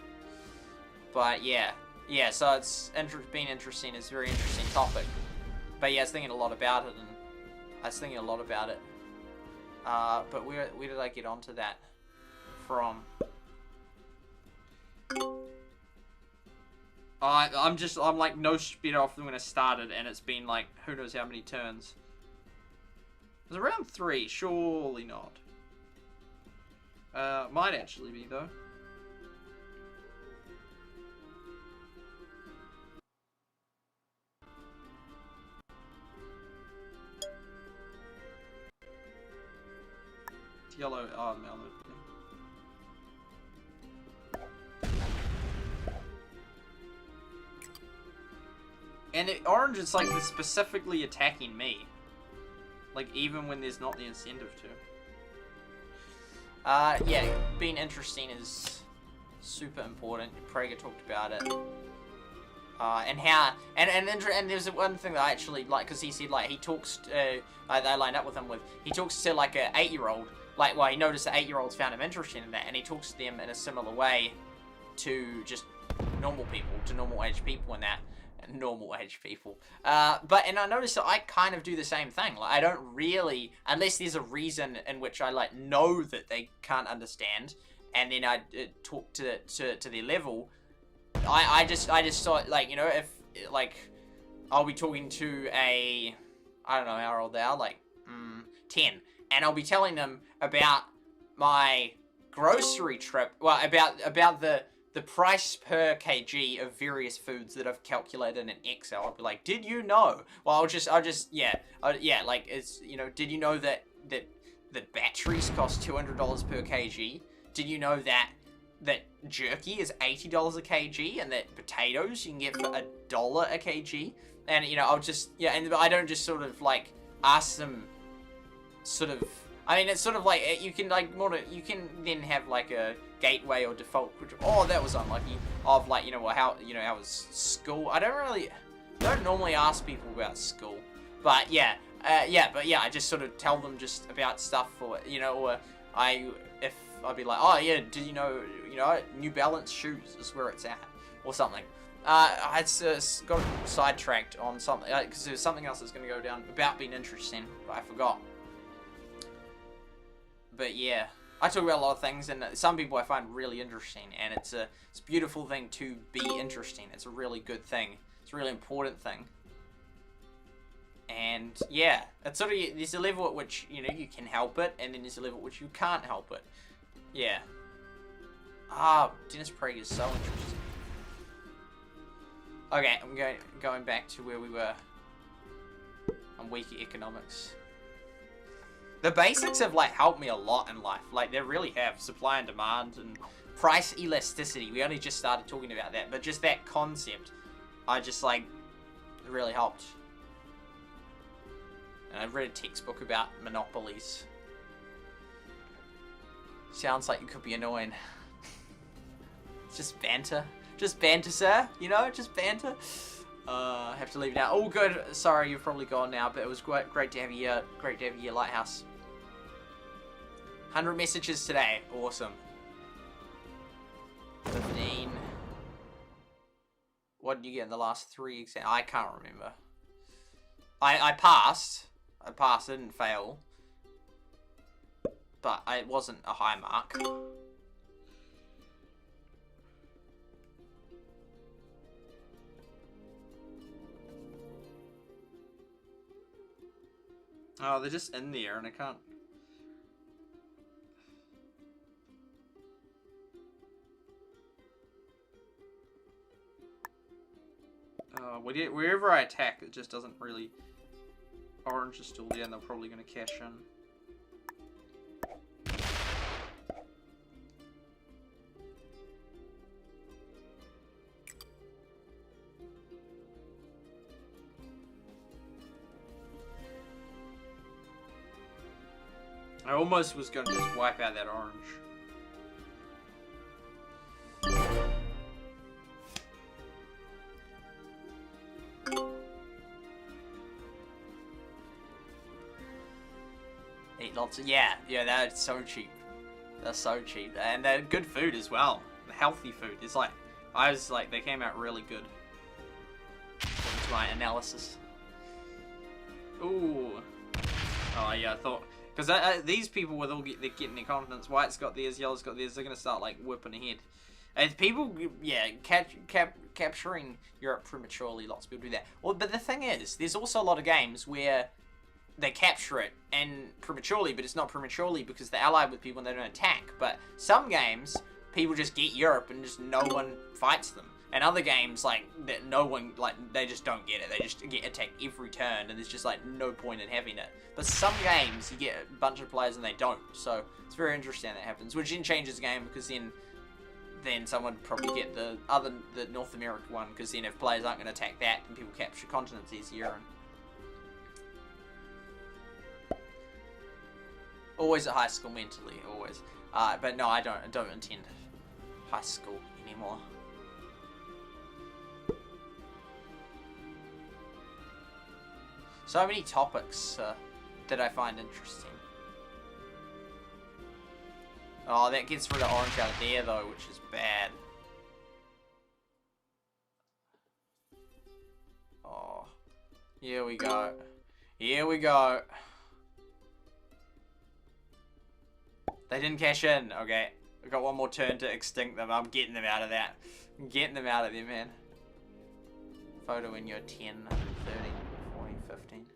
But yeah, so it's been interesting. It's a very interesting topic. But yeah, I was thinking a lot about it, but where did I get onto that from? I'm like no speed off than when I started, and it's been like who knows how many turns. It was around 3, surely not. Might actually be though. It's yellow. Oh, no. And orange is like specifically attacking me. Like, even when there's not the incentive to. Yeah, being interesting is super important. Prager talked about it. And there's one thing that I actually like, because he said, like, he talks, I lined up with him he talks to, like, an 8-year-old. Like, well, he noticed that 8-year-olds found him interesting in that, and he talks to them in a similar way to just normal people, to normal-aged people and that. Normal-aged people. And I noticed that I kind of do the same thing. Like, I don't really, unless there's a reason in which I, like, know that they can't understand, and then I talk to their level, I just thought, like, if, like, I'll be talking to I don't know how old they are, like, 10, and I'll be telling them about my grocery trip, well, about the price per kg of various foods that I've calculated in Excel. I'll be like, did you know? Well, I'll just, like, it's, did you know that batteries cost $200 per kg? Did you know that jerky is $80 a kg, and that potatoes you can get for $1 a kg? And, I'll just, and I don't just sort of, like, ask them sort of, I mean, it's sort of like, you can, like, you can then have, like, a gateway or default, oh, that was unlucky, of, like, how was school? I don't normally ask people about school, but I just sort of tell them just about stuff, or, or I'd be like, oh, yeah, did you know, New Balance shoes is where it's at, or something. I got sidetracked on something, because there was something else that's going to go down about being interesting, but I forgot. But yeah, I talk about a lot of things, and some people I find really interesting, and it's a beautiful thing to be interesting. It's a really good thing. It's a really important thing. And yeah, it's sort of, there's a level at which, you know, you can help it, and then there's a level at which you can't help it. Yeah. Dennis Prague is so interesting. Okay, I'm going back to where we were. I'm weak at economics. The basics have, like, helped me a lot in life. Like, they really have. Supply and demand and price elasticity. We only just started talking about that, but just that concept, I just, like, it really helped. And I've read a textbook about monopolies. Sounds like it could be annoying. It's just banter. Just banter, sir. You know, just banter. I have to leave now. Oh, good. Sorry, you've probably gone now, but it was great to have you here. Great to have you here, Lighthouse. 100 messages today. Awesome. 15. What did you get in the last 3 exams? I can't remember. I passed. I didn't fail. But it wasn't a high mark. Oh, they're just in there and I can't... Wherever I attack, it just doesn't really... Orange is still there and they're probably going to cash in. I almost was going to just wipe out that orange. Eat lots of... Yeah, that's so cheap. They're so cheap. And they're good food as well. Healthy food. It's like... they came out really good. According to my analysis. Ooh. Oh yeah, I thought... Because these people with all they're getting their confidence, white's got theirs, yellow's got theirs, they're going to start like whipping ahead. And people, yeah, capturing Europe prematurely, lots of people do that. Well, but the thing is, there's also a lot of games where they capture it and prematurely, but it's not prematurely because they're allied with people and they don't attack. But some games, people just get Europe and just no one fights them. And other games, like, that no one, like, they just don't get it. They just get attacked every turn, and there's just, like, no point in having it. But some games, you get a bunch of players and they don't. So, it's very interesting that happens. Which then changes the game, because then someone would probably get the North America one, because then if players aren't going to attack that, then people capture continents easier. And always at high school mentally, always. But no, I don't intend high school anymore. So many topics that I find interesting. Oh, that gets rid of orange out of there though, which is bad. Oh, here we go. Here we go. They didn't cash in. Okay, I got one more turn to extinct them. I'm getting them out of that. I'm getting them out of there, man. Photo in your 10, 13. 15.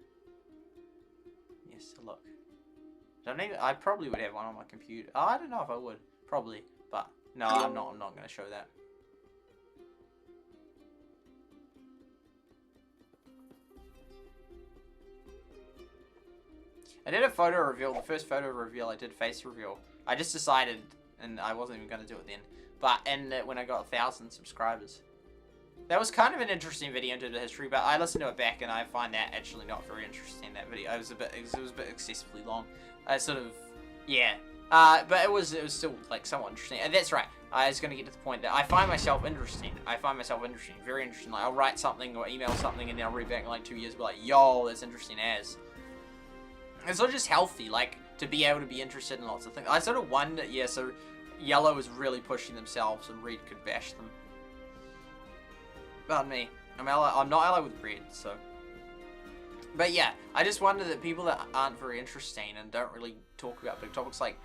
Yes, look. I probably would have one on my computer. Oh, I don't know if I would. Probably. But no, I'm not going to show that. I did a photo reveal. The first photo reveal I did face reveal. I just decided, and I wasn't even going to do it then. But when I got 1,000 subscribers. That was kind of an interesting video into the history, but I listened to it back and I find that actually not very interesting, that video. It was a bit excessively long. I sort of, yeah. But it was still, like, somewhat interesting. And that's right. I was going to get to the point that I find myself interesting. Very interesting. Like, I'll write something or email something and then I'll read back in, like, 2 years and be like, yo, that's interesting as. It's not just healthy, like, to be able to be interested in lots of things. I sort of wonder, yeah, so yellow was really pushing themselves and red could bash them. Pardon me. I'm not allied with red, so. But yeah, I just wonder that people that aren't very interesting and don't really talk about big topics, like,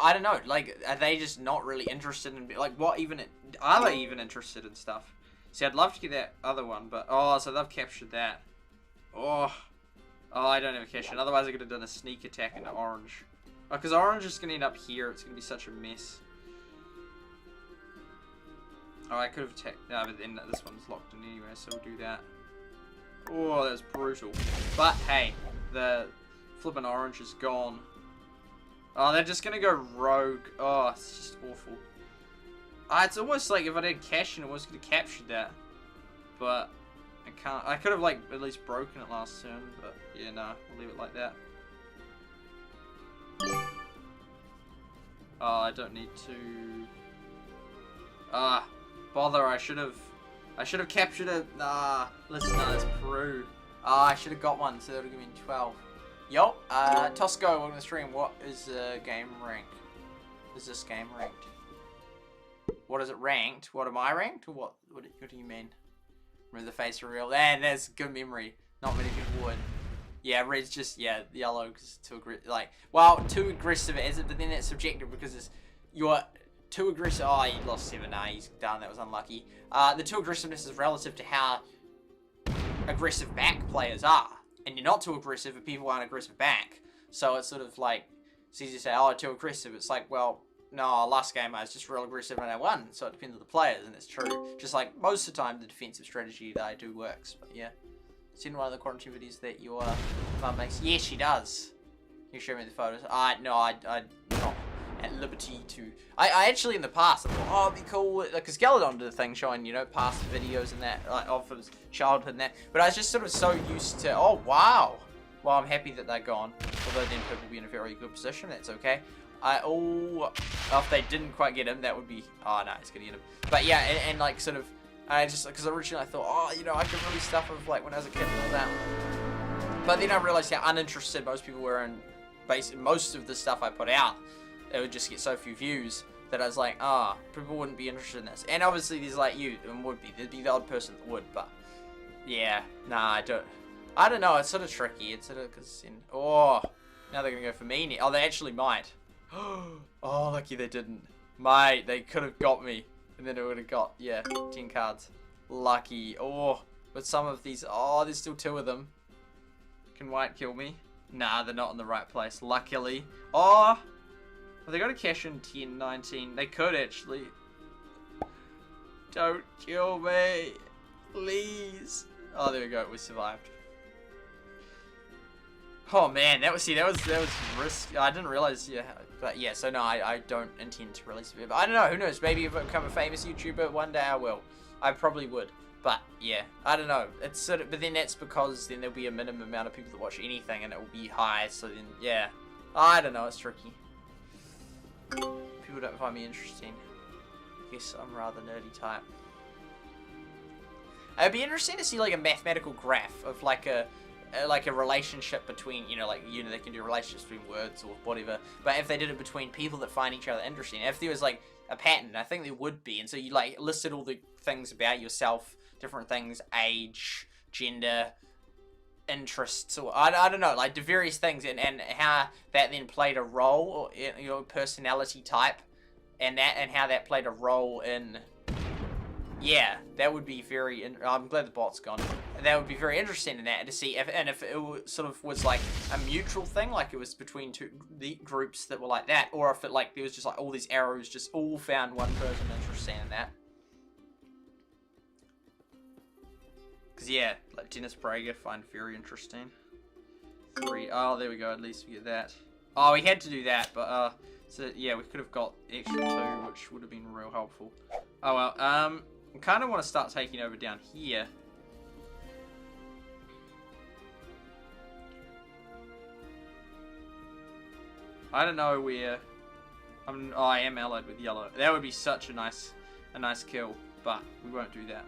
I don't know, like, are they just not really interested in, like, what even, are they even interested in stuff? See, I'd love to get that other one, but, oh, so they've captured that. Oh, I don't have a cash in. Otherwise I could have done a sneak attack into orange. Oh, because orange is going to end up here. It's going to be such a mess. Oh, I could have attacked. No, but then this one's locked in anyway, so we'll do that. Oh, that was brutal. But hey, the flippin' orange is gone. Oh, they're just going to go rogue. Oh, it's just awful. It's almost like if I did cash in, it was going to capture that. But I can't. I could have like at least broken it last turn, but yeah, no, we'll leave it like that. Oh, I don't need to. Bother. I should have captured it. Listen, that's Peru. I should have got one, so that would give me 12. Yo, Tosco, welcome to the stream. What is game rank? Is this game ranked? What is it ranked? What am I ranked? Or what do you mean? Remember the face reveal? And there's good memory. Not many people would. Yeah, red's just, yeah, yellow because it's too aggressive. Like, well, too aggressive is it, but then that's subjective because you're too aggressive. Oh, he lost 7. Nah, he's done. That was unlucky. The too aggressiveness is relative to how aggressive back players are. And you're not too aggressive if people aren't aggressive back. So it's sort of like, it's easy to say, oh, too aggressive. It's like, well, no, last game I was just real aggressive and I won. So it depends on the players, and it's true. Just like most of the time, the defensive strategy that I do works. But yeah. Seen one of the quarantine videos that your mum makes? Yes, she does. Can you show me the photos? No, I'm not at liberty to. I actually in the past I thought, oh, it'd be cool, because Galadon did a thing showing, you know, past videos and that, like of his childhood and that. But I was just sort of so used to, oh wow. Well, I'm happy that they're gone. Although then people will be in a very good position. That's okay. If they didn't quite get him, that would be. Oh no, he's gonna get him. But yeah, and like sort of. I just, because originally I thought, oh, you know, I could really stuff of like when I was a kid and all that. But then I realized how uninterested most people were in most of the stuff I put out. It would just get so few views that I was like, people wouldn't be interested in this. And obviously there's like you, and would be. There'd be the odd person that would, but yeah, nah, I don't know, it's sort of tricky. It's sort of, because, now they're going to go for me. Oh, they actually might. Oh, lucky they didn't. Mate, they could have got me. And then it would have got, yeah, 10 cards. Lucky. Oh, but some of these, there's still 2 of them. Can white kill me? Nah, they're not in the right place, luckily. Oh, well, they got to cash in 10, 19. They could actually. Don't kill me. Please. Oh, there we go, we survived. Oh man, that was risky. I didn't realize, yeah, but yeah. So no, I don't intend to release it. But I don't know. Who knows? Maybe if I become a famous YouTuber one day, I will. I probably would. But yeah, I don't know. It's sort of, but then that's because then there'll be a minimum amount of people that watch anything, and it will be high. So then, yeah, I don't know. It's tricky. People don't find me interesting. I guess I'm rather nerdy type. It'd be interesting to see like a mathematical graph of like a relationship between, they can do relationships between words or whatever, but if they did it between people that find each other interesting, if there was like a pattern, I think there would be, and so you like listed all the things about yourself, different things, age, gender, interests, or I don't know, like the various things, and how that then played a role, or your personality type, and how that played a role in. Yeah, that would be very. I'm glad the bot's gone. That would be very interesting in that, to see if it sort of was like a mutual thing, like it was between the groups that were like that, or if it like there was just like all these arrows just all found one person interesting in that. Because yeah, like Dennis Prager find very interesting. 3. Oh, there we go. At least we get that. Oh, we had to do that, but so yeah, we could have got extra 2, which would have been real helpful. Oh well. I kind of want to start taking over down here. I don't know where. I am allied with yellow. That would be such a nice kill, but we won't do that.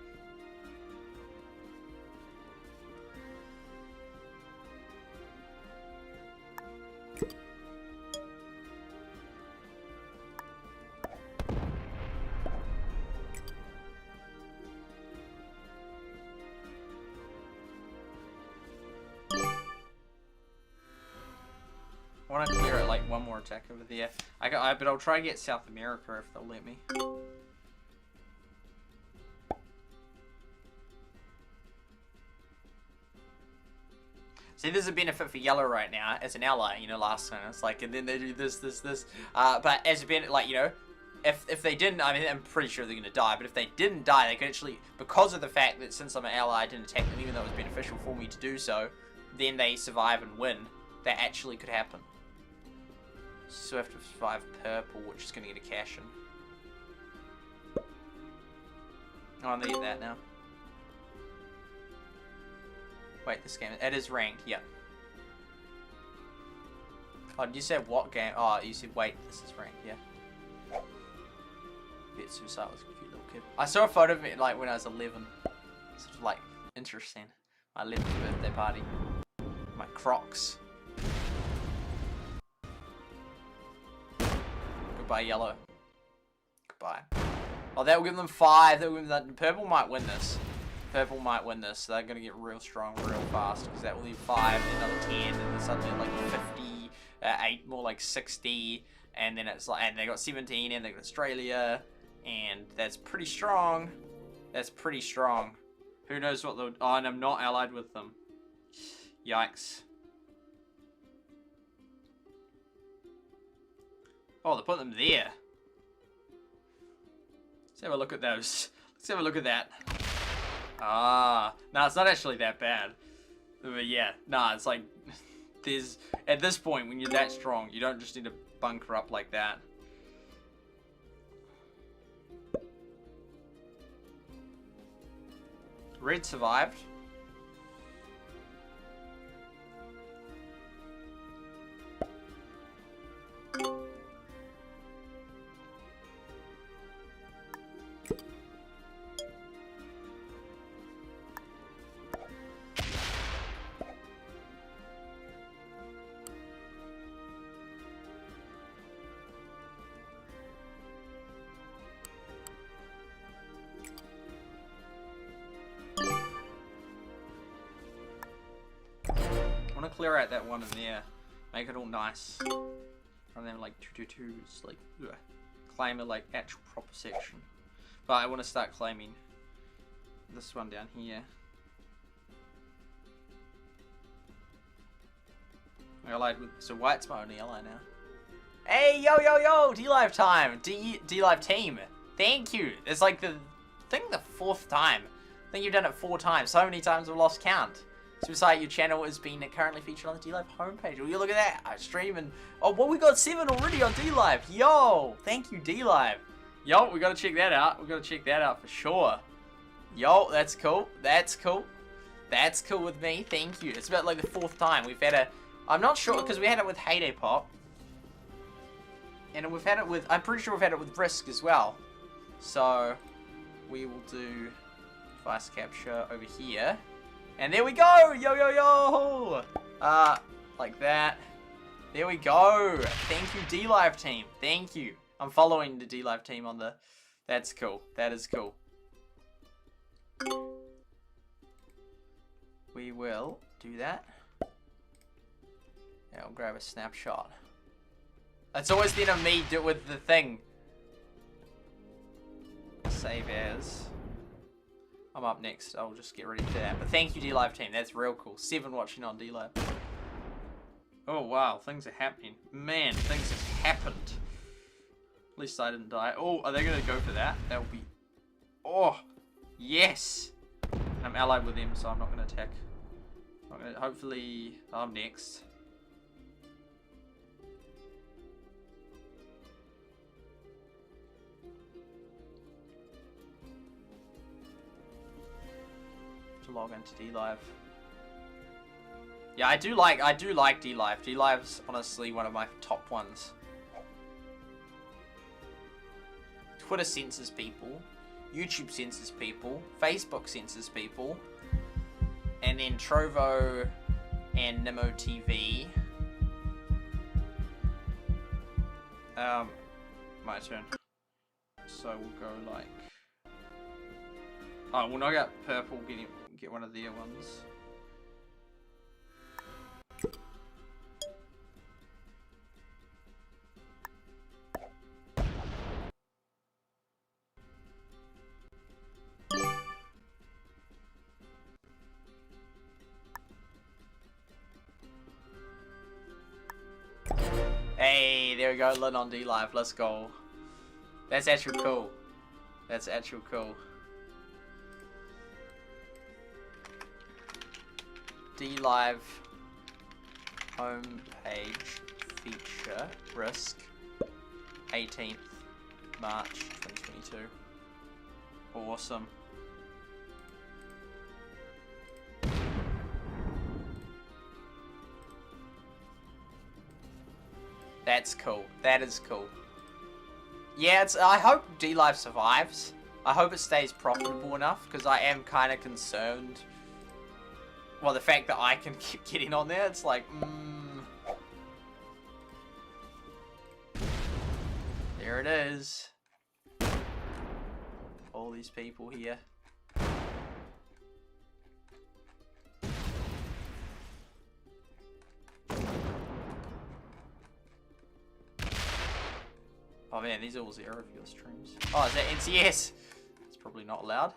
I want to clear it like one more attack over there. But I'll try to get South America if they'll let me. See, there's a benefit for yellow right now as an ally, you know, last turn. It's like, and then they do this. But as a benefit, like, you know, if they didn't, I mean, I'm pretty sure they're going to die, but if they didn't die, they could actually, because of the fact that since I'm an ally, I didn't attack them, even though it was beneficial for me to do so, then they survive and win. That actually could happen. So I have to survive purple, which is going to get a cash in. Oh, I'm going to get that now. Wait, this game, it is ranked, yeah. Oh, did you say what game? Oh, you said, wait, this is ranked, yeah. Bet Suicide was a cute little kid. I saw a photo of me, like, when I was 11. Sort of, like, interesting. My 11th birthday party. My Crocs. Goodbye, yellow. Goodbye. Oh, that will give them 5. That will give them, purple might win this. Purple might win this. So they're going to get real strong real fast. Because that will leave 5, and another 10, and then suddenly like 50, 8, more like 60. And then it's like, and they got 17, and they got Australia. And that's pretty strong. That's pretty strong. Who knows what they'll... Oh, and I'm not allied with them. Yikes. Oh, they put them there. Let's have a look at those. Let's have a look at that. Ah. No, it's not actually that bad. But yeah. Nah, it's like... There's... At this point, when you're that strong, you don't just need to bunker up like that. Red survived. I want to clear out that one in there, make it all nice, and then like 222s, like ugh, claim a like actual proper section. But I want to start claiming this one down here. I allied with, so white's my only ally now. Hey, yo, yo, yo, D-Live time, D-Live team, thank you. It's like the, I think the 4th time. I think you've done it 4 times. So many times I've lost count. Suicide, your channel has been currently featured on the D-Live homepage. Will you look at that? I stream and... Oh, well, we got 7 already on D-Live. Yo! Thank you, D-Live. Yo, we gotta check that out. We gotta check that out for sure. Yo, that's cool. That's cool. That's cool with me. Thank you. It's about like the 4th time. We've had a... I'm not sure, because we had it with Heyday Pop. And we've had it with... I'm pretty sure we've had it with Risk as well. So, we will do Vice Capture over here. And there we go! Yo, yo, yo! Like that. There we go! Thank you, D-Live team. Thank you. I'm following the D-Live team on the... That's cool. That is cool. We will do that. Yeah, I'll grab a snapshot. It's always the end of me with the thing. Save as... I'm up next. I'll just get ready for that. But thank you, D-Live team. That's real cool. 7 watching on D-Live. Oh, wow. Things are happening. Man, things have happened. At least I didn't die. Oh, are they going to go for that? That would be... Oh, yes. I'm allied with them, so I'm not going to attack. Hopefully, I'm next. To log into D-Live. Yeah, I do like D-Live. D-Live's honestly one of my top ones. Twitter censors people, YouTube censors people, Facebook censors people, and then Trovo and Nemo TV. My turn. So we'll go like... Oh, we'll knock out purple, get one of their ones. there we go. Lin on D Live. Let's go. That's actually cool. That's actually cool. D Live homepage feature risk 18th March 2022. Awesome. That's cool. That is cool. Yeah, I hope D Live survives. I hope it stays profitable enough, because I am kind of concerned. Well, the fact that I can keep getting on there, it's like, There it is. All these people here. Oh man, these are all zero viewer streams. Oh, is that NCS? It's probably not allowed.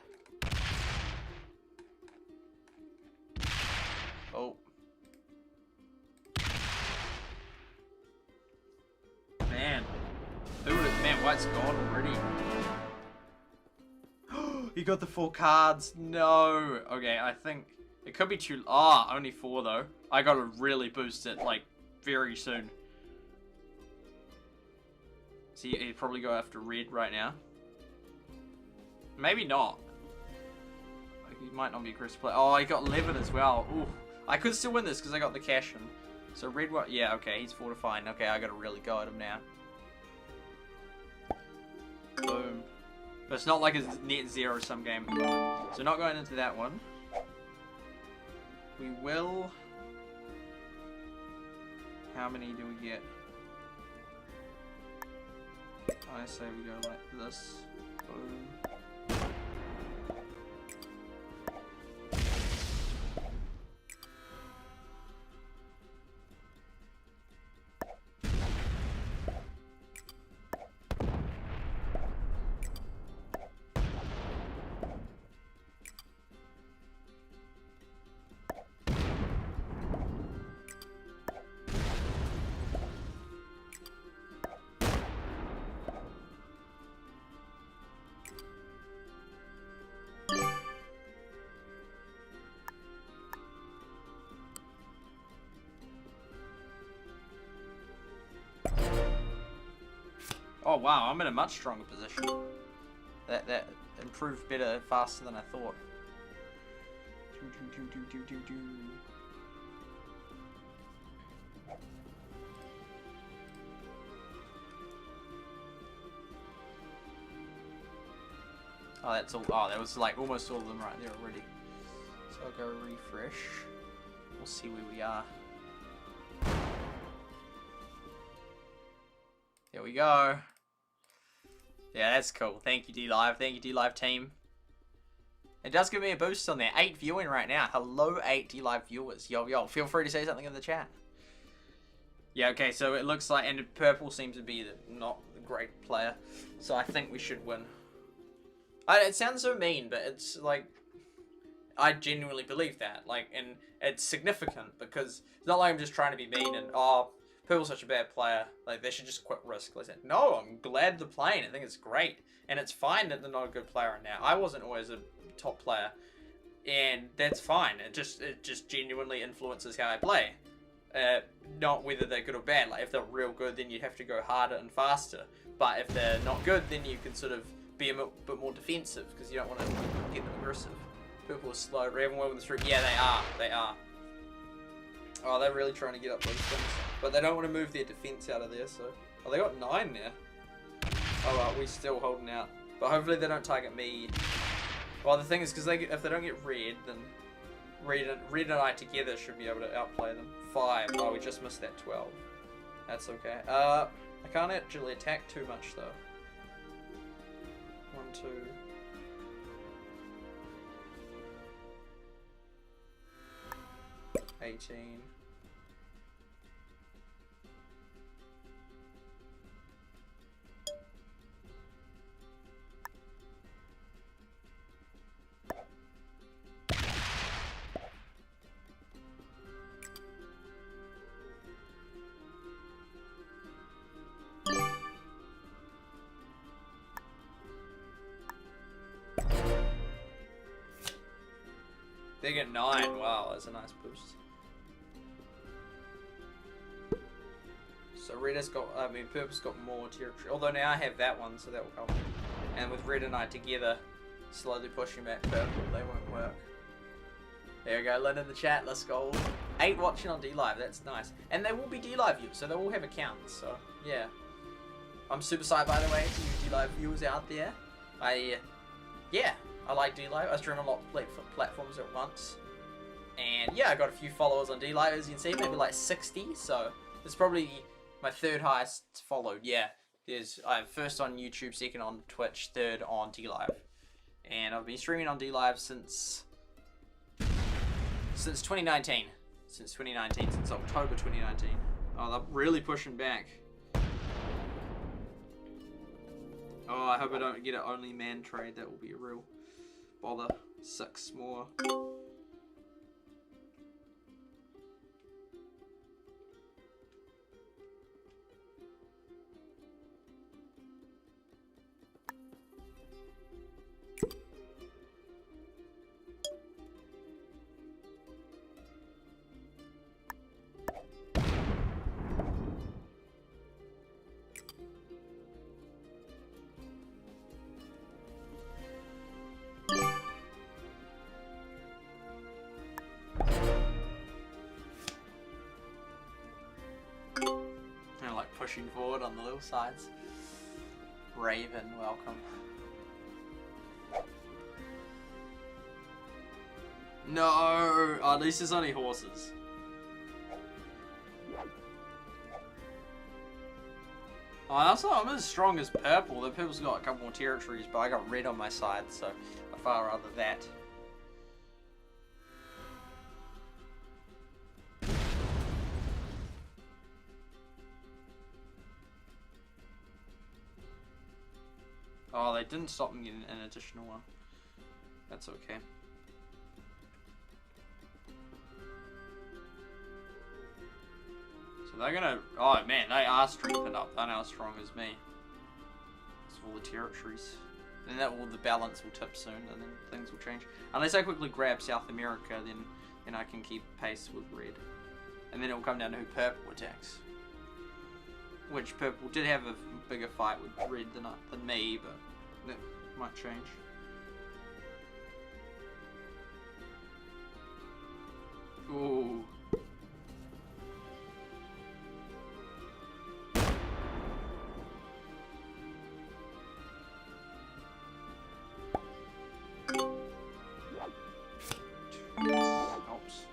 Oh. Man. Man, White's gone already. He got the 4 cards. No. Okay, I think it could be too... Ah, only 4 though. I gotta really boost it, like, very soon. So he'd probably go after red right now. Maybe not. Like, he might not be a aggressive player. Oh, he got 11 as well. Ooh. I could still win this because I got the cash in. So red what? Yeah, okay, he's fortifying. Okay, I gotta really go at him now. Boom. But it's not like it's net 0 some game. So not going into that one. We will... How many do we get? I say we go like this. Boom. Oh wow, I'm in a much stronger position. That improved better faster than I thought. Oh, that's all. Oh, that was like almost all of them right there already. So I'll go refresh. We'll see where we are. There we go. Yeah, that's cool. Thank you, D-Live. Thank you, D-Live team. It does give me a boost on there. 8 viewing right now. Hello, 8 D-Live viewers. Yo, yo. Feel free to say something in the chat. Yeah, okay, so it looks like... And purple seems to be not the great player. So I think we should win. It sounds so mean, but it's like... I genuinely believe that. Like, and it's significant because it's not like I'm just trying to be mean and, oh... Purple's such a bad player, like they should just quit Risk. Like, no, I'm glad they're playing. I think it's great, and it's fine that they're not a good player now. I wasn't always a top player, and that's fine. It just genuinely influences how I play, not whether they're good or bad. Like if they're real good, then you'd have to go harder and faster. But if they're not good, then you can sort of be a bit more defensive because you don't want to get them aggressive. Purple is slow. Raven well with the streak. Yeah, they are. They are. Oh, they're really trying to get up those things. But they don't want to move their defense out of there, so... Oh, they got 9 now. Oh, well, we're still holding out. But hopefully they don't target me. Well, the thing is, because if they don't get red, then Red and I together should be able to outplay them. 5. Oh, we just missed that 12. That's okay. I can't actually attack too much, though. 1, 2... $18. They get 9. Wow, that's a nice boost. So red has got, purple's got more territory. Although now I have that one, so that will help me. And with red and I together, slowly pushing back purple, they won't work. There we go, Lynn in the chat, let's go. 8 watching on D-Live, that's nice. And they will be D-Live viewers, so they will have accounts, so yeah. I'm super excited, by the way, to you D-Live viewers out there. I like D-Live. I stream on lots of platforms at once. And yeah, I got a few followers on D-Live, as you can see, maybe like 60, so it's probably my 3rd highest followed, yeah. I'm first on YouTube, 2nd on Twitch, 3rd on D-Live. And I've been streaming on D-Live since 2019. Since October 2019. Oh, they're really pushing back. Oh, I hope I don't get an only man trade. That will be a real bother. 6 more. Pushing forward on the little sides. Raven, welcome. No! Oh, this is only horses. Oh, also, I'm as strong as purple. The purple's got a couple more territories, but I got red on my side, so I'd far rather that. Oh, they didn't stop me getting an additional one. That's okay. So they're gonna... Oh man, they are strengthened up. They're not as strong as me. It's all the territories. Then the balance will tip soon, and then things will change. Unless I quickly grab South America, then I can keep pace with red. And then it will come down to who purple attacks. Which purple did have a bigger fight with red than me, but that might change. Ooh. Helps.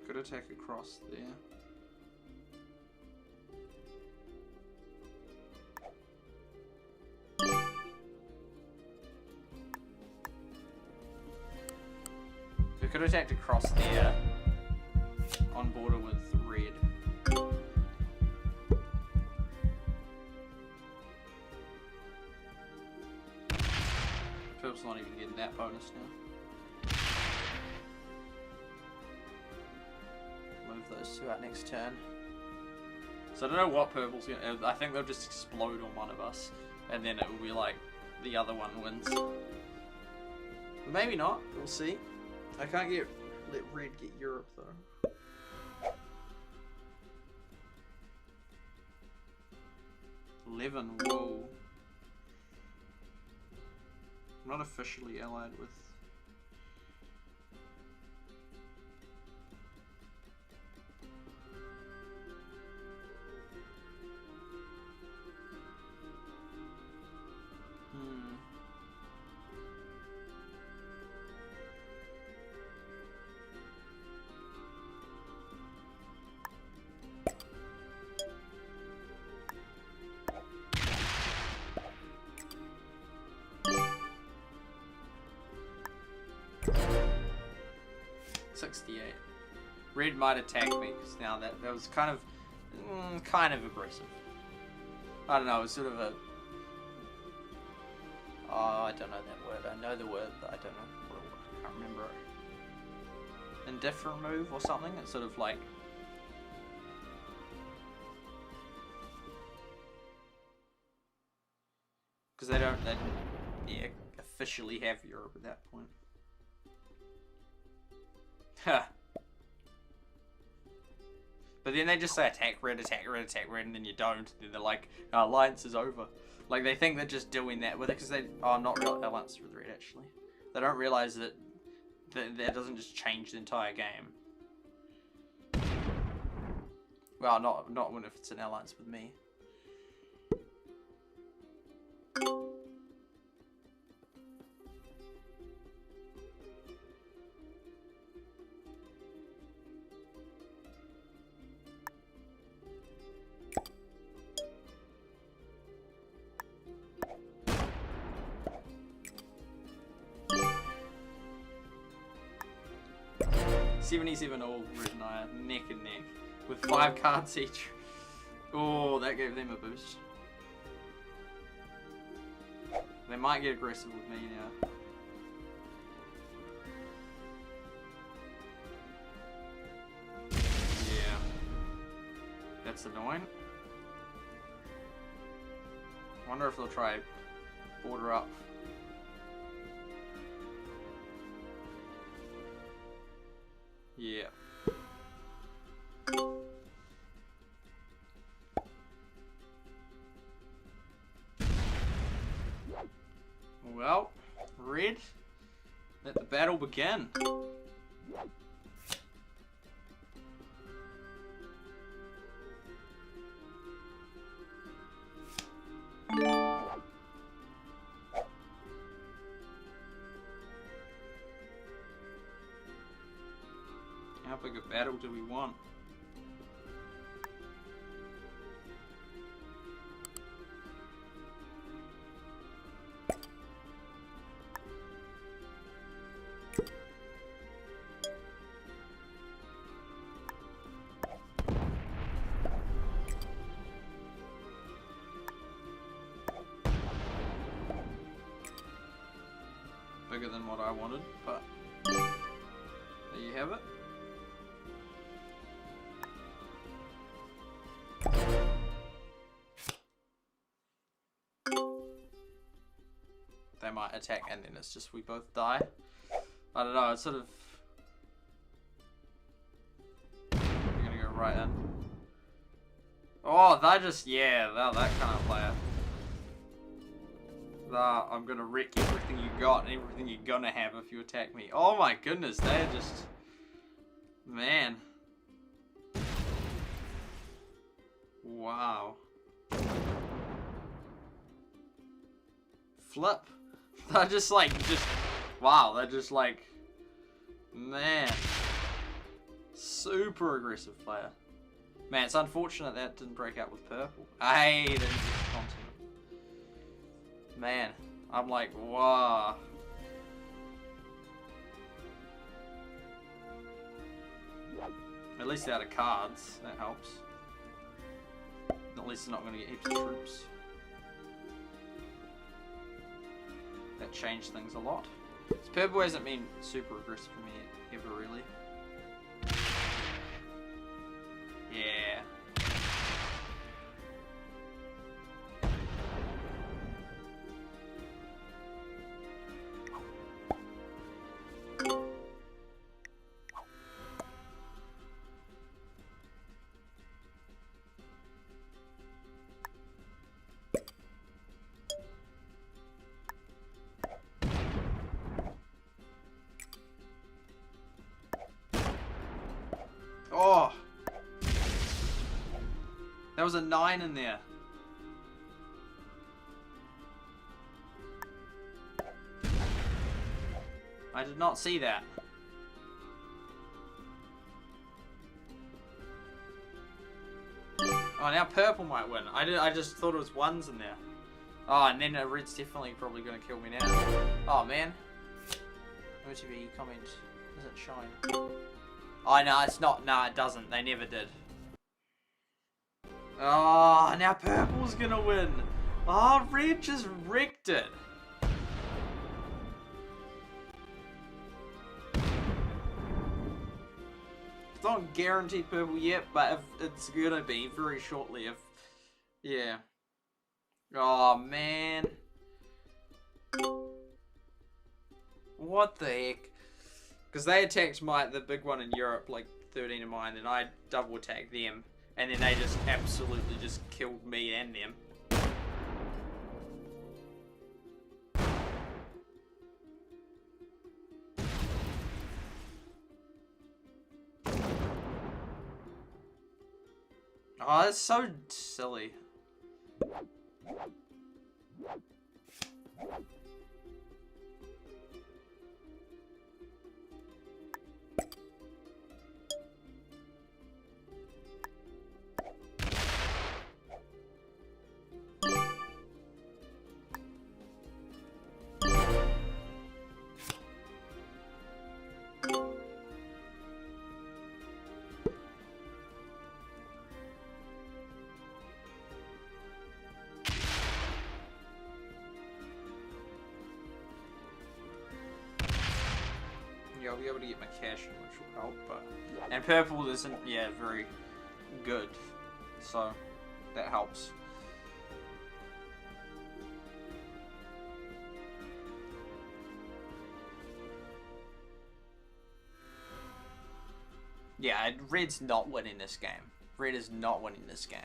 Could attack across there. So could attack across there on border with red. Purple's not even getting that bonus now. Move those two out next turn. So I don't know what purple's gonna... I think they'll just explode on one of us. And then it will be like, the other one wins. But maybe not, we'll see. I can't let red get Europe though. Whoa. I'm not officially allied with... 68. Red might attack me, because now that was kind of aggressive. I don't know, it was sort of a... Oh, I don't know that word. I know the word, but I don't know what it was. I can't remember it. Indifferent move or something? It's sort of like... Because they don't officially have Europe at that point. Huh. But then they just say attack red, attack red, attack red, and then you don't. Then they're like, our alliance is over. Like, they think they're just doing that with it because they... Oh, not real alliance with red, actually. They don't realize that that doesn't just change the entire game. Well, not when if it's an alliance with me. $77 all red and I are neck and neck with 5 cards each. Oh, that gave them a boost. They might get aggressive with me now. Yeah. That's annoying. I wonder if they'll try border up. Yeah. Well, red, let the battle begin. How big a battle do we want? Bigger than what I wanted, but there you have it. They might attack and then it's just we both die. I don't know, it's sort of... We're gonna go right in. Oh, they're just, yeah, they're that kind of player. I'm gonna wreck everything you got and everything you're gonna have if you attack me. Oh my goodness, they're just... Man. Wow. Flip. They're just like, wow, they're just like, man. Super aggressive player. Man, it's unfortunate that didn't break out with purple. Hey, they didn't get the continent. Man, I'm like, wow. At least they're out of cards, that helps. At least they're not going to get heaps of troops. That changed things a lot. This purple hasn't been super aggressive for me ever, really. Yeah. Oh! There was a 9 in there. I did not see that. Oh, now purple might win. I just thought it was 1s in there. Oh, and then red's definitely probably going to kill me now. Oh, man. OTV comment. Does it shine? Oh, no, it's not. No, it doesn't. They never did. Oh, now purple's gonna win. Oh, red just wrecked it. It's not guaranteed purple yet, but if it's gonna be very shortly. If yeah. Oh man. What the heck? Because they attacked the big one in Europe, like 13 of mine, and I double attacked them, and then they just absolutely just killed me and them. Oh, that's so silly. Yeah, I'll be able to get my cash in, which will help, but... And purple isn't, yeah, very good, so that helps. Yeah, red's not winning this game. Red is not winning this game.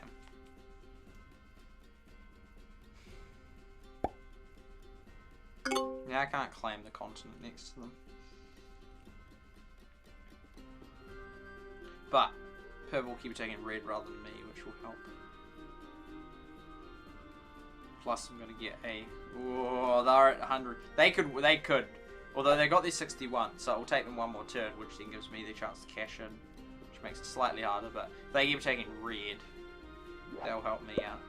Yeah, I can't claim the continent next to them. But purple will keep taking red rather than me, which will help. Plus, I'm gonna get a. Oh, they're at 100. They could. Although they got their 61, so it will take them one more turn, which then gives me the chance to cash in, which makes it slightly harder. But if they keep taking red, that'll help me out.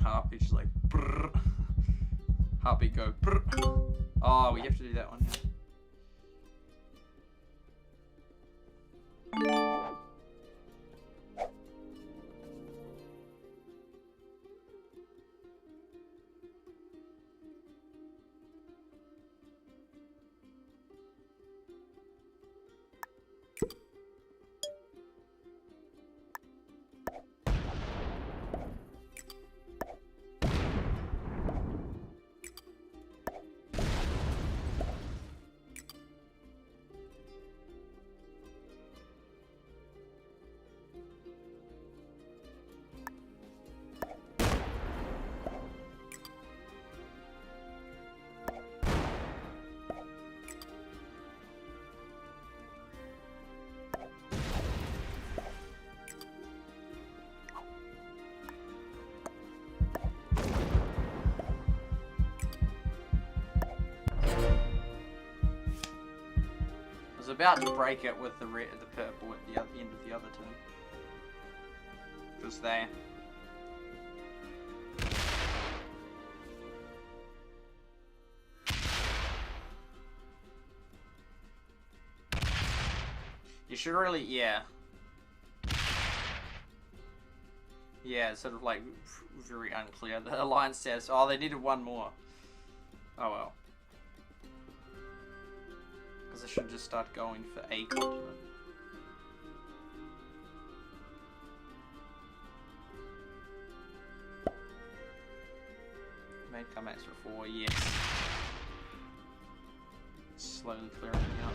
Heartbeat's just like brrr. Heartbeat go brrr. Oh, we have to do that one now. About to break it with the purple at the end of the other turn. Just there. You should really, yeah. Yeah, it's sort of like very unclear. The alliance says, oh, they needed one more. Oh well. Because I should just start going for a continent. Made comebacks before, yes. Slowly clearing out.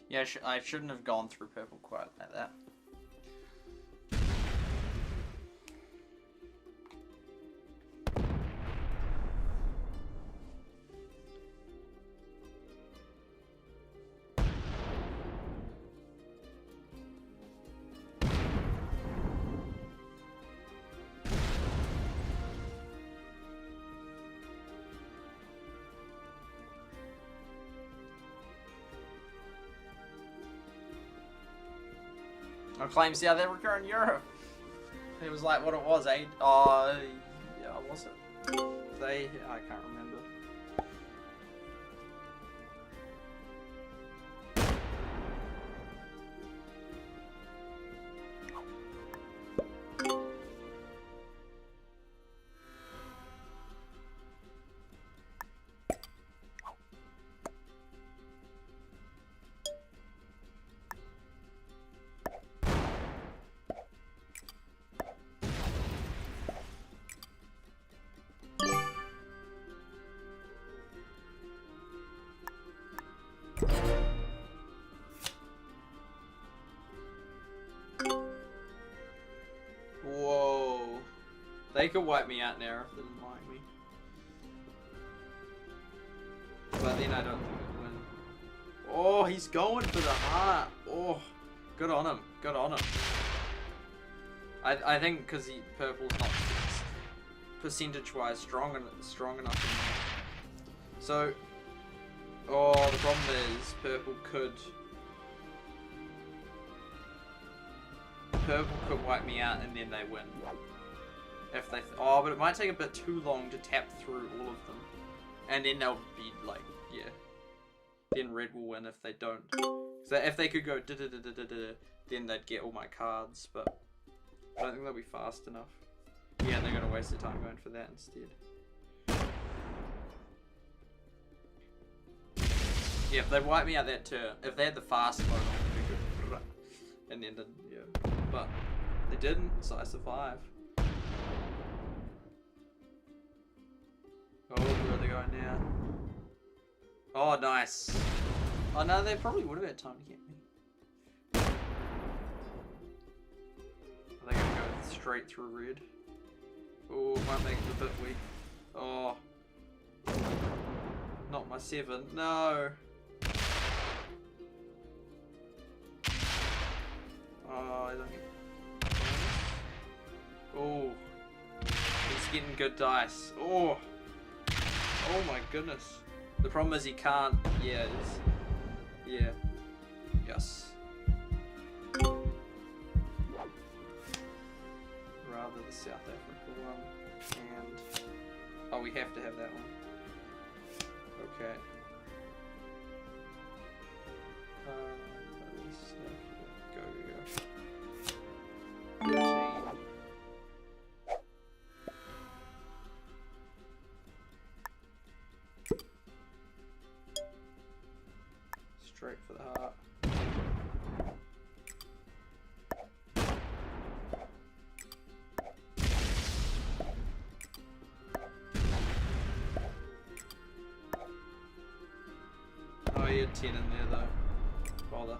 Yeah, I shouldn't have gone through purple quite like that. Claims the other recurrent Europe. It was like what it was, yeah, was it? I can't remember. Whoa. They could wipe me out now if they didn't like me. But then I don't think I'd win. Oh, he's going for the heart. Oh, good on him. Good on him. I think because purple's not percentage-wise strong enough. So, oh, the problem is purple could wipe me out and then they win. If they, oh, but it might take a bit too long to tap through all of them, and then they'll be like, yeah. Then red will win if they don't. So if they could go then they'd get all my cards, but I don't think they'll be fast enough. Yeah, they're gonna waste their time going for that instead. Yeah, if they wipe me out that turn, if they had the fast mode on, and then yeah, but they didn't, so I survived. Oh, where are they going now? Oh, nice. Oh no, they probably would have had time to get me. Are they gonna go straight through red? Oh, might make it a bit weak. Oh. Not my 7. No. Oh, I don't get... Oh. He's getting good dice. Oh. Oh my goodness. The problem is he can't... Yeah, it is. Yeah. Yes. Rather the South Africa one. And... Oh, we have to have that one. Okay. Go. 13. Straight for the heart. Oh, you had 10 in there though. Bother.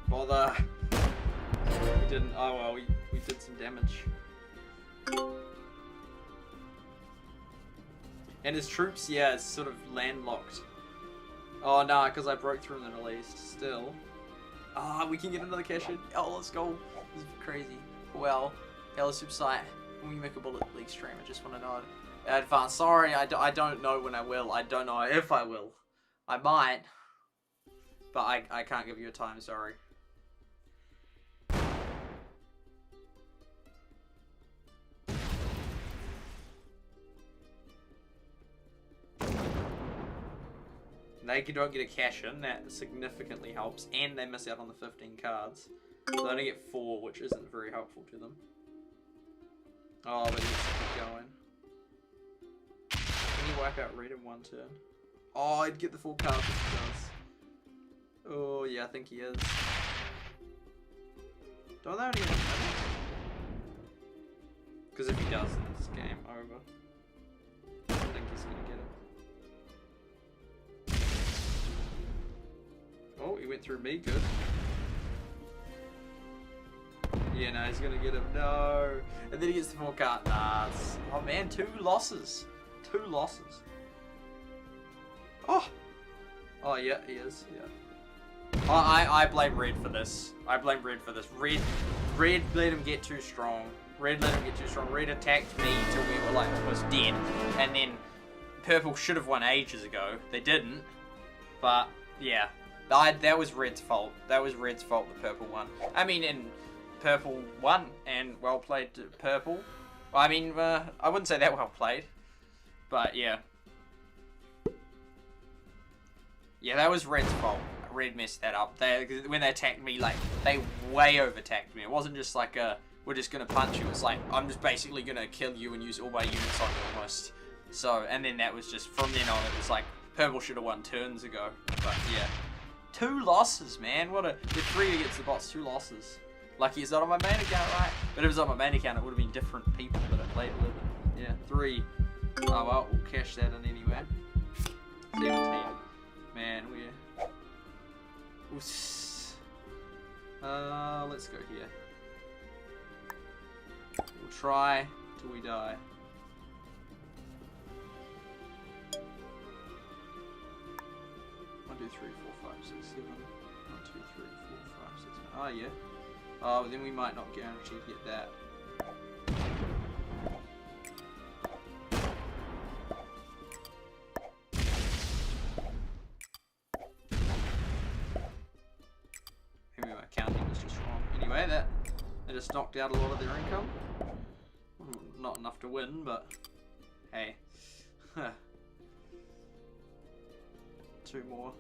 Bother. We didn't. Oh well, we did some damage. And his troops, yeah, it's sort of landlocked. Oh, nah, because I broke through in the Middle East. Still. Ah, we can get another cash in. Oh, let's go. This is crazy. Well, Ella Super Site. When we make a Bullet League stream, I just want to know. Advance. Sorry, I don't know when I will. I don't know if I will. I might. But I can't give you a time, sorry. They don't get a cash in, that significantly helps, and they miss out on the 15 cards. So they only get 4, which isn't very helpful to them. Oh, but he has to keep going. Can you wipe out red in one turn? Oh, I'd get the full card if he does. Oh, yeah, I think he is. Don't they only have minutes? Because if he does, then it's game over. I think he's going to get it. Oh, he went through me. Good. Yeah, no, he's going to get him. No. And then he gets the 4 card. Nah. Oh, man. 2 losses. 2 losses. Oh. Oh, yeah, he is. Yeah. Oh, I blame Red for this. I blame Red for this. Red let him get too strong. Red attacked me till we were like almost dead. And then Purple should have won ages ago. They didn't. But, yeah. That was Red's fault. That was Red's fault that Purple won. I mean, and Purple won. And well played to Purple. I mean, I wouldn't say that well played. But, yeah. Yeah, that was Red's fault. Red messed that up. When they attacked me, like, they way over-attacked me. It wasn't just like we're just gonna punch you. It's like, I'm just basically gonna kill you and use all my units on you almost. So, and then that was just, from then on, it was like, Purple should have won turns ago. But, yeah. 2 losses, man. What a... The 3 against the bots, 2 losses. Lucky it's not on my main account, right? But if it was on my main account, it would have been different people that I played with. Yeah, 3. Oh, well, we'll cash that in anyway. 17. Man, we're... let's go here. We'll try till we die. One, 2, 3, 4, 5, 6, 7. 1, 2, 3, 4, 5, 6. Oh yeah. Oh, but then we might not guarantee to get that. Maybe my counting was just wrong. Anyway, that just knocked out a lot of their income. Not enough to win, but hey. 2 more.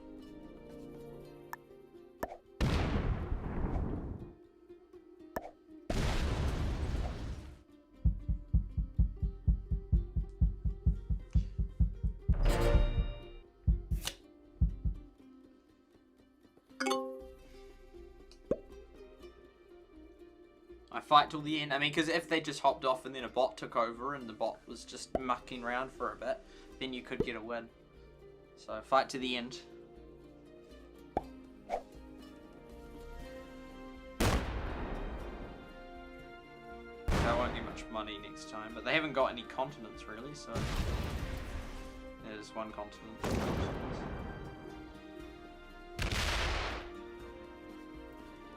I fight till the end. I mean, because if they just hopped off and then a bot took over and the bot was just mucking around for a bit, then you could get a win. So fight to the end. I won't get much money next time, but they haven't got any continents really, so there's 1 continent.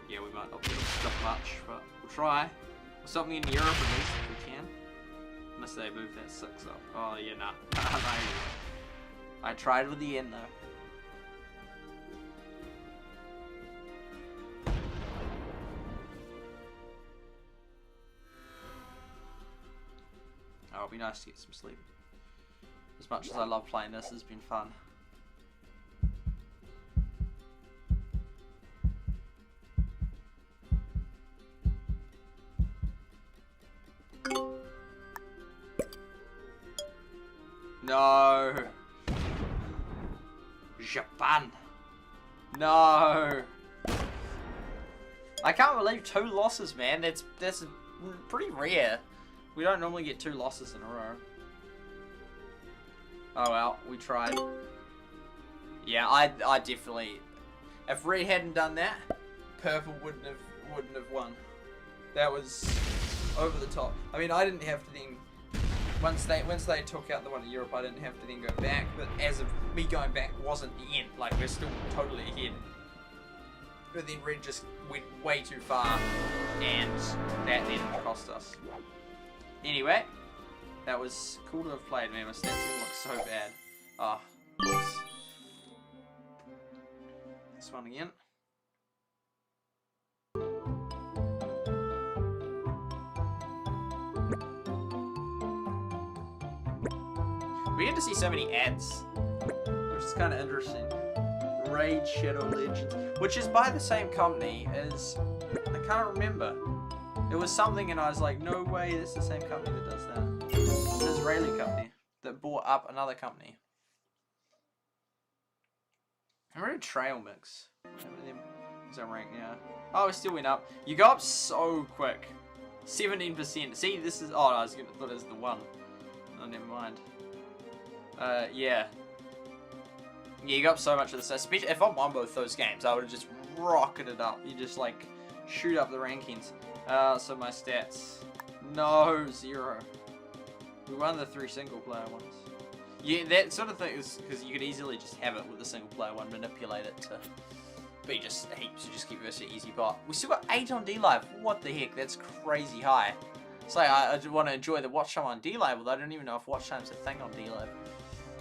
Yeah, we might not be able to stop much, but we'll try. Something in Europe at least if we can. Unless they move that 6 up. Oh yeah, nah. I tried with the end though. Oh, it'll be nice to get some sleep. As much as I love playing this, it's been fun. No. Japan. No. I can't believe 2 losses, man. That's pretty rare. We don't normally get 2 losses in a row. Oh well, we tried. Yeah, I definitely. If Red hadn't done that, Purple wouldn't have won. That was over the top. I mean, I didn't have to then. Once they took out the one in Europe, I didn't have to then go back. But as of me going back, wasn't the end. Like we're still totally ahead. But then Red just went way too far, and that then cost us. Anyway, that was cool to have played, man. My stats didn't look so bad. Ah, oh, this one again. We get to see so many ads, which is kind of interesting. Raid Shadow Legends, which is by the same company as, I can't remember. It was something and I was like, no way, it's the same company that does that. It's an Israeli company that bought up another company. I'm ready to trail mix. Is that rank now? Oh, it still went up. You go up so quick. 17%. See, this is. Oh, no, I was gonna thought it was the one. Oh, never mind. Yeah. Yeah, you go up so much of this. Especially if I won both those games, I would have just rocketed up. You just like shoot up the rankings. So my stats. No, 0. We won the 3 single player ones. Yeah, that sort of thing is because you could easily just have it with the single player one, manipulate it to be just heaps. You just keep it an easy bot. We still got 8 on D Live. What the heck? That's crazy high. It's like I want to enjoy the watch time on D Live, although I don't even know if watch time's a thing on D Live.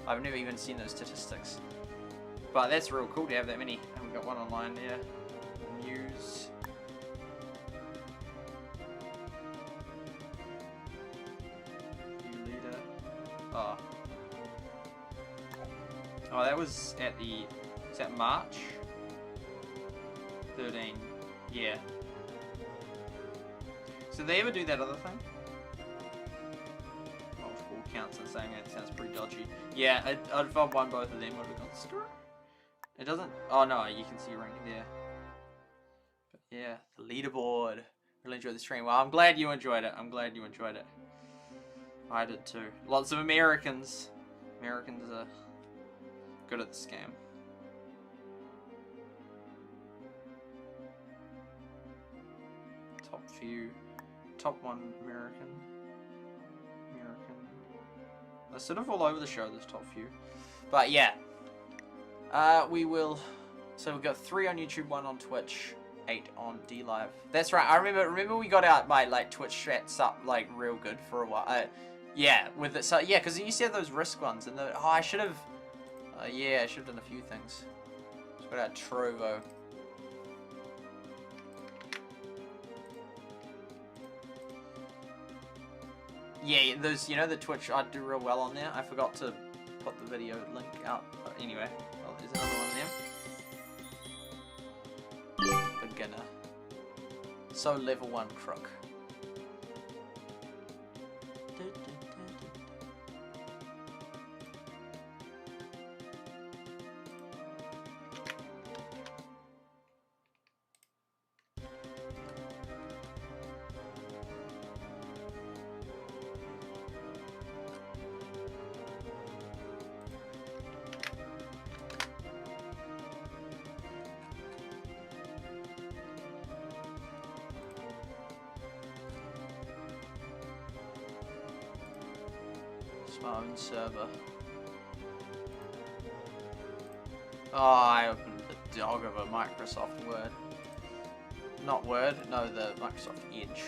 I've never even seen those statistics. But that's real cool to have that many. And we've got one online there. News. New leader. Oh. Oh, that was at the. Is that March? 13. Yeah. So did they ever do that other thing? Multiple counts and saying that sounds pretty dodgy. Yeah, if I'd won both of them, would have gone screw. It doesn't. Oh no, you can see your rank there. But yeah, the leaderboard. Really enjoyed the stream. Well, I'm glad you enjoyed it. I'm glad you enjoyed it. I did too. Lots of Americans. Americans are good at this game. Top few. Top 1 American. They're sort of all over the show, this top few. But yeah. We will. So we've got 3 on YouTube, 1 on Twitch, 8 on D Live. That's right. I remember we got out my like Twitch strats up like real good for a while. Yeah, with it. So yeah, because you used to have those risk ones, and I should have. Yeah, I should have done a few things. Let's put out Trovo. Yeah, those, you know, the Twitch, I do real well on there. I forgot to put the video link out, but anyway, oh, there's another one there. Beginner. So level 1 crook. Marvin server. Oh, I opened the dog of a Microsoft Word. Not Word, no, the Microsoft Edge.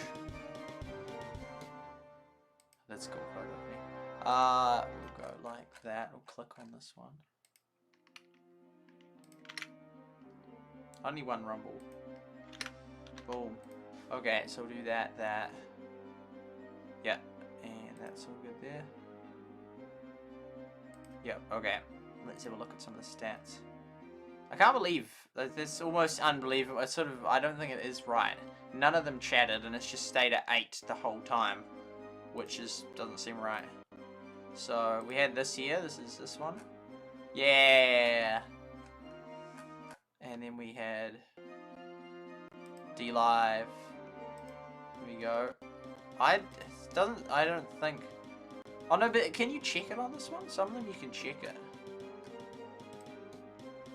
That's cool, code with me. We'll go like that. We'll click on this one. Only 1 rumble. Boom. Okay, so we'll do that. Yeah, and that's all good there. Yep, okay. Let's have a look at some of the stats. I can't believe, that's almost unbelievable. It's sort of, I don't think it is right. None of them chatted and it's just stayed at 8 the whole time, which doesn't seem right. So we had this here, this is this one. Yeah! And then we had D Live. Here we go. I don't think. Oh no, but can you check it on this one? Some of them you can check it.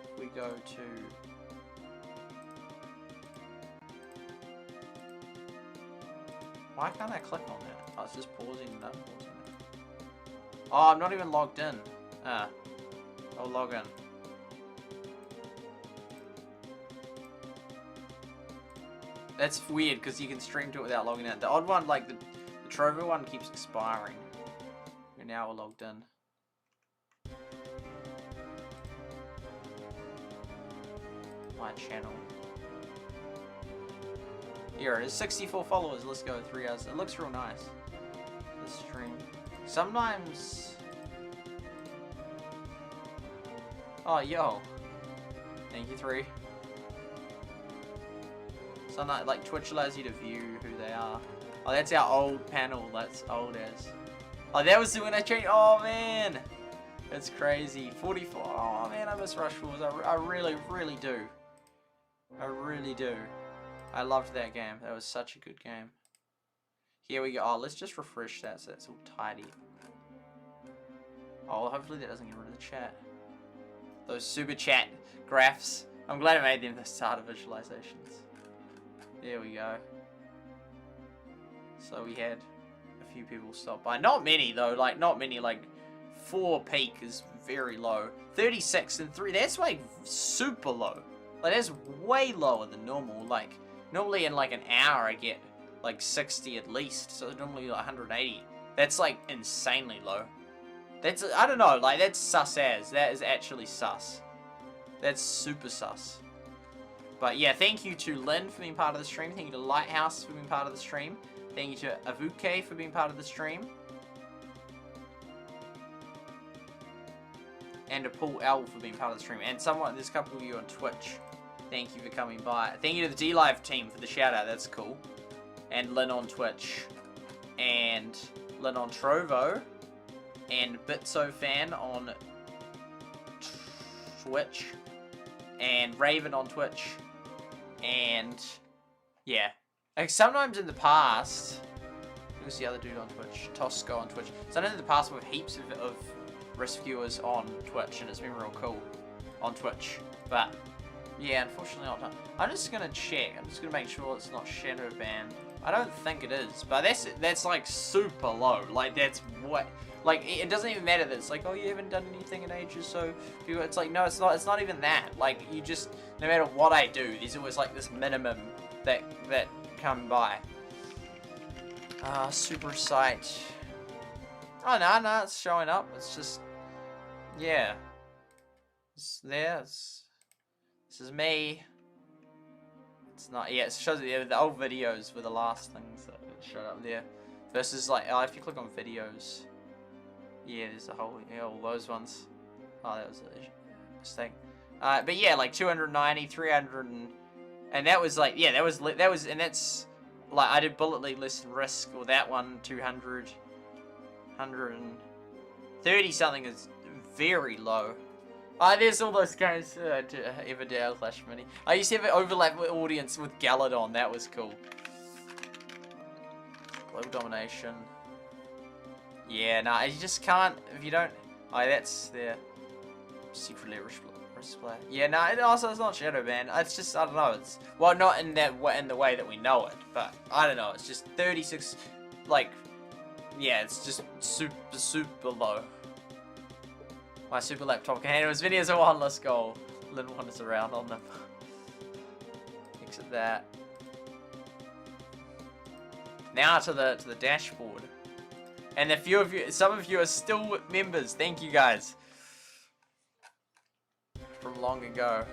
If we go to. Why can't I click on that? Oh, it's just pausing and unpausing it. Oh, I'm not even logged in. Ah. I'll log in. That's weird because you can stream to it without logging in. The odd one, like the Trovo one, keeps expiring. And now we're logged in. My channel. Here it is, 64 followers. Let's go 3 hours. It looks real nice. This stream. Sometimes. Oh, yo. Thank you, 3. Sometimes, like, Twitch allows you to view who they are. Oh, that's our old panel. That's old as. Oh, that was when I changed. Oh, man. It's crazy. 44. Oh man, I miss Rush Wars. I really, really do. I really do. I loved that game. That was such a good game. Here we go. Oh, let's just refresh that so it's all tidy. Oh, hopefully that doesn't get rid of the chat. Those super chat graphs. I'm glad I made them the start of visualizations. There we go. So we had a few people stop by. Not many though, like not many, like 4 peak is very low. 36 and 3, that's like super low. Like that's way lower than normal. Like normally in like an hour I get like 60 at least. So normally like 180. That's like insanely low. That's, I don't know, like that's sus as. That is actually sus. That's super sus. But yeah, thank you to Lynn for being part of the stream. Thank you to Lighthouse for being part of the stream. Thank you to Avuke for being part of the stream. And to Paul L for being part of the stream. And there's a couple of you on Twitch. Thank you for coming by. Thank you to the D-Live team for the shout out. That's cool. And Lynn on Twitch. And Lynn on Trovo. And BitsoFan on Twitch. And Raven on Twitch. And yeah. Like sometimes in the past, who's the other dude on Twitch? Tosco on Twitch. Sometimes in the past with heaps of rescuers on Twitch, and it's been real cool on Twitch. But yeah, unfortunately not. I'm just gonna check. I'm just gonna make sure it's not shadow banned. I don't think it is, but that's like super low. Like that's what. Like it doesn't even matter that it's like, oh, you haven't done anything in ages, so it's like, no, it's not. It's not even that. Like you just, no matter what I do, there's always like this minimum that come by. Super site. Oh no, it's showing up. It's just, yeah. It's there. This is me. It's not. Yeah, it shows the old videos were the last things that showed up there. Versus like, if you click on videos, yeah, there's a whole, yeah, all those ones. Oh, that was a mistake. But yeah, like 290, 300, and that was like, yeah, that was, and that's like I did Bullet League Less Than Risk, or that one 200, 130 something is very low. There's all those guys to Everdale Clash Mini. I used to have an overlap audience with Galadon, that was cool. Global Domination. Yeah, nah, you just can't, if you don't, that's there. Secretly risk play. Yeah, nah, it's not shadow ban. It's just, I don't know, it's, well, not in that way, in the way that we know it, but I don't know, it's just 36, like, yeah, it's just super low. My super laptop can handle his videos at one, let's go. Lynn wanders around on them. Exit that. Now to the dashboard. And a few of you, some of you are still members. Thank you guys. From long ago.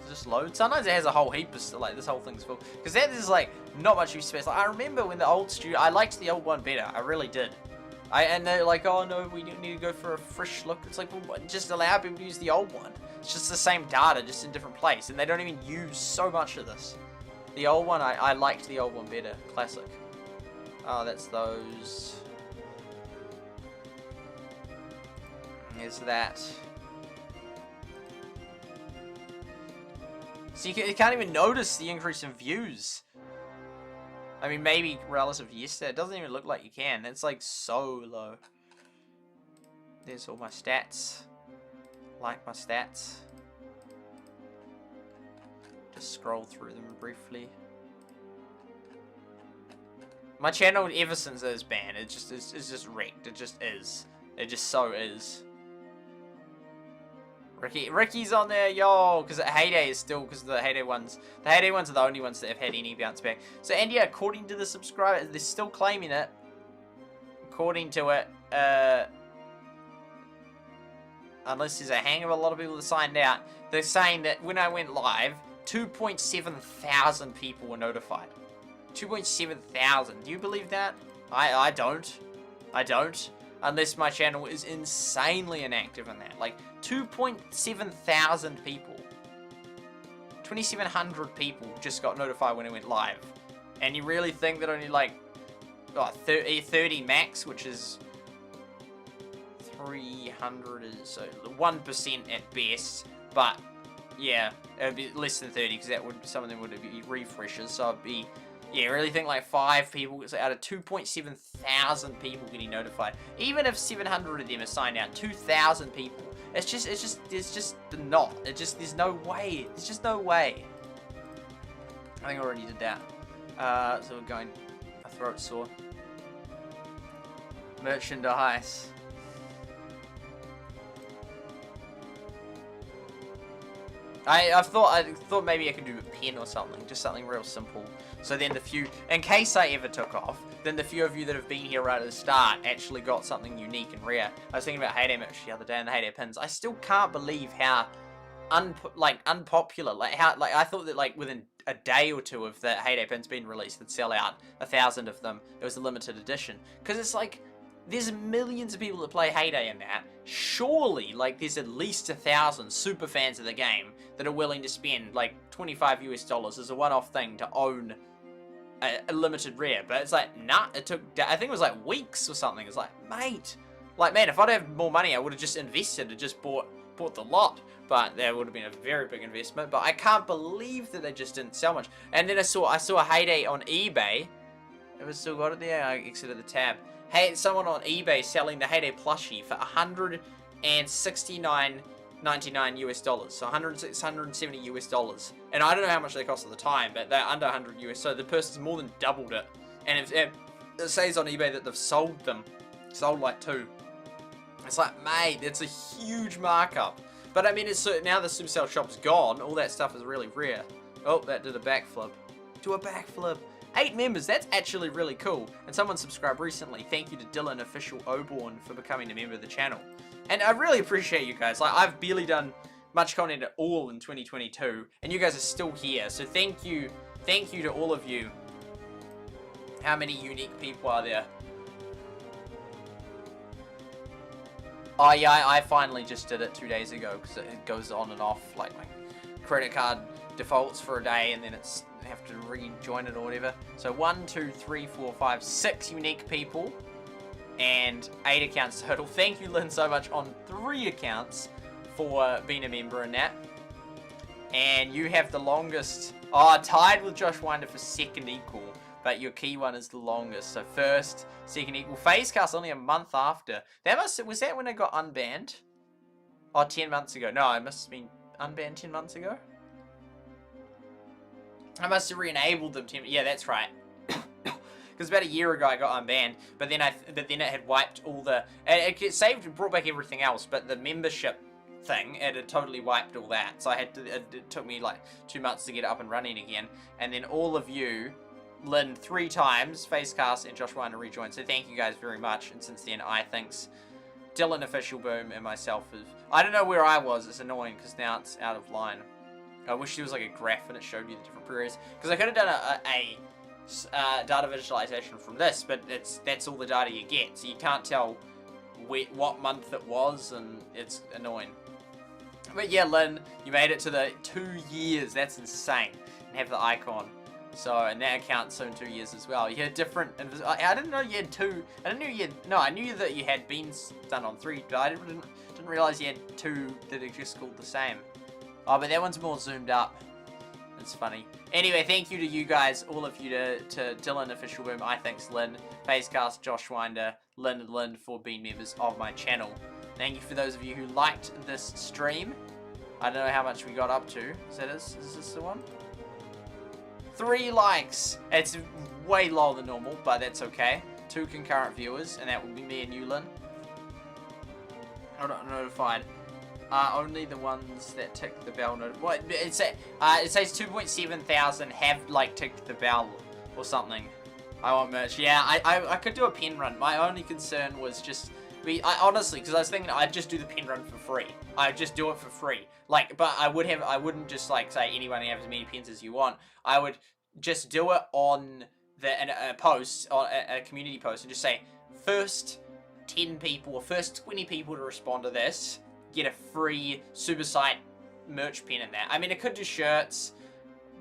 Does it just load? Sometimes it has a whole heap of, like, this whole thing's full. Because that is, like, not much use space. Like, I remember when the old studio, I liked the old one better. I really did. And they're like, oh no, we need to go for a fresh look. It's like, well, just allow people to use the old one. It's just the same data, just in different place. And they don't even use so much of this. The old one, I liked the old one better. Classic. Oh, that's those. There's that. So you can't even notice the increase in views. I mean, maybe relative to yesterday, it doesn't even look like you can. It's like so low. There's all my stats. Like my stats. Just scroll through them briefly. My channel, ever since it was banned, it's just wrecked. It just is. It just so is. Ricky's on there, yo, because Heyday is still, because the Heyday ones are the only ones that have had any bounce back. So, and yeah, according to the subscribers, they're still claiming it. According to it, unless there's a hang of a lot of people that signed out, they're saying that when I went live, 2.7 thousand people were notified. 2.7 thousand. Do you believe that? I don't. I don't. Unless my channel is insanely inactive in that. Like, 2.7 thousand people. 2,700 people just got notified when it went live. And you really think that only like 30 max, which is 300 is so 1% at best, but yeah, it would be less than 30 because that would some of them would be refreshes. So it'd be I really think like 5 people out of 2.7 thousand people getting notified. Even if 700 of them are signed out, 2,000 people. It's just not. There's no way. There's just no way. I think I already did that. So we're going. My throat sore. Merchandise. I thought maybe I could do a pen or something, just something real simple. So then in case I ever took off, then the few of you that have been here right at the start actually got something unique and rare. I was thinking about Heyday merch the other day and the Heyday pins. I still can't believe how unpopular, I thought that like within a day or two of the Heyday pins being released, they'd sell out 1,000 of them. It was a limited edition because it's like. There's millions of people that play Heyday in that. Surely, like, there's at least 1,000 super fans of the game that are willing to spend, like, $25 as a one-off thing to own a limited rare. But it's like, nah, it took, I think it was like weeks or something. It's like, mate, like, man, if I'd have more money, I would have just invested and just bought the lot. But that would have been a very big investment. But I can't believe that they just didn't sell much. And then I saw a Heyday on eBay. It was still got it there. I exited the tab. Hey, someone on eBay selling the Heyday plushie for $169.99 US dollars, so $170 US dollars. And I don't know how much they cost at the time, but they're under 100 US. So the person's more than doubled it. And it says on eBay that they've sold like 2. It's like, mate, it's a huge markup. But I mean, it's now the Supercell shop's gone. All that stuff is really rare. Oh, that did a backflip. Do a backflip. 8 members, that's actually really cool. And someone subscribed recently. Thank you to Dylan Official Oborn for becoming a member of the channel. And I really appreciate you guys. Like, I've barely done much content at all in 2022, and you guys are still here. So thank you to all of you. How many unique people are there? Oh yeah, I finally just did it 2 days ago because it goes on and off. Like my credit card defaults for a day, and then it's have to rejoin it or whatever. So 1, 2, 3, 4, 5, 6 unique people and 8 accounts total. Thank you, Lynn, so much on 3 accounts for being a member in that. And you have the longest, tied with Josh Winder for second equal, but your key one is the longest. So first, second equal. Phasecast only a month after. Was that when it got unbanned? 10 months ago. No, it must have been unbanned 10 months ago. I must have re-enabled them. Yeah, that's right. Because about a year ago I got unbanned, but then it had wiped all the. It saved and brought back everything else, but the membership thing it had totally wiped all that. So I had to. It took me like 2 months to get it up and running again, and then all of you, Lynn 3 times, Facecast and Josh Winder rejoined. So thank you guys very much. And since then, I thanks Dylan Official Boom and myself. I don't know where I was. It's annoying because now it's out of line. I wish there was like a graph and it showed you the different periods. Because I could have done a data visualization from this, but that's all the data you get. So you can't tell what month it was, and it's annoying. But yeah, Lynn, you made it to the 2 years. That's insane. And have the icon. So, and that account's soon 2 years as well. You had different. I didn't know you had 2. I didn't know you had. No, I knew that you had been done on 3, but I didn't realize you had 2 that are just called the same. Oh, but that one's more zoomed up. It's funny. Anyway, thank you to you guys, all of you, to Dylan Official Boom, I thanks Lynn, Facecast, Josh Winder, Lynn and Lynn for being members of my channel. Thank you for those of you who liked this stream. I don't know how much we got up to. Is this the one? 3 likes. It's way lower than normal, but that's okay. 2 concurrent viewers, and that would be me and you, Lynn. I'm not notified. Only the ones that tick the bell. What it says 2.7 thousand have like ticked the bell or something. I want merch. Yeah, I could do a pen run. My only concern was just honestly, because I was thinking I'd just do the pen run for free. I'd just do it for free. Like, but I wouldn't just like say anyone can have as many pens as you want. I would just do it on a post, on a community post, and just say first 10 people or first 20 people to respond to this get a free Super Site merch pen in that. I mean, it could do shirts,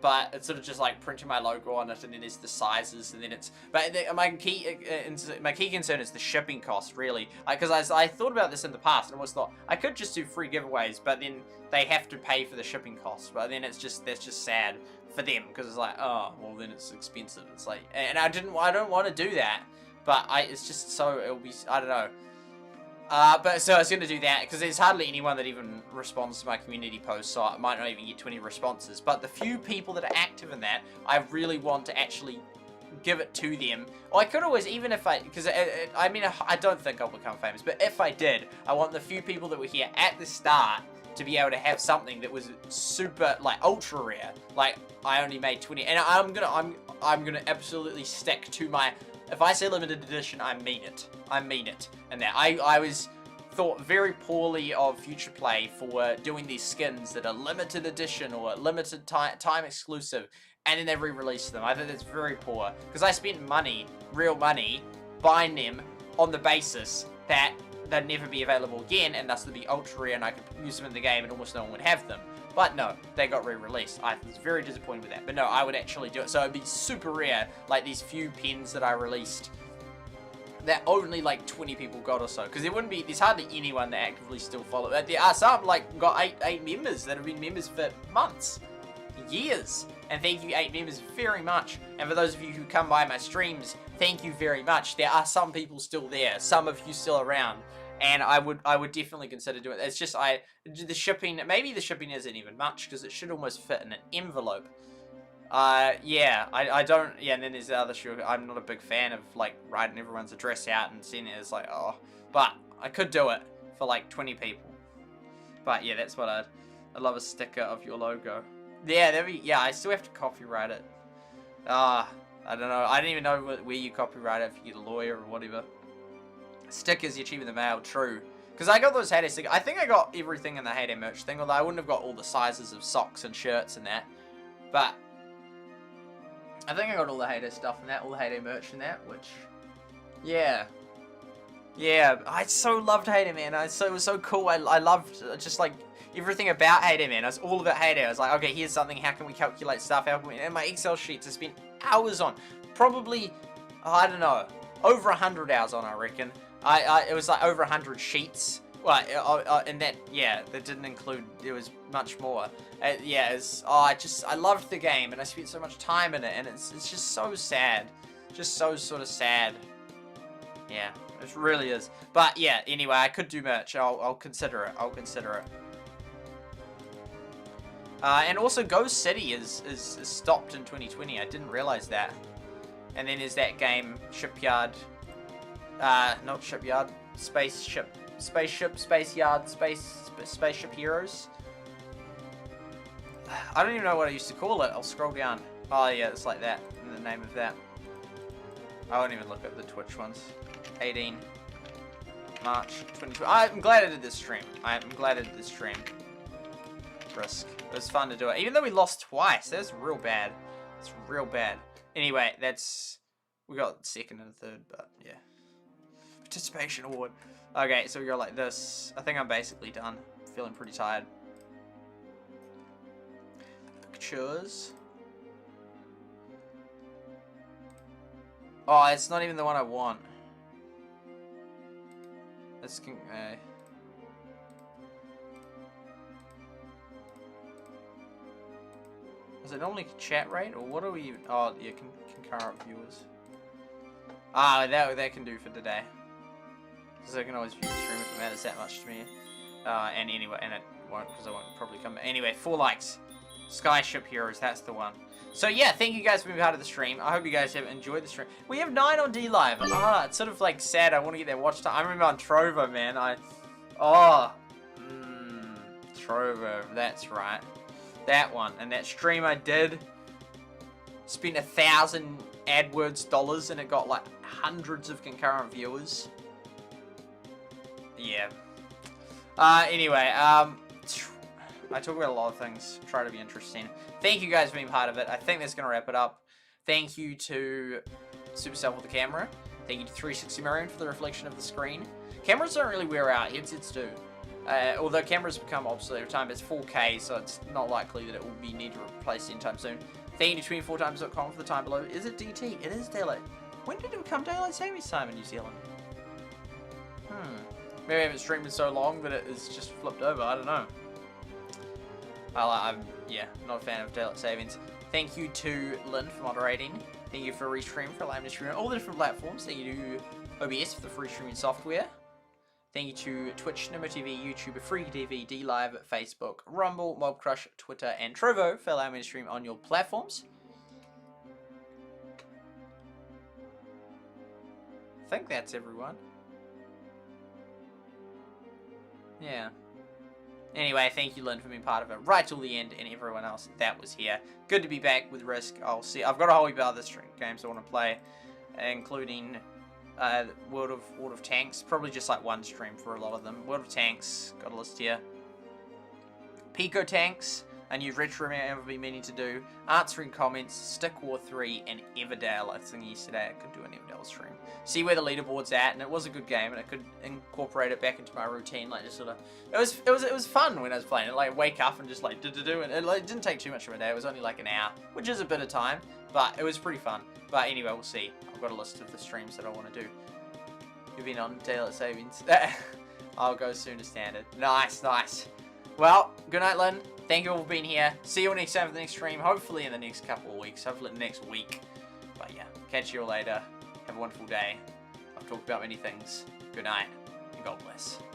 but it's sort of just like printing my logo on it, and then there's the sizes, and then it's. But my key concern is the shipping cost, really, because I thought about this in the past, and always thought I could just do free giveaways, but then they have to pay for the shipping costs. But then that's just sad for them, because it's like, oh, well, then it's expensive. It's like, and I don't want to do that, but it's just so it'll be, I don't know. But so I was going to do that, because there's hardly anyone that even responds to my community posts, so I might not even get 20 responses. But the few people that are active in that, I really want to actually give it to them. Or I could always, even if because I mean, I don't think I'll become famous, but if I did, I want the few people that were here at the start to be able to have something that was super, like, ultra rare. Like, I only made 20, and I'm gonna absolutely stick to my. If I say limited edition, I mean it. I mean it. And that I was thought very poorly of Future Play for doing these skins that are limited edition or limited time exclusive, and then they re-release them. I think that's very poor, because I spent money, real money, buying them on the basis that they'd never be available again, and thus they'd be ultra rare, and I could use them in the game, and almost no one would have them. But no, they got re-released. I was very disappointed with that. But no, I would actually do it. So it'd be super rare, like these few pens that I released that only like 20 people got or so. Because there's hardly anyone that actively still follow. There are some, like, got eight members that have been members for months, years. And thank you, 8 members, very much. And for those of you who come by my streams, thank you very much. There are some people still there, some of you still around. And I would definitely consider doing it. It's just the shipping, maybe the shipping isn't even much, because it should almost fit in an envelope. Yeah, I don't, yeah, and then there's the other shoe. I'm not a big fan of, like, writing everyone's address out and seeing it as, like, oh, but I could do it for, like, 20 people. But, yeah, that's what I'd love a sticker of your logo. Yeah, yeah, I still have to copyright it. I don't know, I don't even know where you copyright it, if you get a lawyer or whatever. Stickers you achieve in the mail, true. Because I got those Heyday stickers. I think I got everything in the Heyday merch thing, although I wouldn't have got all the sizes of socks and shirts and that. But I think I got all the Heyday stuff and that, all the Heyday merch and that, which, yeah. Yeah, I so loved Heyday, man. It was so cool. I loved just, like, everything about Heyday, man. I was all about Heyday. I was like, okay, here's something. How can we calculate stuff? How can we... And my Excel sheets I spent hours on. Probably, I don't know, over 100 hours on, I reckon. It was like over 100 sheets. Well, and that, yeah, that didn't include, there was much more. Yeah, I loved the game, and I spent so much time in it, and it's just so sad. Just so sort of sad. Yeah, it really is. But yeah, anyway, I could do merch. I'll consider it. I'll consider it. And also, Ghost City is stopped in 2020. I didn't realize that. And then there's that game, Shipyard. Not Shipyard. Spaceship Heroes. I don't even know what I used to call it. I'll scroll down. Oh yeah, it's like that. The name of that. I won't even look at the Twitch ones. 18 March 2020. I'm glad I did this stream. I'm glad I did this stream. Risk. It was fun to do it. Even though we lost twice. That's real bad. It's real bad. Anyway, we got second and third, but yeah. Participation award. Okay, so we go like this. I think I'm basically done. Feeling pretty tired. Pictures. Oh, it's not even the one I want. Let's is it normally chat rate, or what are we even? Oh, yeah, concurrent viewers. Ah, that can do for today. Because I can always view the stream if it matters that much to me. And anyway, and it won't, because I won't probably come. Anyway, 4 likes. Skyship Heroes, that's the one. So yeah, thank you guys for being part of the stream. I hope you guys have enjoyed the stream. We have 9 on D Live. It's sort of like sad. I want to get that watch time. I remember on Trovo, man. Trovo, that's right. That one. And that stream I did, spent 1,000 AdWords dollars, and it got like hundreds of concurrent viewers. Yeah. Anyway, I talk about a lot of things, try to be interesting. Thank you guys for being part of it. I think that's going to wrap it up. Thank you to Supercell for the camera. Thank you to 360 Marion for the reflection of the screen. Cameras don't really wear out, headsets do. Although cameras become obsolete over time, it's 4K, so it's not likely that it will be need to replace anytime soon. Thank you to 24times.com for the time below. Is it DT? It is daylight. When did it become daylight savings time in New Zealand? Maybe I haven't streamed in so long that it is just flipped over. I don't know. I'm not a fan of daylight savings. Thank you to Lynn for moderating. Thank you for Restream for allowing me to stream on all the different platforms. Thank you to OBS for the free streaming software. Thank you to Twitch, Nimo TV, YouTube, Freaky TV, DLive, Facebook, Rumble, Mob Crush, Twitter, and Trovo for allowing me to stream on your platforms. I think that's everyone. Yeah. Anyway, thank you, Lynn, for being part of it right till the end, and everyone else that was here. Good to be back with Risk. I've got a whole heap of other games I want to play, including World of Tanks. Probably just like one stream for a lot of them. World of Tanks, got a list here. Pico Tanks, a new retro I've been meaning to do. Answering comments, Stick War 3, and Everdale. I think yesterday I could do an Everdale stream. See where the leaderboard's at, and it was a good game, and I could incorporate it back into my routine. Like just sort of, it was fun when I was playing it. Like wake up and just like do, and it didn't take too much of a day. It was only like an hour, which is a bit of time, but it was pretty fun. But anyway, we'll see. I've got a list of the streams that I want to do. You've been on daylight savings. I'll go soon to standard. Nice. Well, good night, Lynn. Thank you all for being here. See you all next time for the next stream. Hopefully in the next couple of weeks. Hopefully next week. But yeah, catch you all later. Have a wonderful day. I've talked about many things. Good night, and God bless.